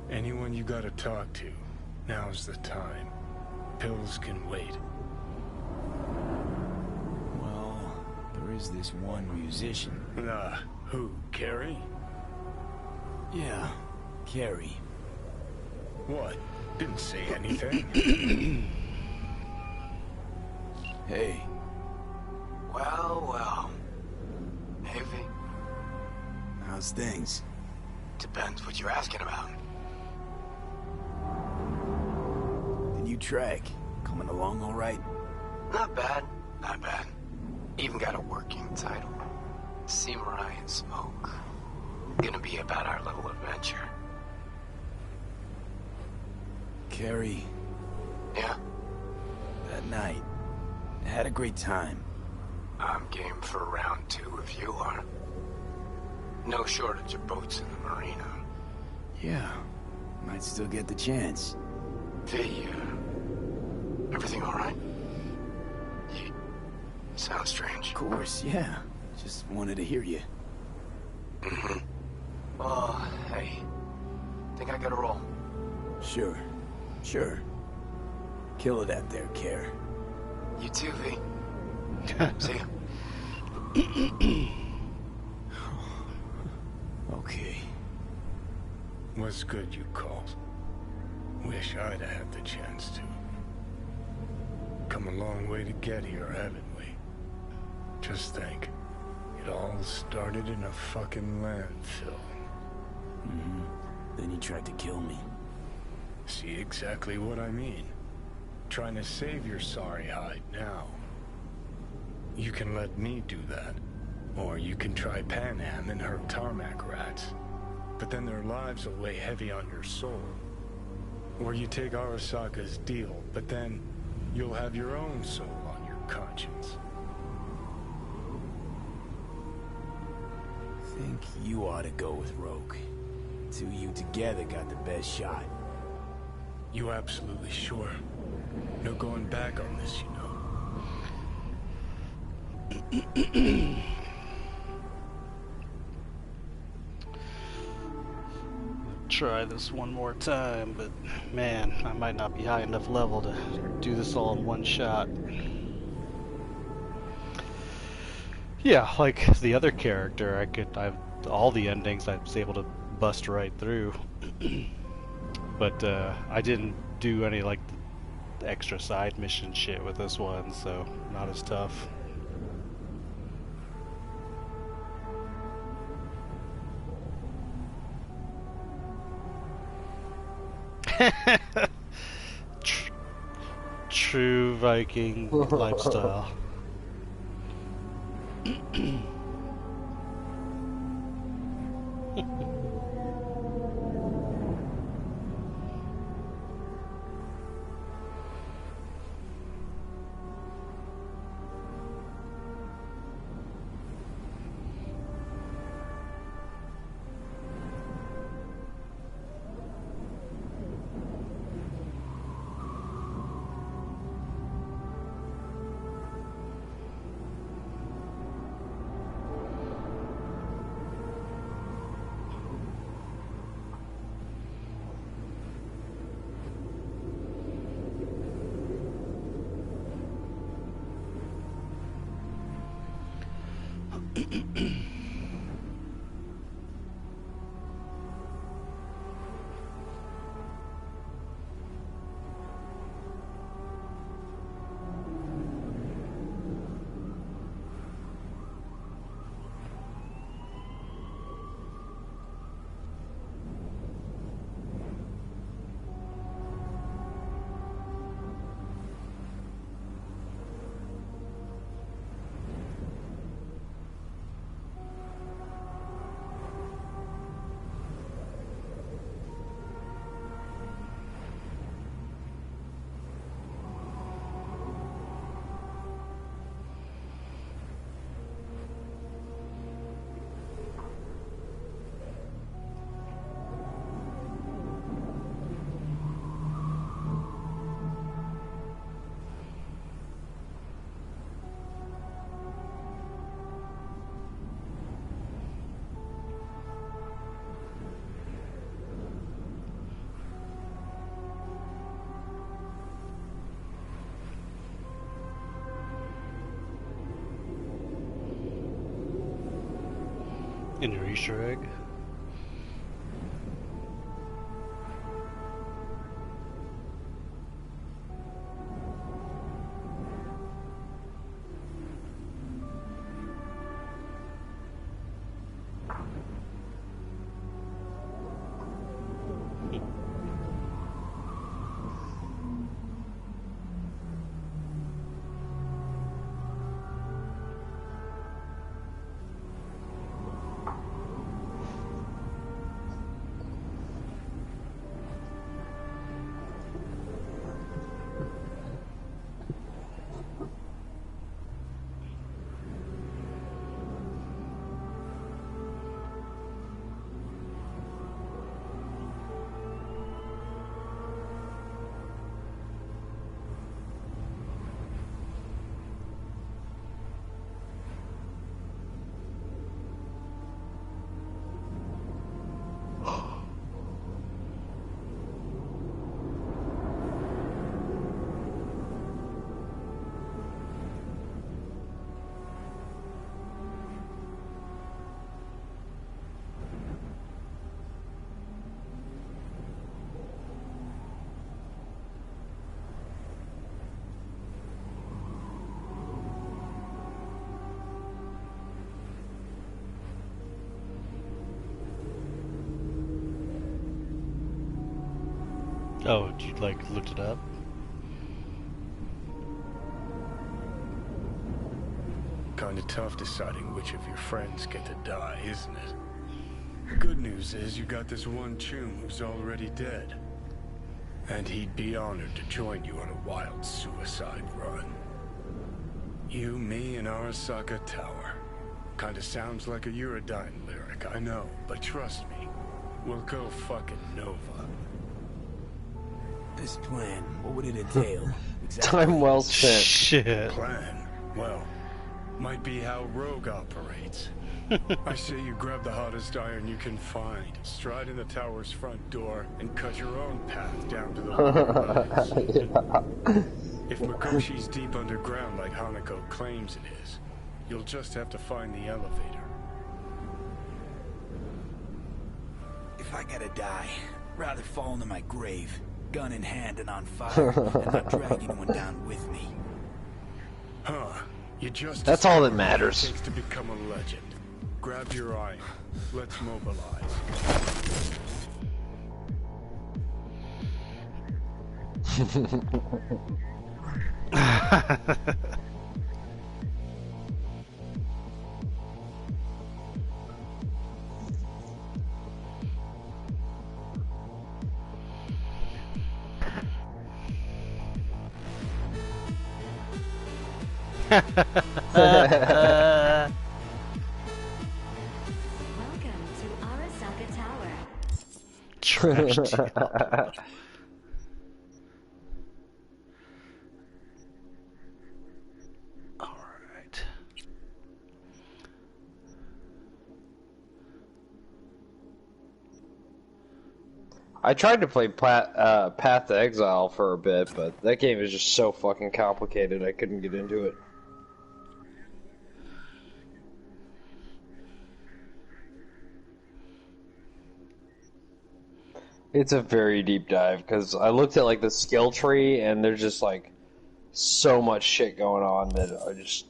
Anyone you gotta talk to, now's the time. Pills can wait. Well, there is this one musician. Who? Carrie? Yeah, Carrie. What? Didn't say anything. Hey. Well, well. Hey, V. How's things? Depends what you're asking about. The new track, coming along all right? Not bad, not bad. Even got a working title. Samurai and Smoke. Gonna be about our little adventure. Carrie. Yeah? That night, I had a great time. I'm game for round 2 if you are. No shortage of boats in the marina. Yeah, might still get the chance. V, everything alright? You sound strange. Of course, yeah. Just wanted to hear you. Mm-hmm. Well, hey, think I gotta roll. Sure, sure. Kill it out there, Care. You too, V. See ya. Okay. Was good you called. Wish I'd had the chance to. Come a long way to get here, haven't we? Just think. It all started in a fucking landfill. Mm-hmm. Then he tried to kill me. See exactly what I mean. Trying to save your sorry hide now. You can let me do that. Or you can try Panam and her tarmac rats. But then their lives will weigh heavy on your soul. Or you take Arasaka's deal, but then you'll have your own soul on your conscience. Think you ought to go with Rogue. Two you together got the best shot. You absolutely sure? No going back on this, you know. Try this one more time, but man, I might not be high enough level to do this all in one shot. Yeah, like the other character, I've all the endings I was able to bust right through. But I didn't do any like the extra side mission shit with this one, so not as tough. True Viking lifestyle. In your Easter egg. Oh, you like looked it up? Kinda tough deciding which of your friends get to die, isn't it? The good news is you got this one chum who's already dead. And he'd be honored to join you on a wild suicide run. You, me, and Arasaka Tower. Kinda sounds like a Eurodyne lyric, I know, but trust me, we'll go fucking Nova. This plan, what would it entail? Exactly. Time well spent. Shit. Plan? Well, might be how Rogue operates. I say you grab the hottest iron you can find, stride in the tower's front door, and cut your own path down to the lower levels. If Mikoshi's deep underground like Hanako claims it is, you'll just have to find the elevator. If I gotta die, rather fall into my grave, gun in hand and on fire, and not drag anyone down with me. Huh. You just That's all that matters. It takes to become a legend. Grab your iron. Let's mobilize. Welcome to Arasaka Tower. Trash. Alright. I tried to play Path to Exile for a bit, but that game is just so fucking complicated I couldn't get into it. It's a very deep dive, because I looked at like the skill tree and there's just like so much shit going on that I just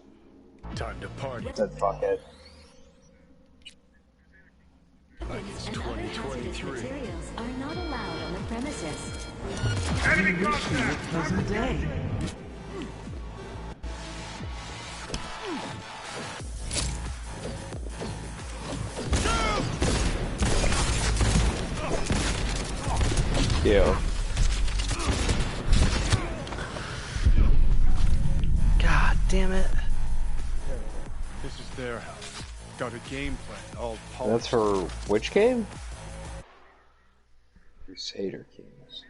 Time to party. said fuck it. Like it's And other hazardous 2023. materials are not allowed on the premises. Enemy contact! Pleasant day. Ew. God damn it. This is their house. Got a game plan, all That's polished. for which game? Crusader Kings.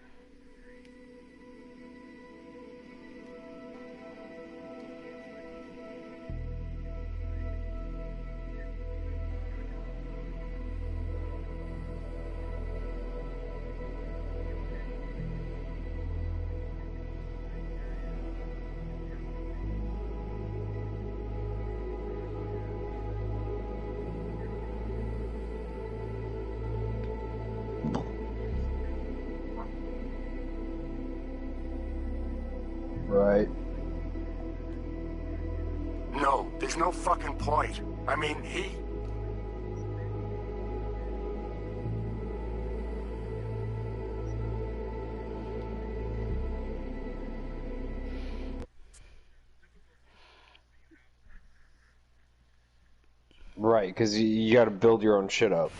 No, there's no fucking point. I mean, he... Right, because you got to build your own shit up.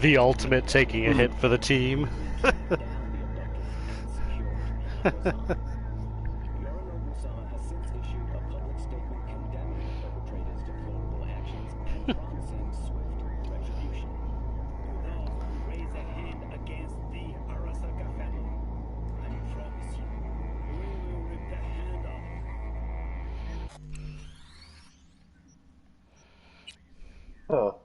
The ultimate taking a hit for the team. Oh.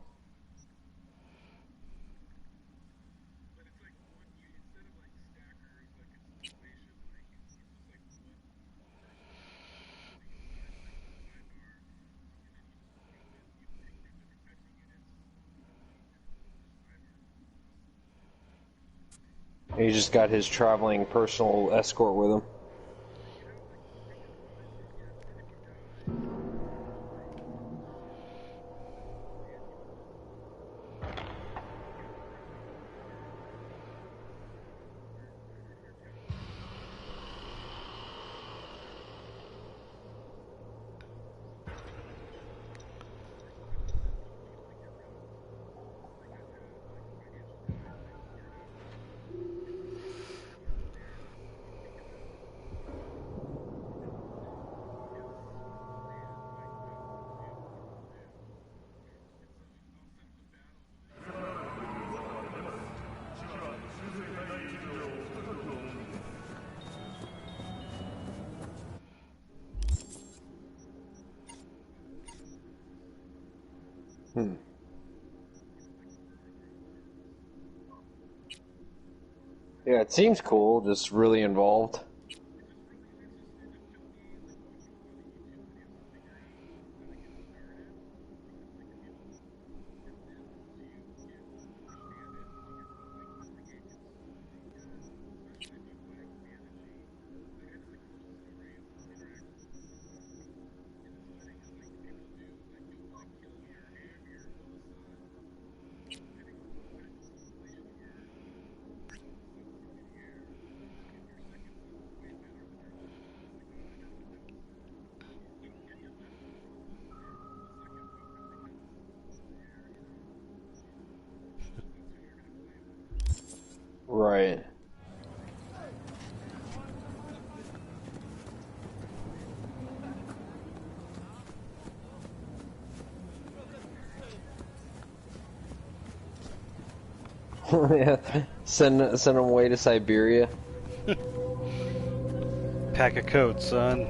He just got his traveling personal escort with him. Yeah, it seems cool, just really involved. Right. Yeah. Send them away to Siberia. Pack a coat, son.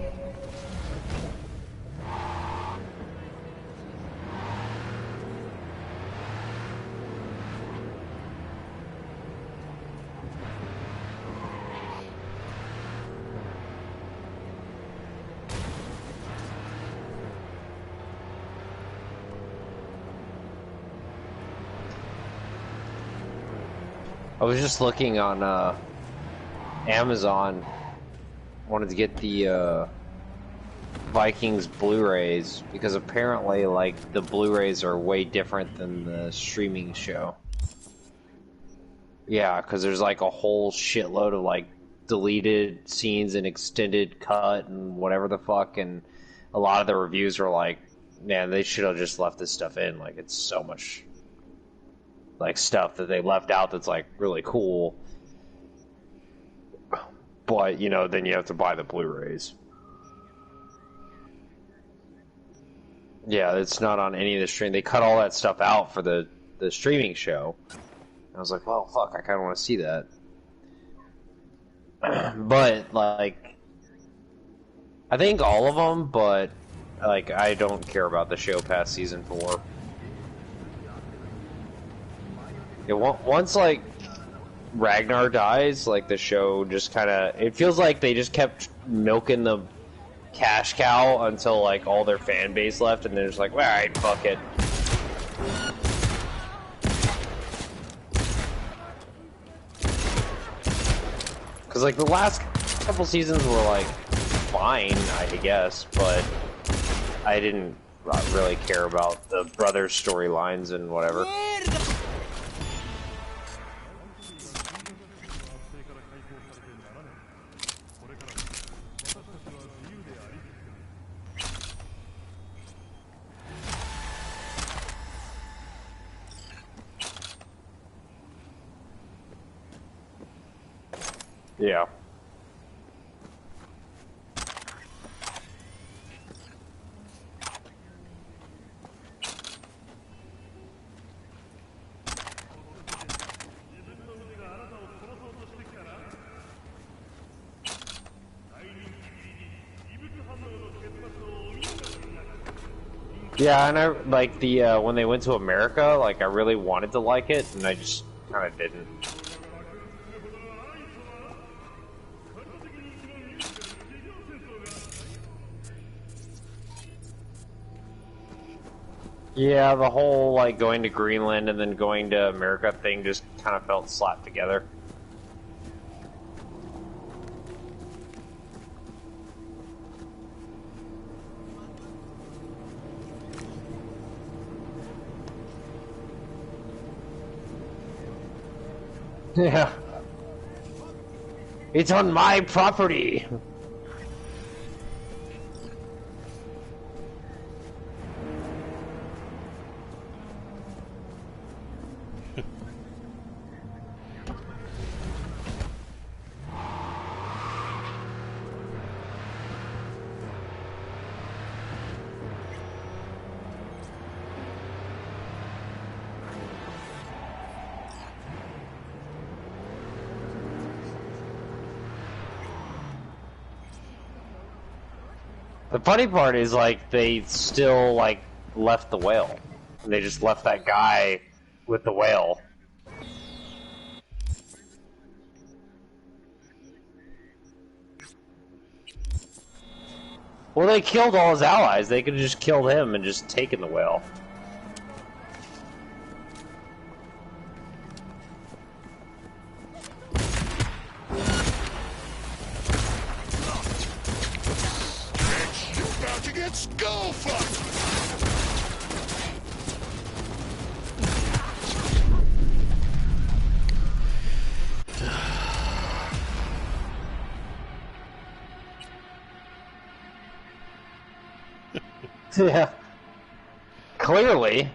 I was just looking on Amazon. Wanted to get the Vikings Blu-rays because apparently, like, the Blu-rays are way different than the streaming show. Yeah, because there's like a whole shitload of like deleted scenes and extended cut and whatever the fuck, and a lot of the reviews are like, man, they should have just left this stuff in. Like, it's so much like stuff that they left out that's like really cool. But, you know, then you have to buy the Blu-rays. Yeah, it's not on any of the stream. They cut all that stuff out for the streaming show. I was like, well, fuck, I kind of want to see that. But, like, I think all of them, but, like, I don't care about the show past season 4. Yeah, once, like, Ragnar dies, like, the show just kind of... It feels like they just kept milking the cash cow until, like, all their fan base left, and they're just like, alright, fuck it. Because, like, the last couple seasons were, like, fine, I guess, but I didn't really care about the brothers' storylines and whatever. Yeah. Yeah, and I like the when they went to America, like I really wanted to like it, and I just kind of didn't. Yeah, the whole like going to Greenland and then going to America thing just kind of felt slapped together. Yeah. It's on my property! The funny part is, like, they still, like, left the whale. And they just left that guy with the whale. Well, they killed all his allies. They could have just killed him and just taken the whale. Skull fuck! Yeah. Clearly.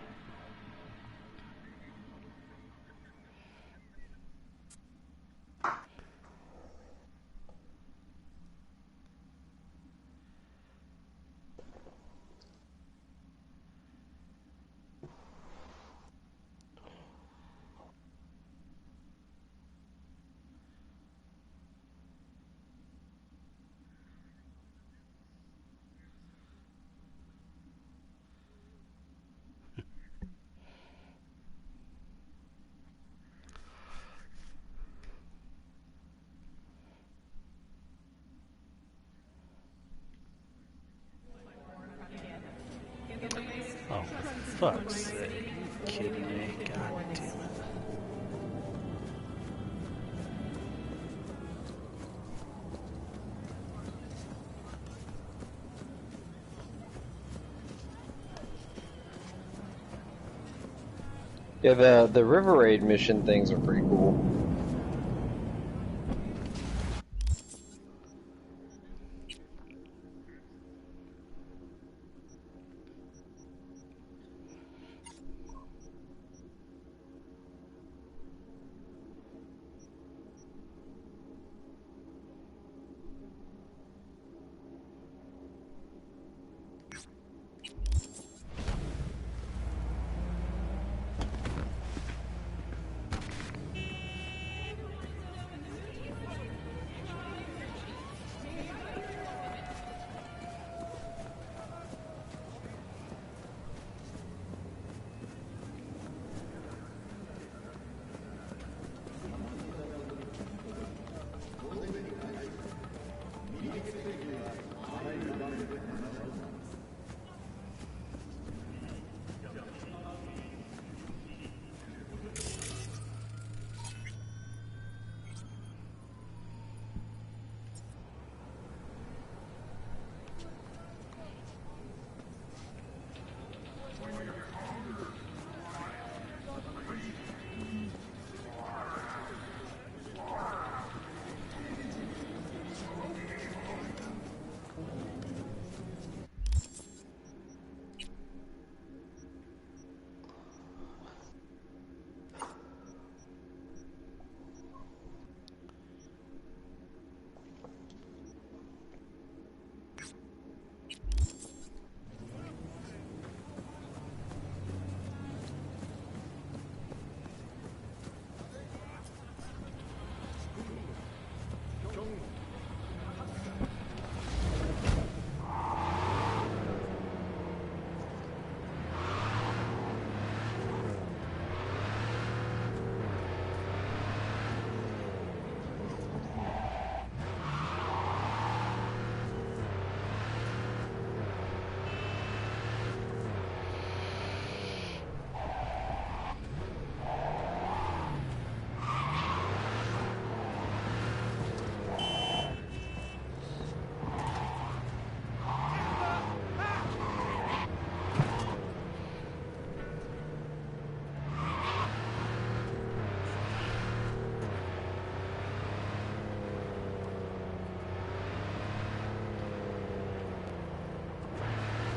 Oh, for fuck's sake. Are you kidding me? God damn it. Yeah, the River Raid mission things are pretty cool.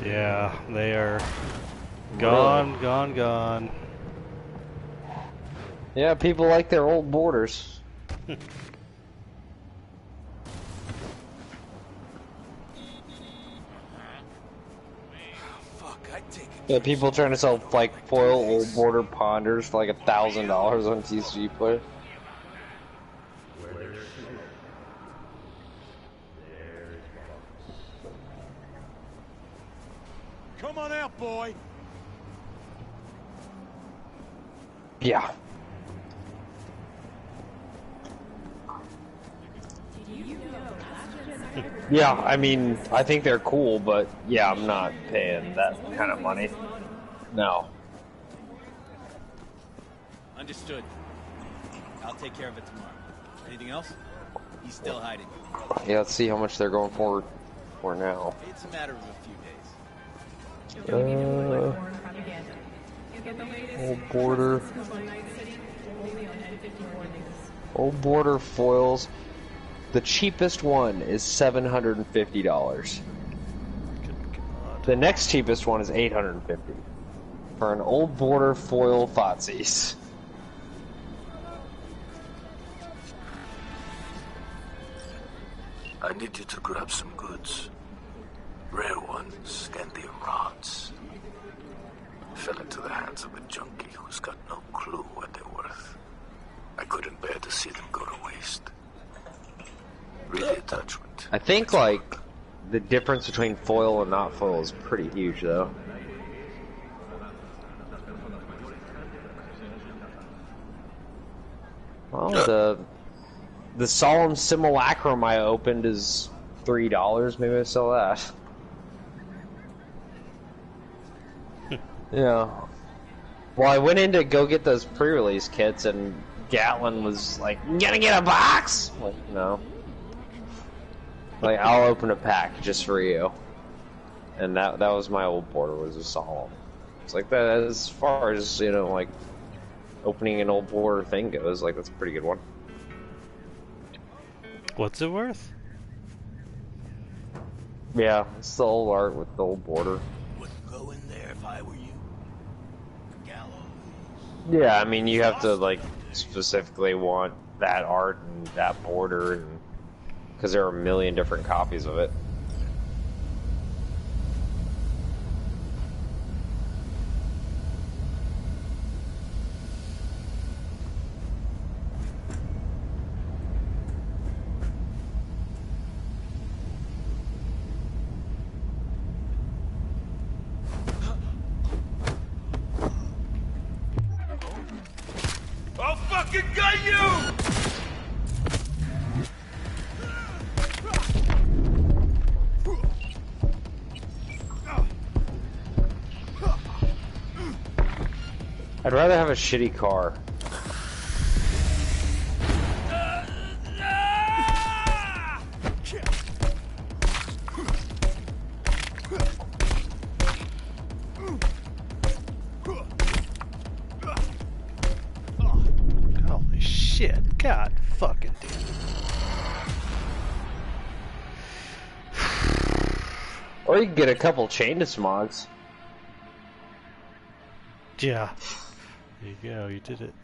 Yeah, they are gone, gone, gone. Yeah, people like their old borders. Yeah, people trying to sell like foil old border ponders for like $1,000 on TCG Player. Come on out, boy. Yeah. Yeah, I mean, I think they're cool, but yeah, I'm not paying that kind of money. No. Understood. I'll take care of it tomorrow. Anything else? He's still hiding. Yeah, let's see how much they're going for now. It's a matter of a few days. Old border. Old border foils. The cheapest one is $750. The next cheapest one is $850 for an old border foil Thoughtseize. I need you to grab some goods. Rare ones, Scandium rods. Fell into the hands of a junkie who's got no clue what they're worth. I couldn't bear to see them go to waste. Read the attachment. I think, like, the difference between foil and not foil is pretty huge, though. Well, the Solemn Simulacrum I opened is $3. Maybe I sell that. Yeah. Well, I went in to go get those pre-release kits, and Gatlin was like, "You gonna get a box?" I'm like, no. Like, I'll open a pack just for you. And that was my old border, was a Solemn. It's like that, as far as, you know, like, opening an old border thing goes, like, that's a pretty good one. What's it worth? Yeah, it's the old art with the old border. Wouldn't go in there if I were you. Gallows. Yeah, I mean, you have to, like, specifically want that art and that border, and because there are a million different copies of it. I'll fucking gut you! I'd rather have a shitty car. Holy shit. God fucking damn it. Or you can get a couple chain to smogs. Yeah. There you go, you did it.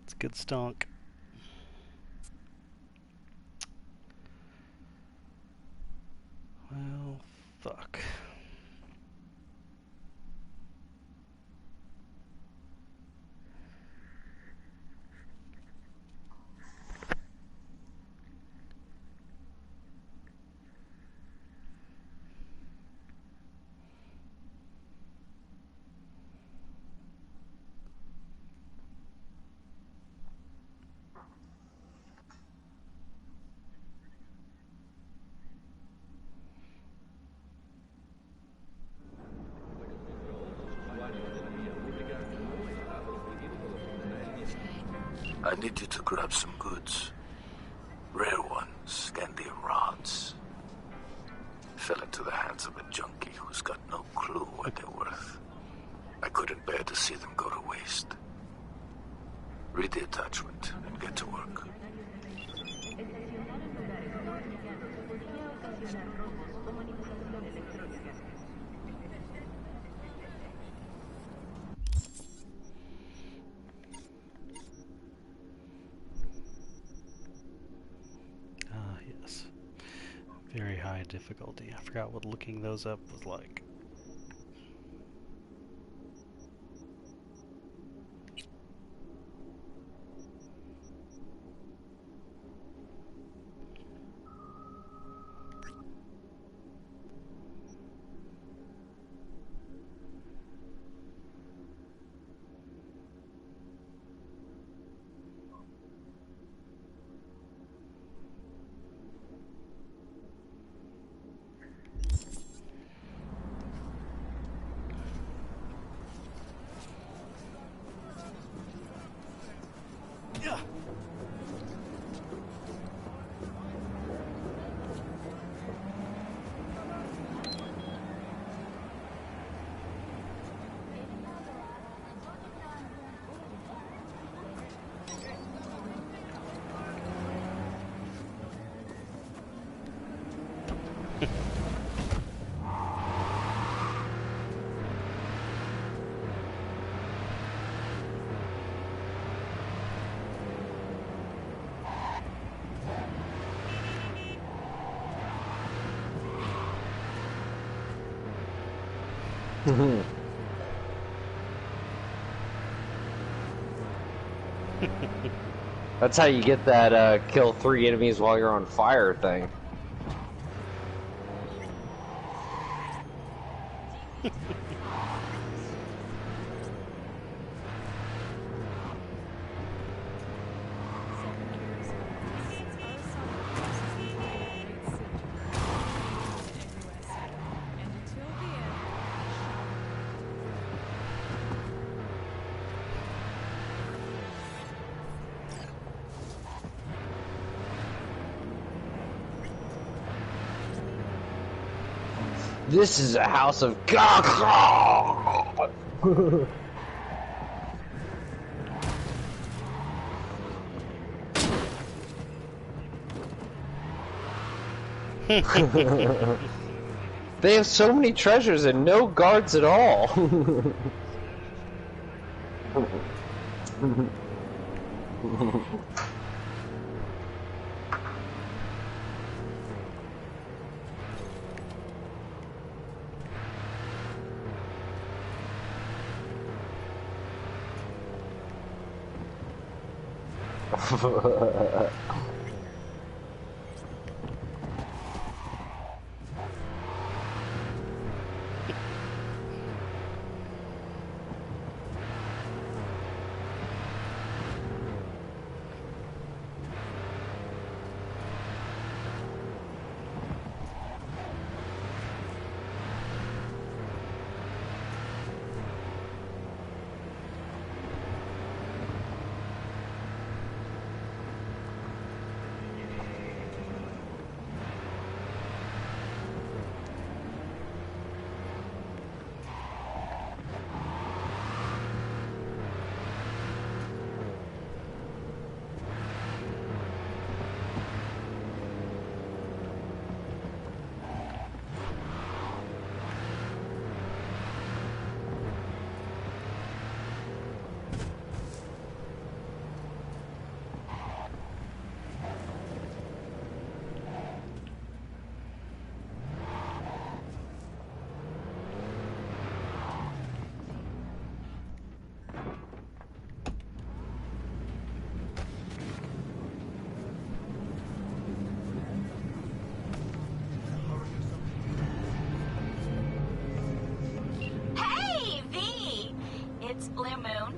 It's good stonk. Well, fuck. I need you to grab some goods. Rare ones, Scandium rods. Fell into the hands of a junkie who's got no clue what they're worth. I couldn't bear to see them go to waste. Read the attachment and get to work. Very high difficulty. I forgot what looking those up was like. That's how you get that kill 3 enemies while you're on fire thing. This is a house of God. They have so many treasures and no guards at all.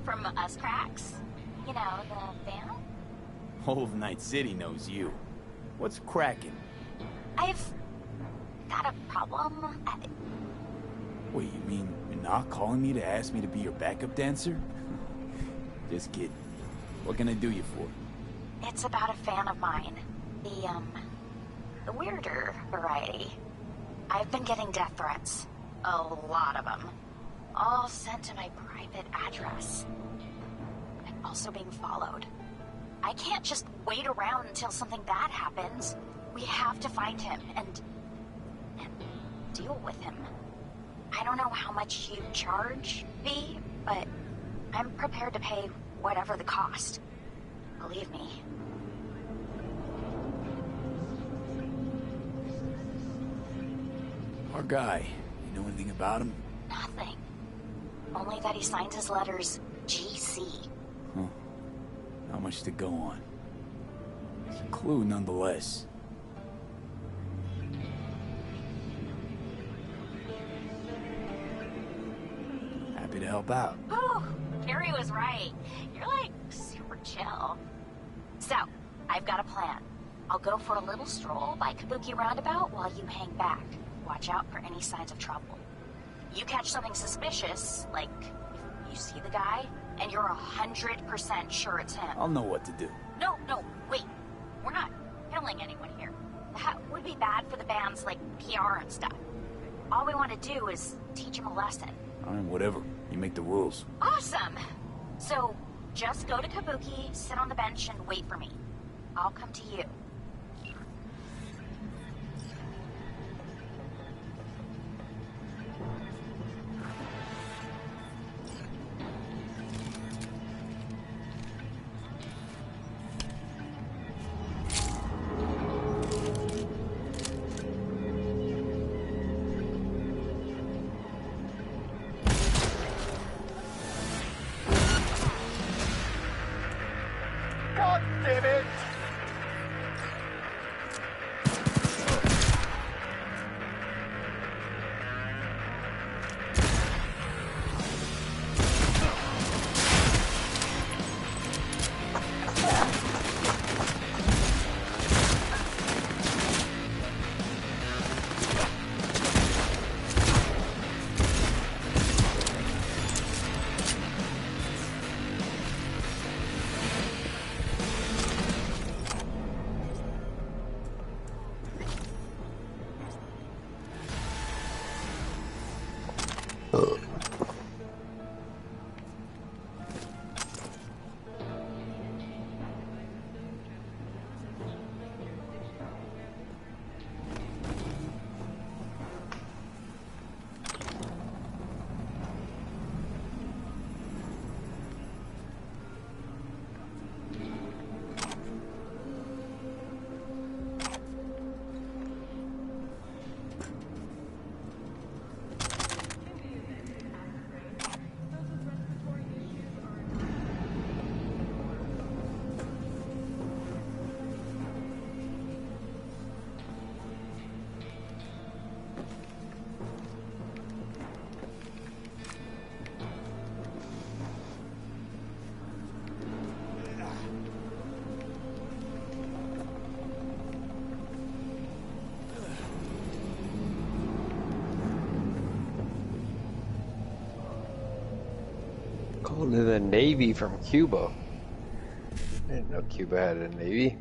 From Us Cracks? You know, the band? Whole of Night City knows you. What's cracking? I've got a problem. Wait, you mean you're not calling me to ask me to be your backup dancer? Just kidding. What can I do you for? It's about a fan of mine. The weirder variety. I've been getting death threats. A lot of them. All sent to my private address. I'm also being followed. I can't just wait around until something bad happens. We have to find him and deal with him. I don't know how much you charge, V, but I'm prepared to pay whatever the cost. Believe me. Our guy, you know anything about him? Nothing. Only that he signed his letters GC. Huh. Not much to go on. It's a clue nonetheless. Happy to help out. Oh, Carrie was right. You're like super chill. So, I've got a plan. I'll go for a little stroll by Kabuki Roundabout while you hang back. Watch out for any signs of trouble. You catch something suspicious, like if you see the guy, and you're 100% sure it's him. I'll know what to do. No, wait. We're not killing anyone here. That would be bad for the band's, like, PR and stuff. All we want to do is teach him a lesson. Alright, whatever. You make the rules. Awesome! So, just go to Kabuki, sit on the bench, and wait for me. I'll come to you. God damn it! Called to the Navy from Cuba. I didn't know Cuba had a Navy.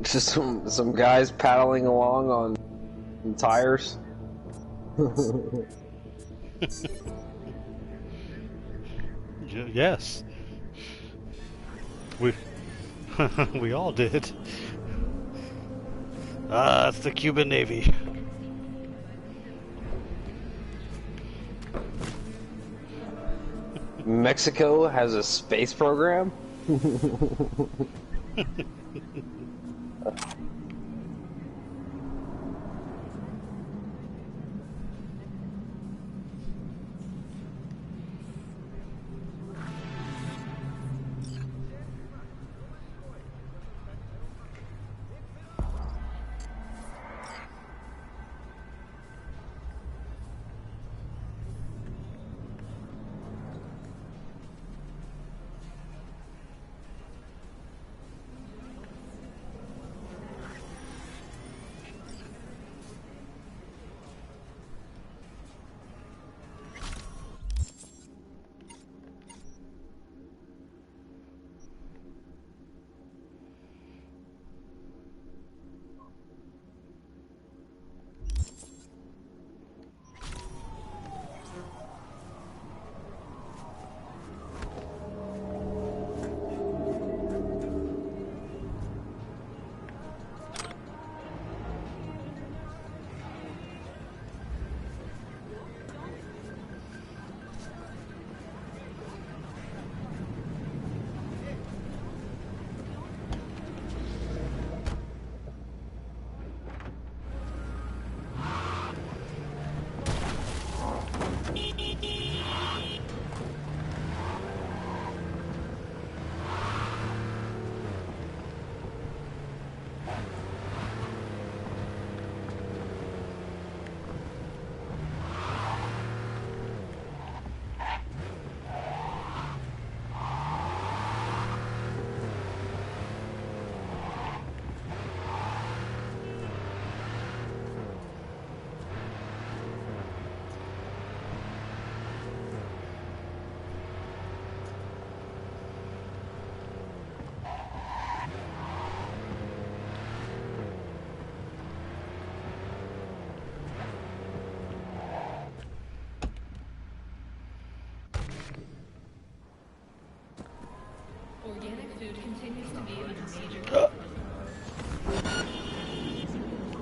Just some guys paddling along on tires. Yes. We we all did. It's the Cuban Navy. Mexico has a space program?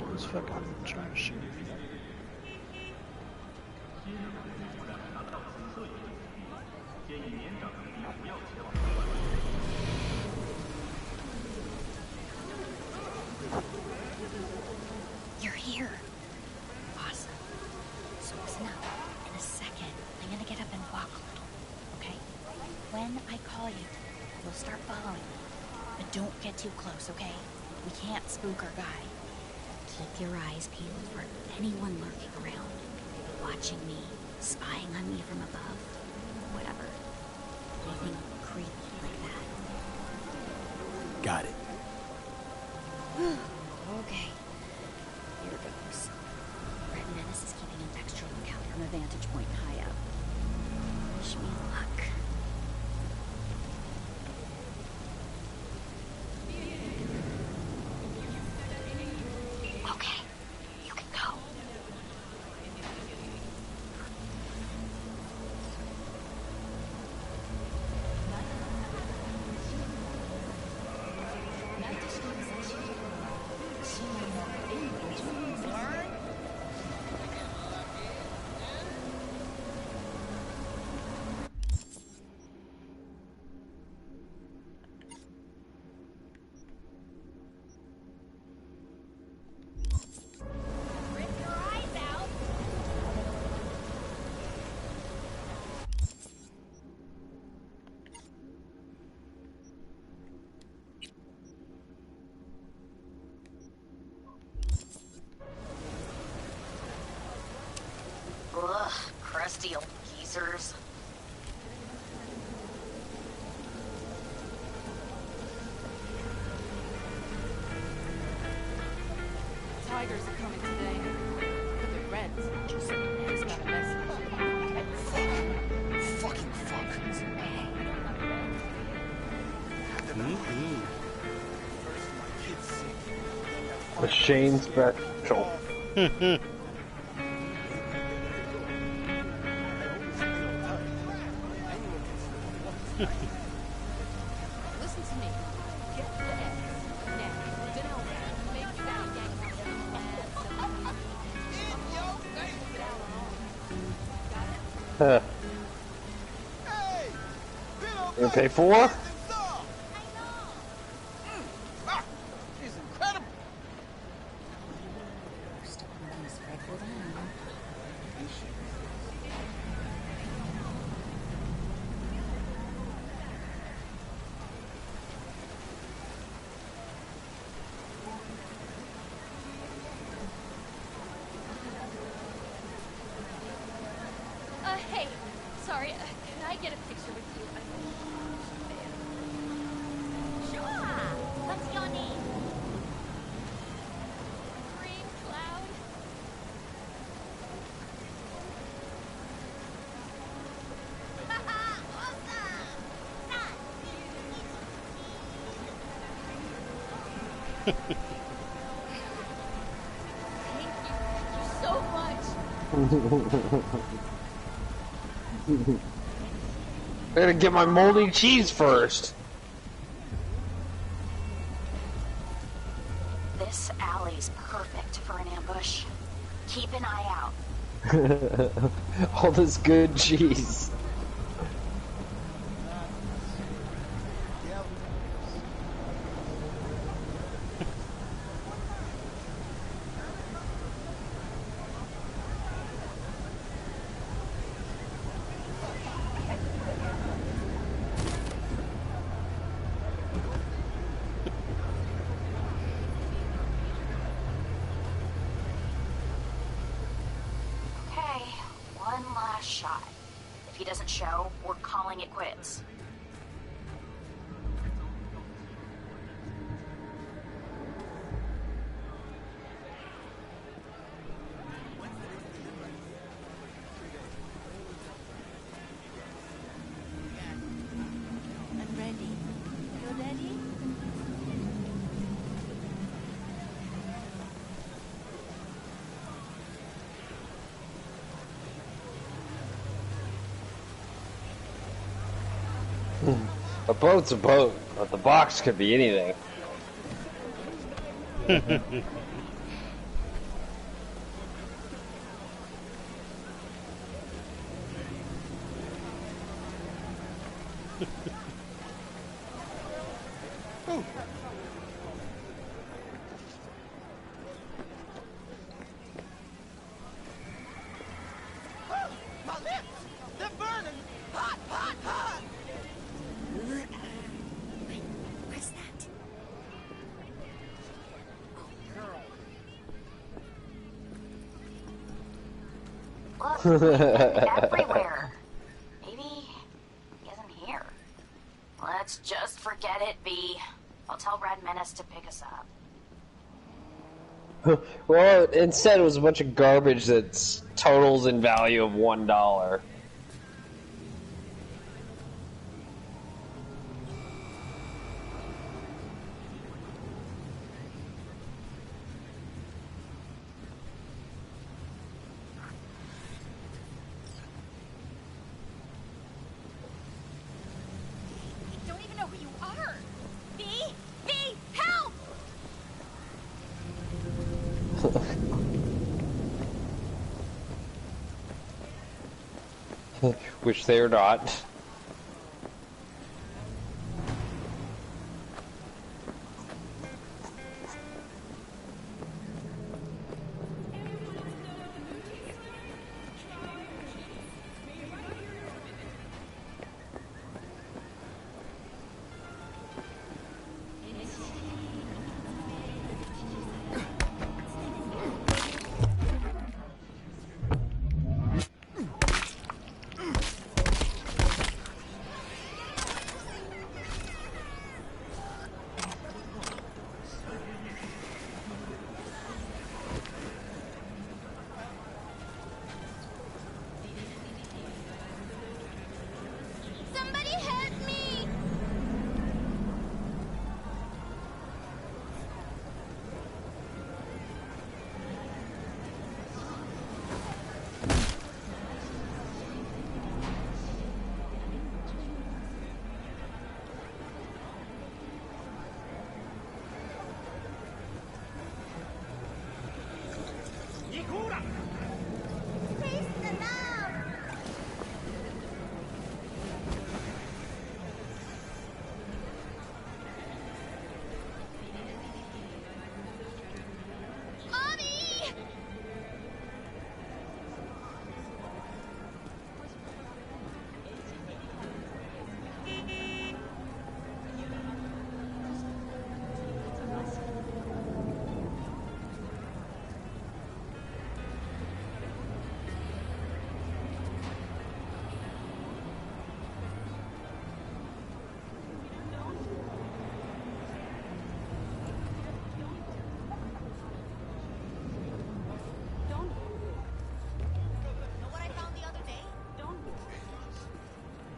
Who's fucking trying to shoot me? You're here. Awesome. So listen up. In a second, I'm gonna get up and walk a little, okay? When I call you, you'll start following me. But don't get too close, okay? We can't spook our guy. Keep your eyes peeled for anyone lurking around, watching me, spying on me from above, whatever. Anything creepy like that. Got it. Okay. Here goes. Red Menace is keeping an extra lookout from a vantage point high up. Wish me luck. Okay, you can go. Ugh, crusty old geezers. Tigers are coming today. But the Reds just got a message. Fucking fuck. Machine special. Listen to me. Get the eggs. Now, dinner will make that Huh. You gonna pay for? She's incredible. Hey, sorry, can I get a picture with you? Sure! What's your name? Green Cloud. So much! I gotta get my moldy cheese first. This alley's perfect for an ambush. Keep an eye out. All this good cheese. Okay, one last shot. If he doesn't show, we're calling it quits. I'm ready. You ready? A boat's a boat. But the box could be anything. My lips! They're burning! Hot, hot, hot! What's that? Look, everywhere. Maybe he isn't here. Let's just forget it, V. I'll tell Red Menace to pick us up. Well, instead it was a bunch of garbage that's totals in value of $1. I don't even know who you are. V? V, help! Which they are not. Somebody help me! Mommy! Know what I found the other day? Don't.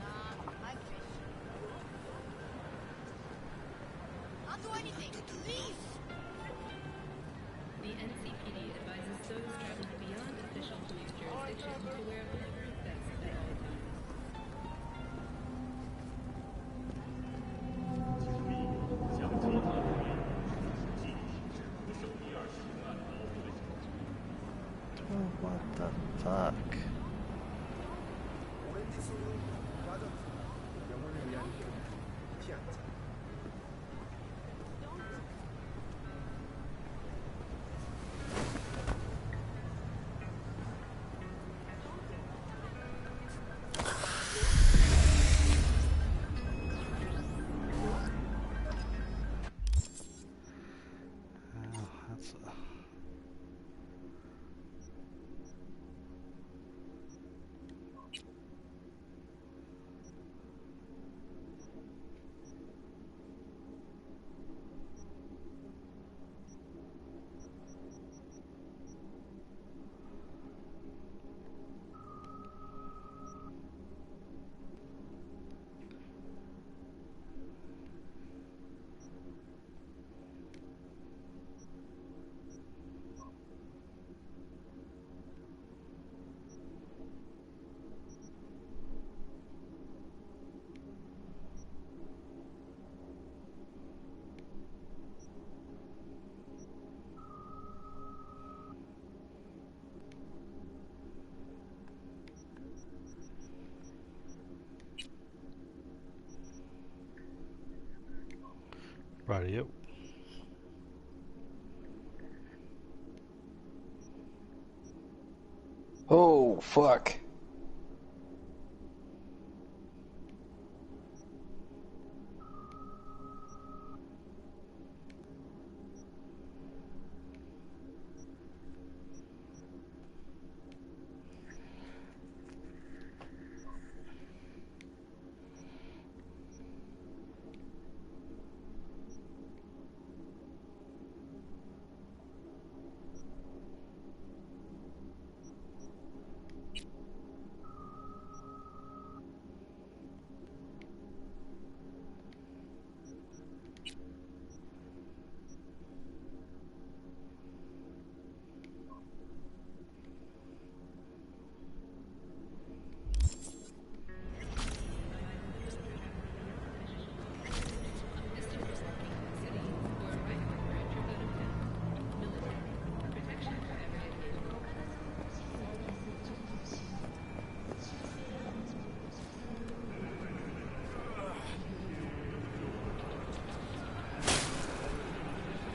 Nah, I fish. I'll do anything. Please. The NCPD advises those traveling beyond official police jurisdiction to wear bulletproof vests at all times. Oh, what the fuck? Rightio. Oh, fuck.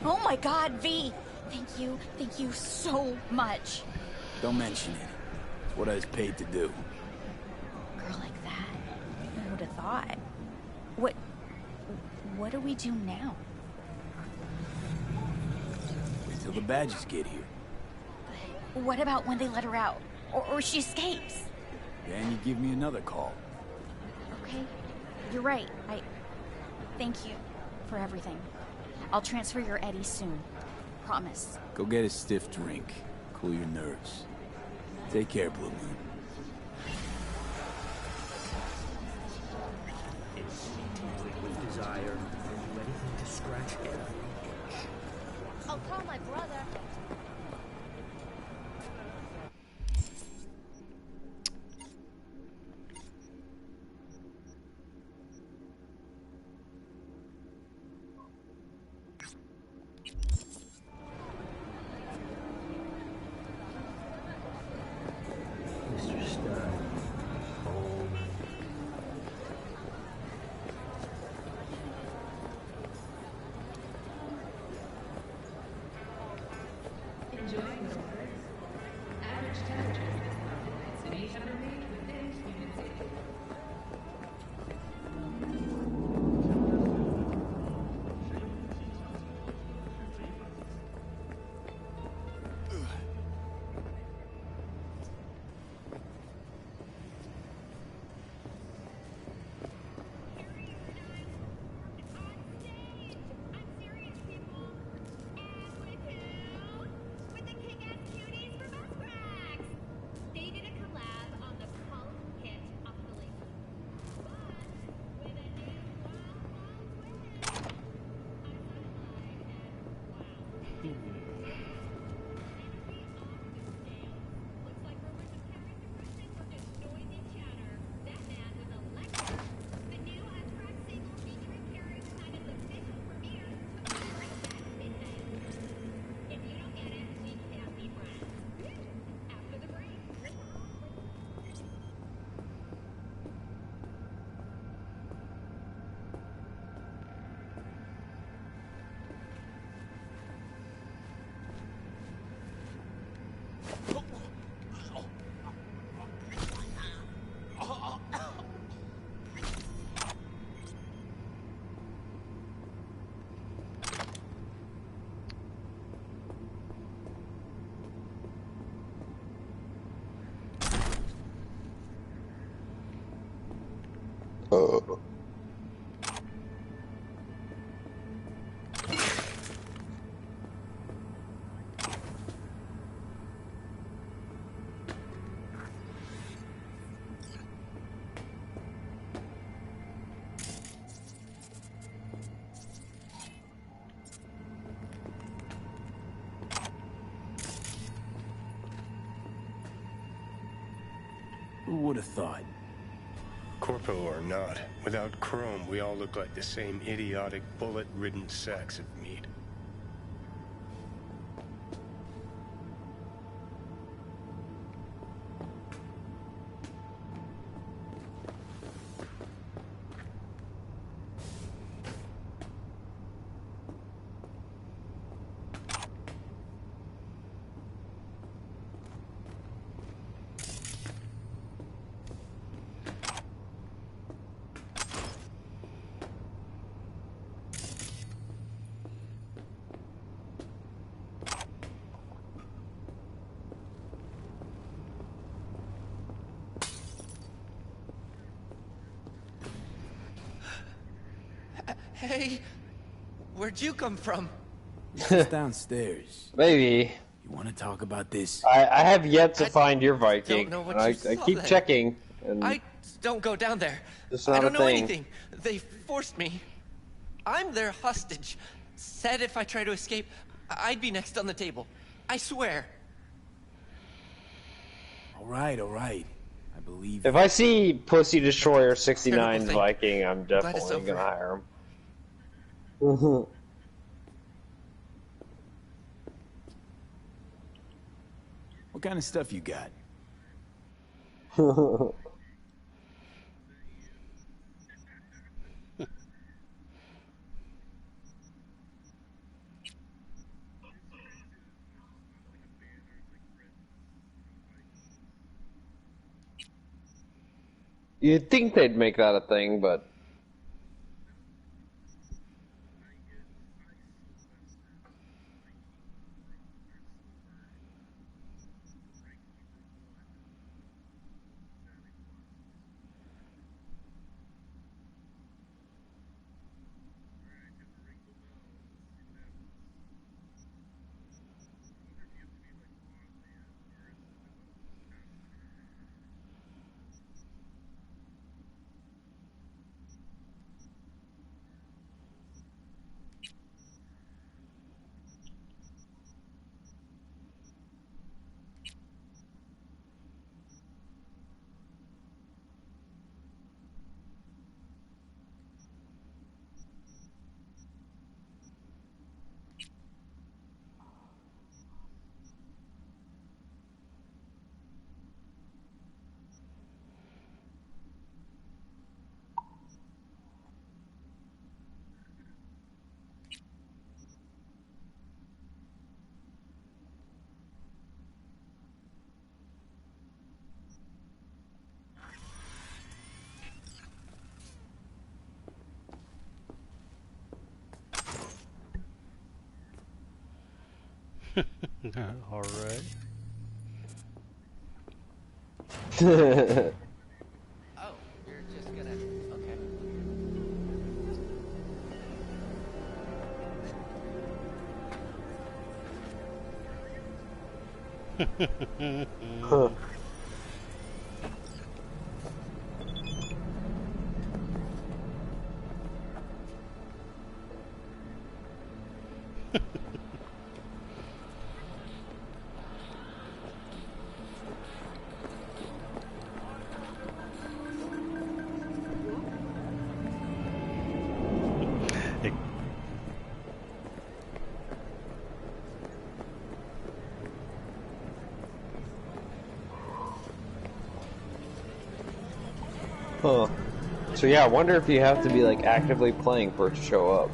Oh my god, V! Thank you so much. Don't mention it. It's what I was paid to do. A girl like that, who would have thought? What do we do now? Wait till the badges get here. What about when they let her out? Or she escapes? Then you give me another call. Okay, you're right. Thank you for everything. I'll transfer your Eddie soon. Promise. Go get a stiff drink. Cool your nerves. Take care, Blue Moon. It's teeming with desire, ready to scratch every itch. I'll call my brother. Mr. Stein, home. Enjoying the weather? Average temperatures this month in city have remained within human safety. They did a collab on the cult hit Oscillation. But with a new wild twist. Looks like rumors of Paris depression were just noisy chatter. That man was elected. The new Anthrax single featuring Paris had its official premiere tomorrow at midnight. If you don't get it, we can't be friends. After the break. Who would have thought? Corpo or not, without Chrome, we all look like the same idiotic, bullet-ridden sacks of meat. Hey, where'd you come from? It's downstairs. Maybe. You want to talk about this? I have yet to find your Viking. Don't know what And you I saw keep then. checking, and I don't go down there. it's I not a don't know thing. anything. They forced me. I'm their hostage. Said if I try to escape, I'd be next on the table. I swear. All right. I believe If you. I see Pussy Destroyer 69's Terrible thing. Viking, I'm Glad it's definitely over. gonna hire him. What kind of stuff you got? You'd think they'd make that a thing, but All right. Oh, you're just gonna... Okay. huh. Huh. So yeah, I wonder if you have to be like actively playing for it to show up.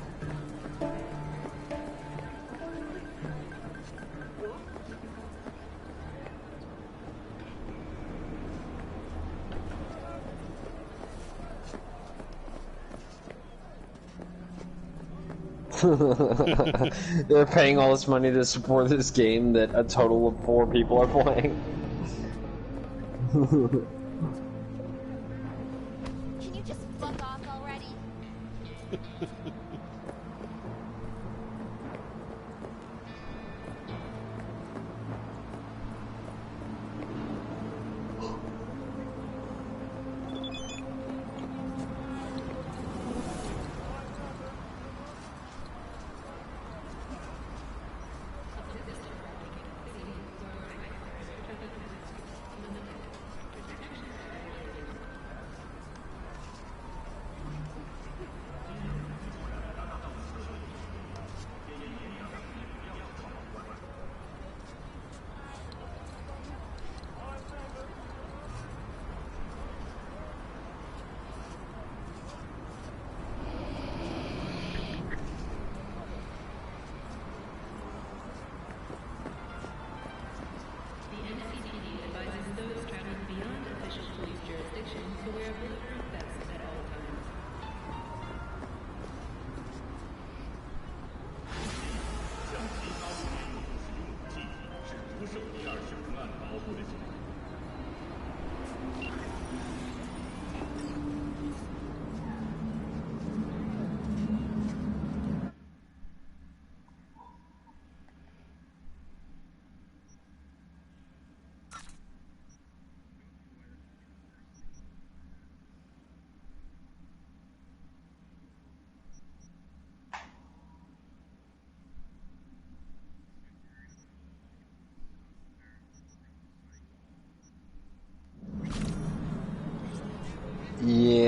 They're paying all this money to support this game that a total of 4 people are playing. Can you just fuck off already?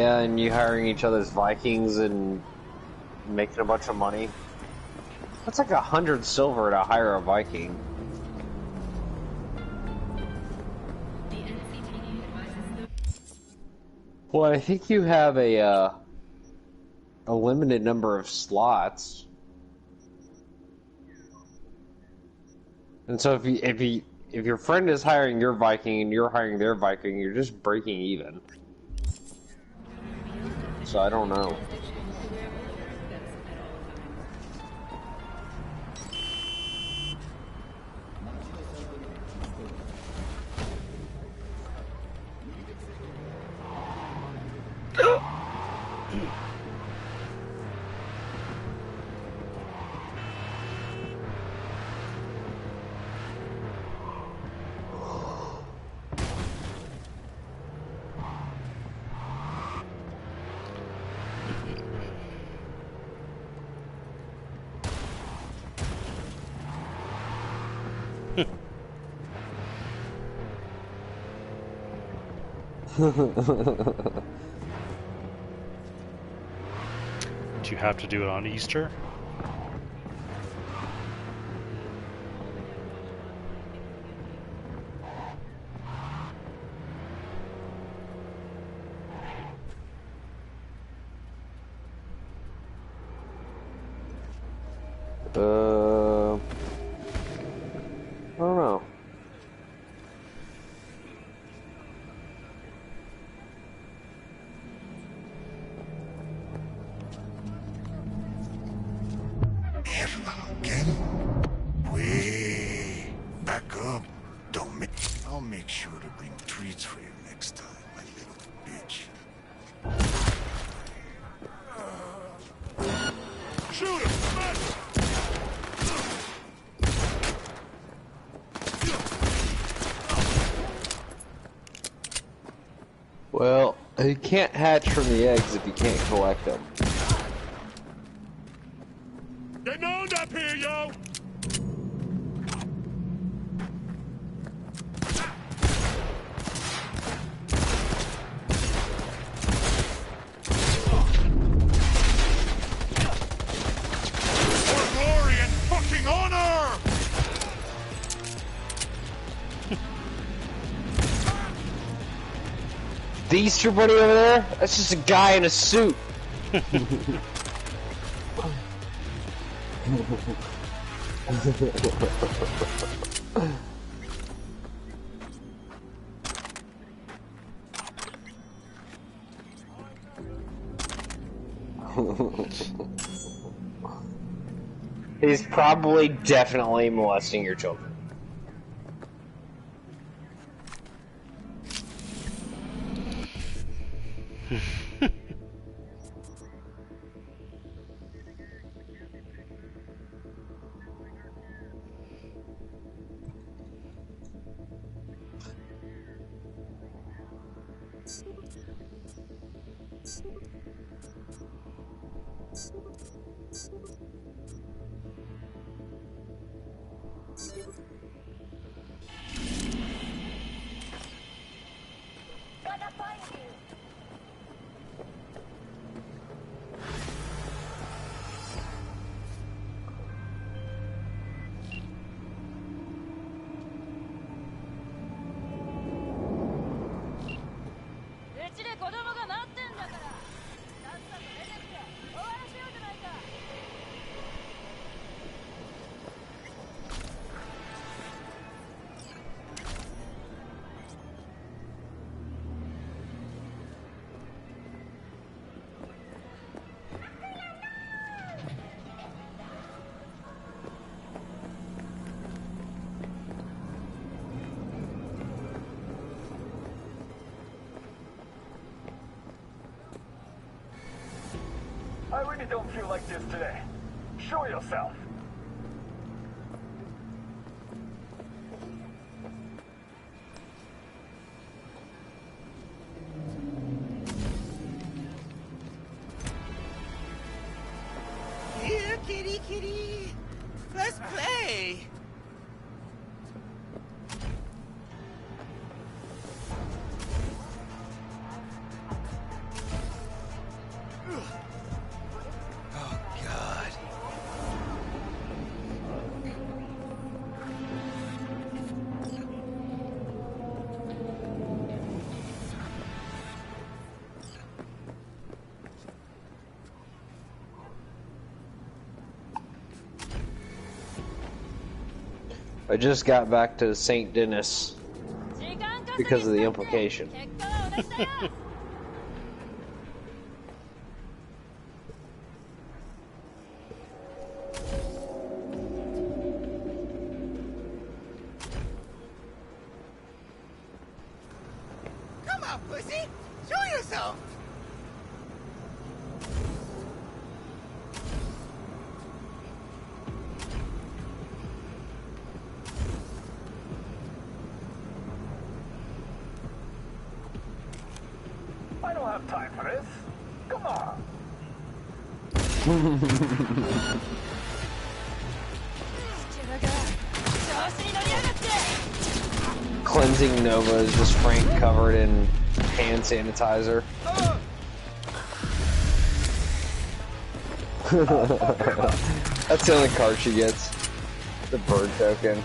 Yeah, and you hiring each other's Vikings and making a bunch of money. That's like 100 silver to hire a Viking. Well, I think you have a limited number of slots, and so if your friend is hiring your Viking and you're hiring their Viking, you're just breaking even. So I don't know. Do you have to do it on Easter? I don't know. Way back up. Don't make. I'll make sure to bring treats for you next time, my little bitch. Shoot him! Smash him! Well, you can't hatch from the eggs if you can't collect them. Getting owned up here, yo! For glory and fucking honor! The Easter Bunny over there? That's just a guy in a suit. He's probably definitely molesting your children. I really don't feel like this today. Show yourself. Here, kitty, kitty. Let's play. Oh, God. I just got back to St. Denis because of the implication. Come on, pussy! Show yourself! I don't have time for this. Come on. Cleansing Nova is just Frank covered in hand sanitizer. That's the only card she gets. The bird token.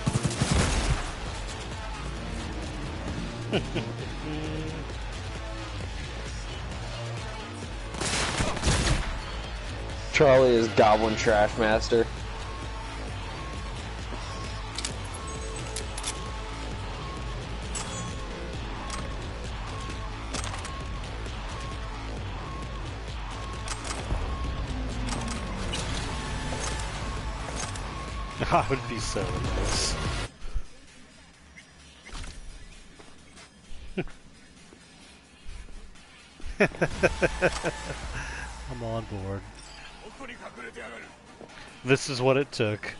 Charlie is Goblin Trash Master. I would be so nice. I'm on board. This is what it took.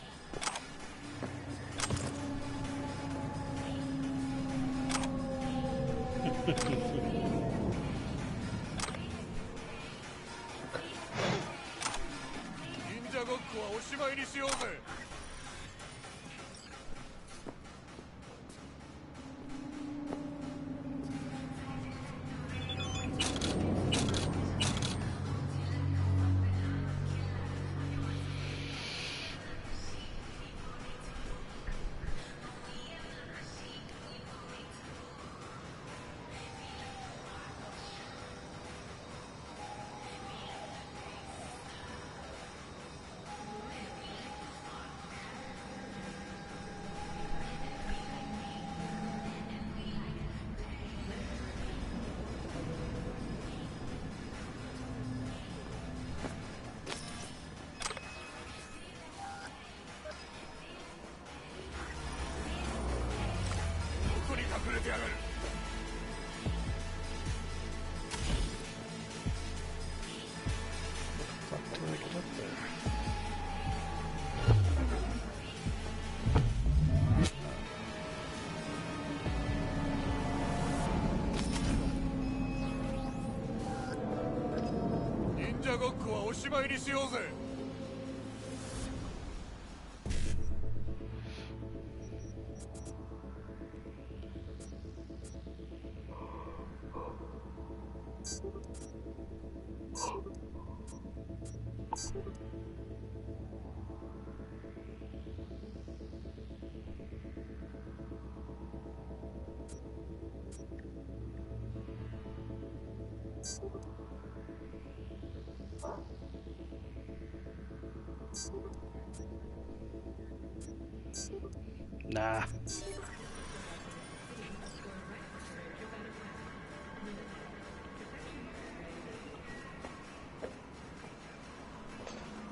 Nah.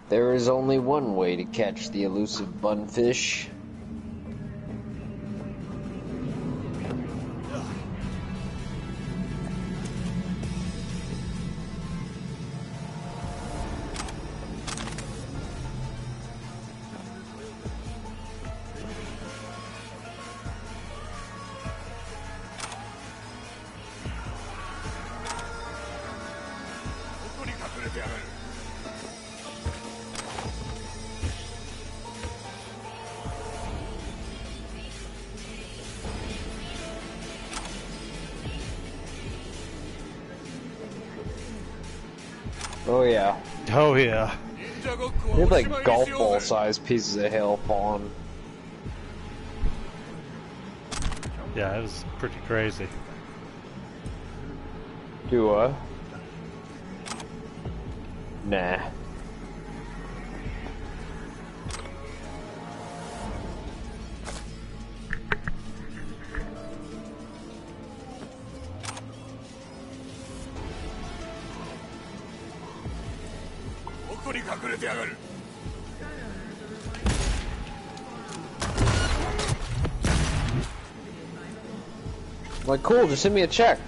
There is only one way to catch the elusive bunfish. Oh yeah. Oh yeah. They had like golf ball sized pieces of hail falling. Yeah, it was pretty crazy. Do what? Nah. Like, cool, just send me a check.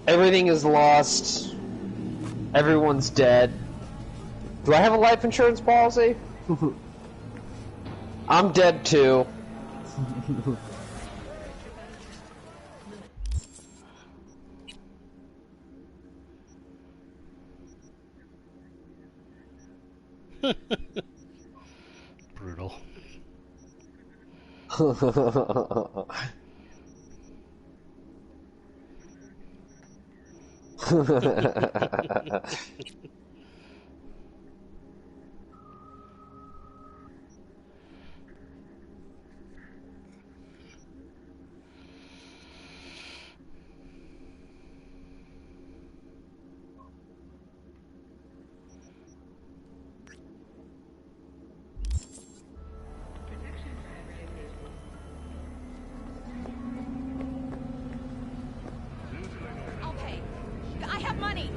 Everything is lost. Everyone's dead. Do I have a life insurance policy? I'm dead too. Brutal. Okay, I have money.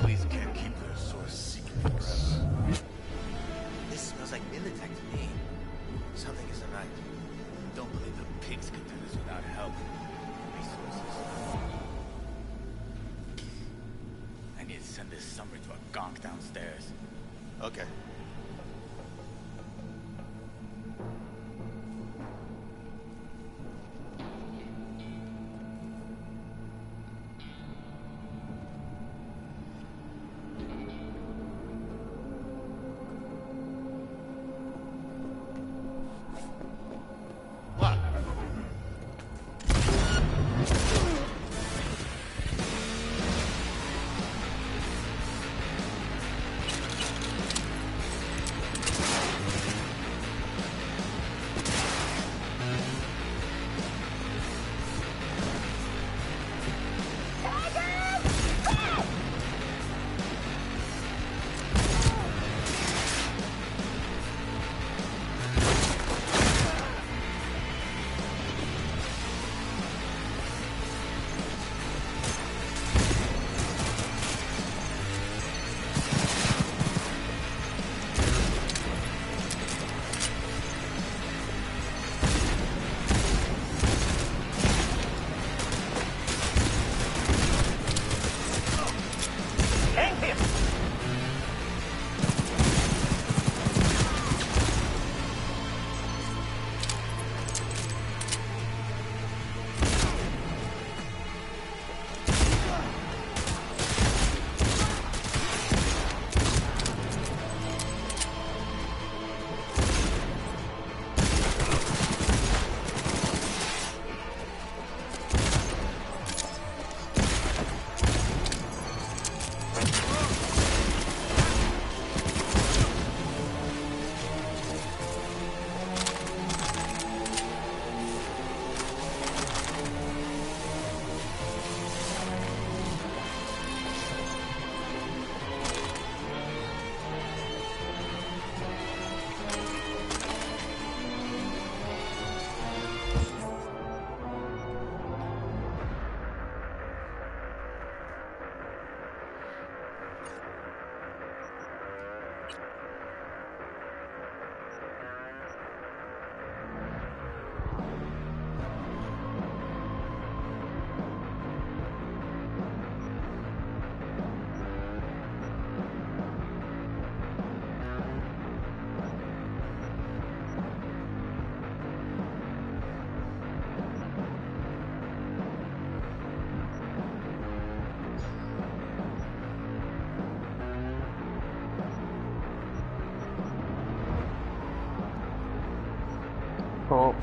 Police can't keep their source secret forever.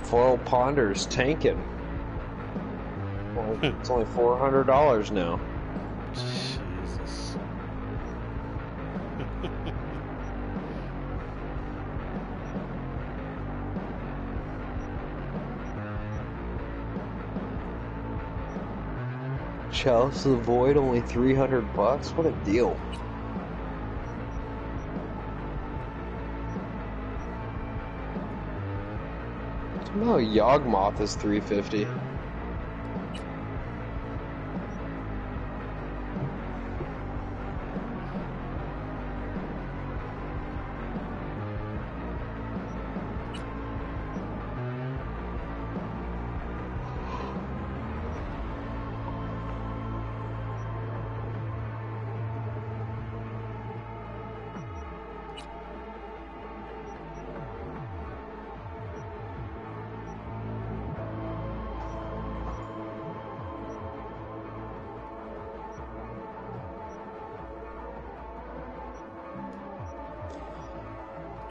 Foil Ponder's tanking. Well, it's only $400 now. Jesus. Chalice of the Void, only $300. What a deal. No, Yawgmoth is $350.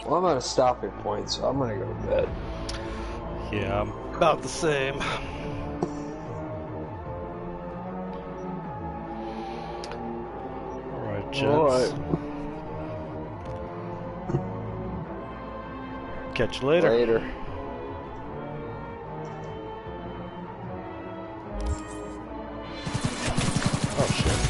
Well, I'm at a stopping point, so I'm gonna go to bed. Yeah, I'm about the same. Alright, gents. Alright. Catch you later. Later. Oh, shit.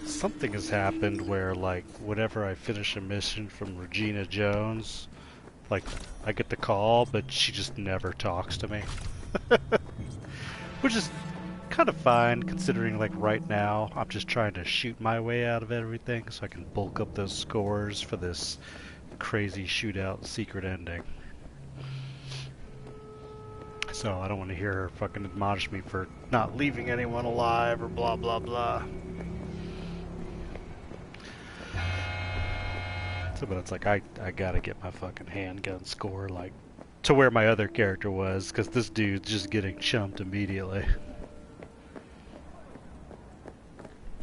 Something has happened where, like, whenever I finish a mission from Regina Jones, like, I get the call, but she just never talks to me. Which is kind of fine, considering, like, right now, I'm just trying to shoot my way out of everything so I can bulk up those scores for this crazy shootout secret ending. So I don't want to hear her fucking admonish me for not leaving anyone alive or blah blah blah. So, but it's like I gotta get my fucking handgun score like to where my other character was, because this dude's just getting chumped immediately.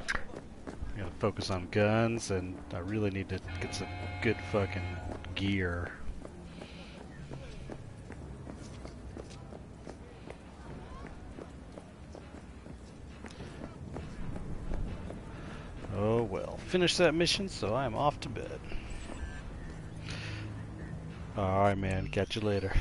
I gotta focus on guns, and I really need to get some good fucking gear. Oh well, finish that mission, so I'm off to bed. Alright man, catch you later.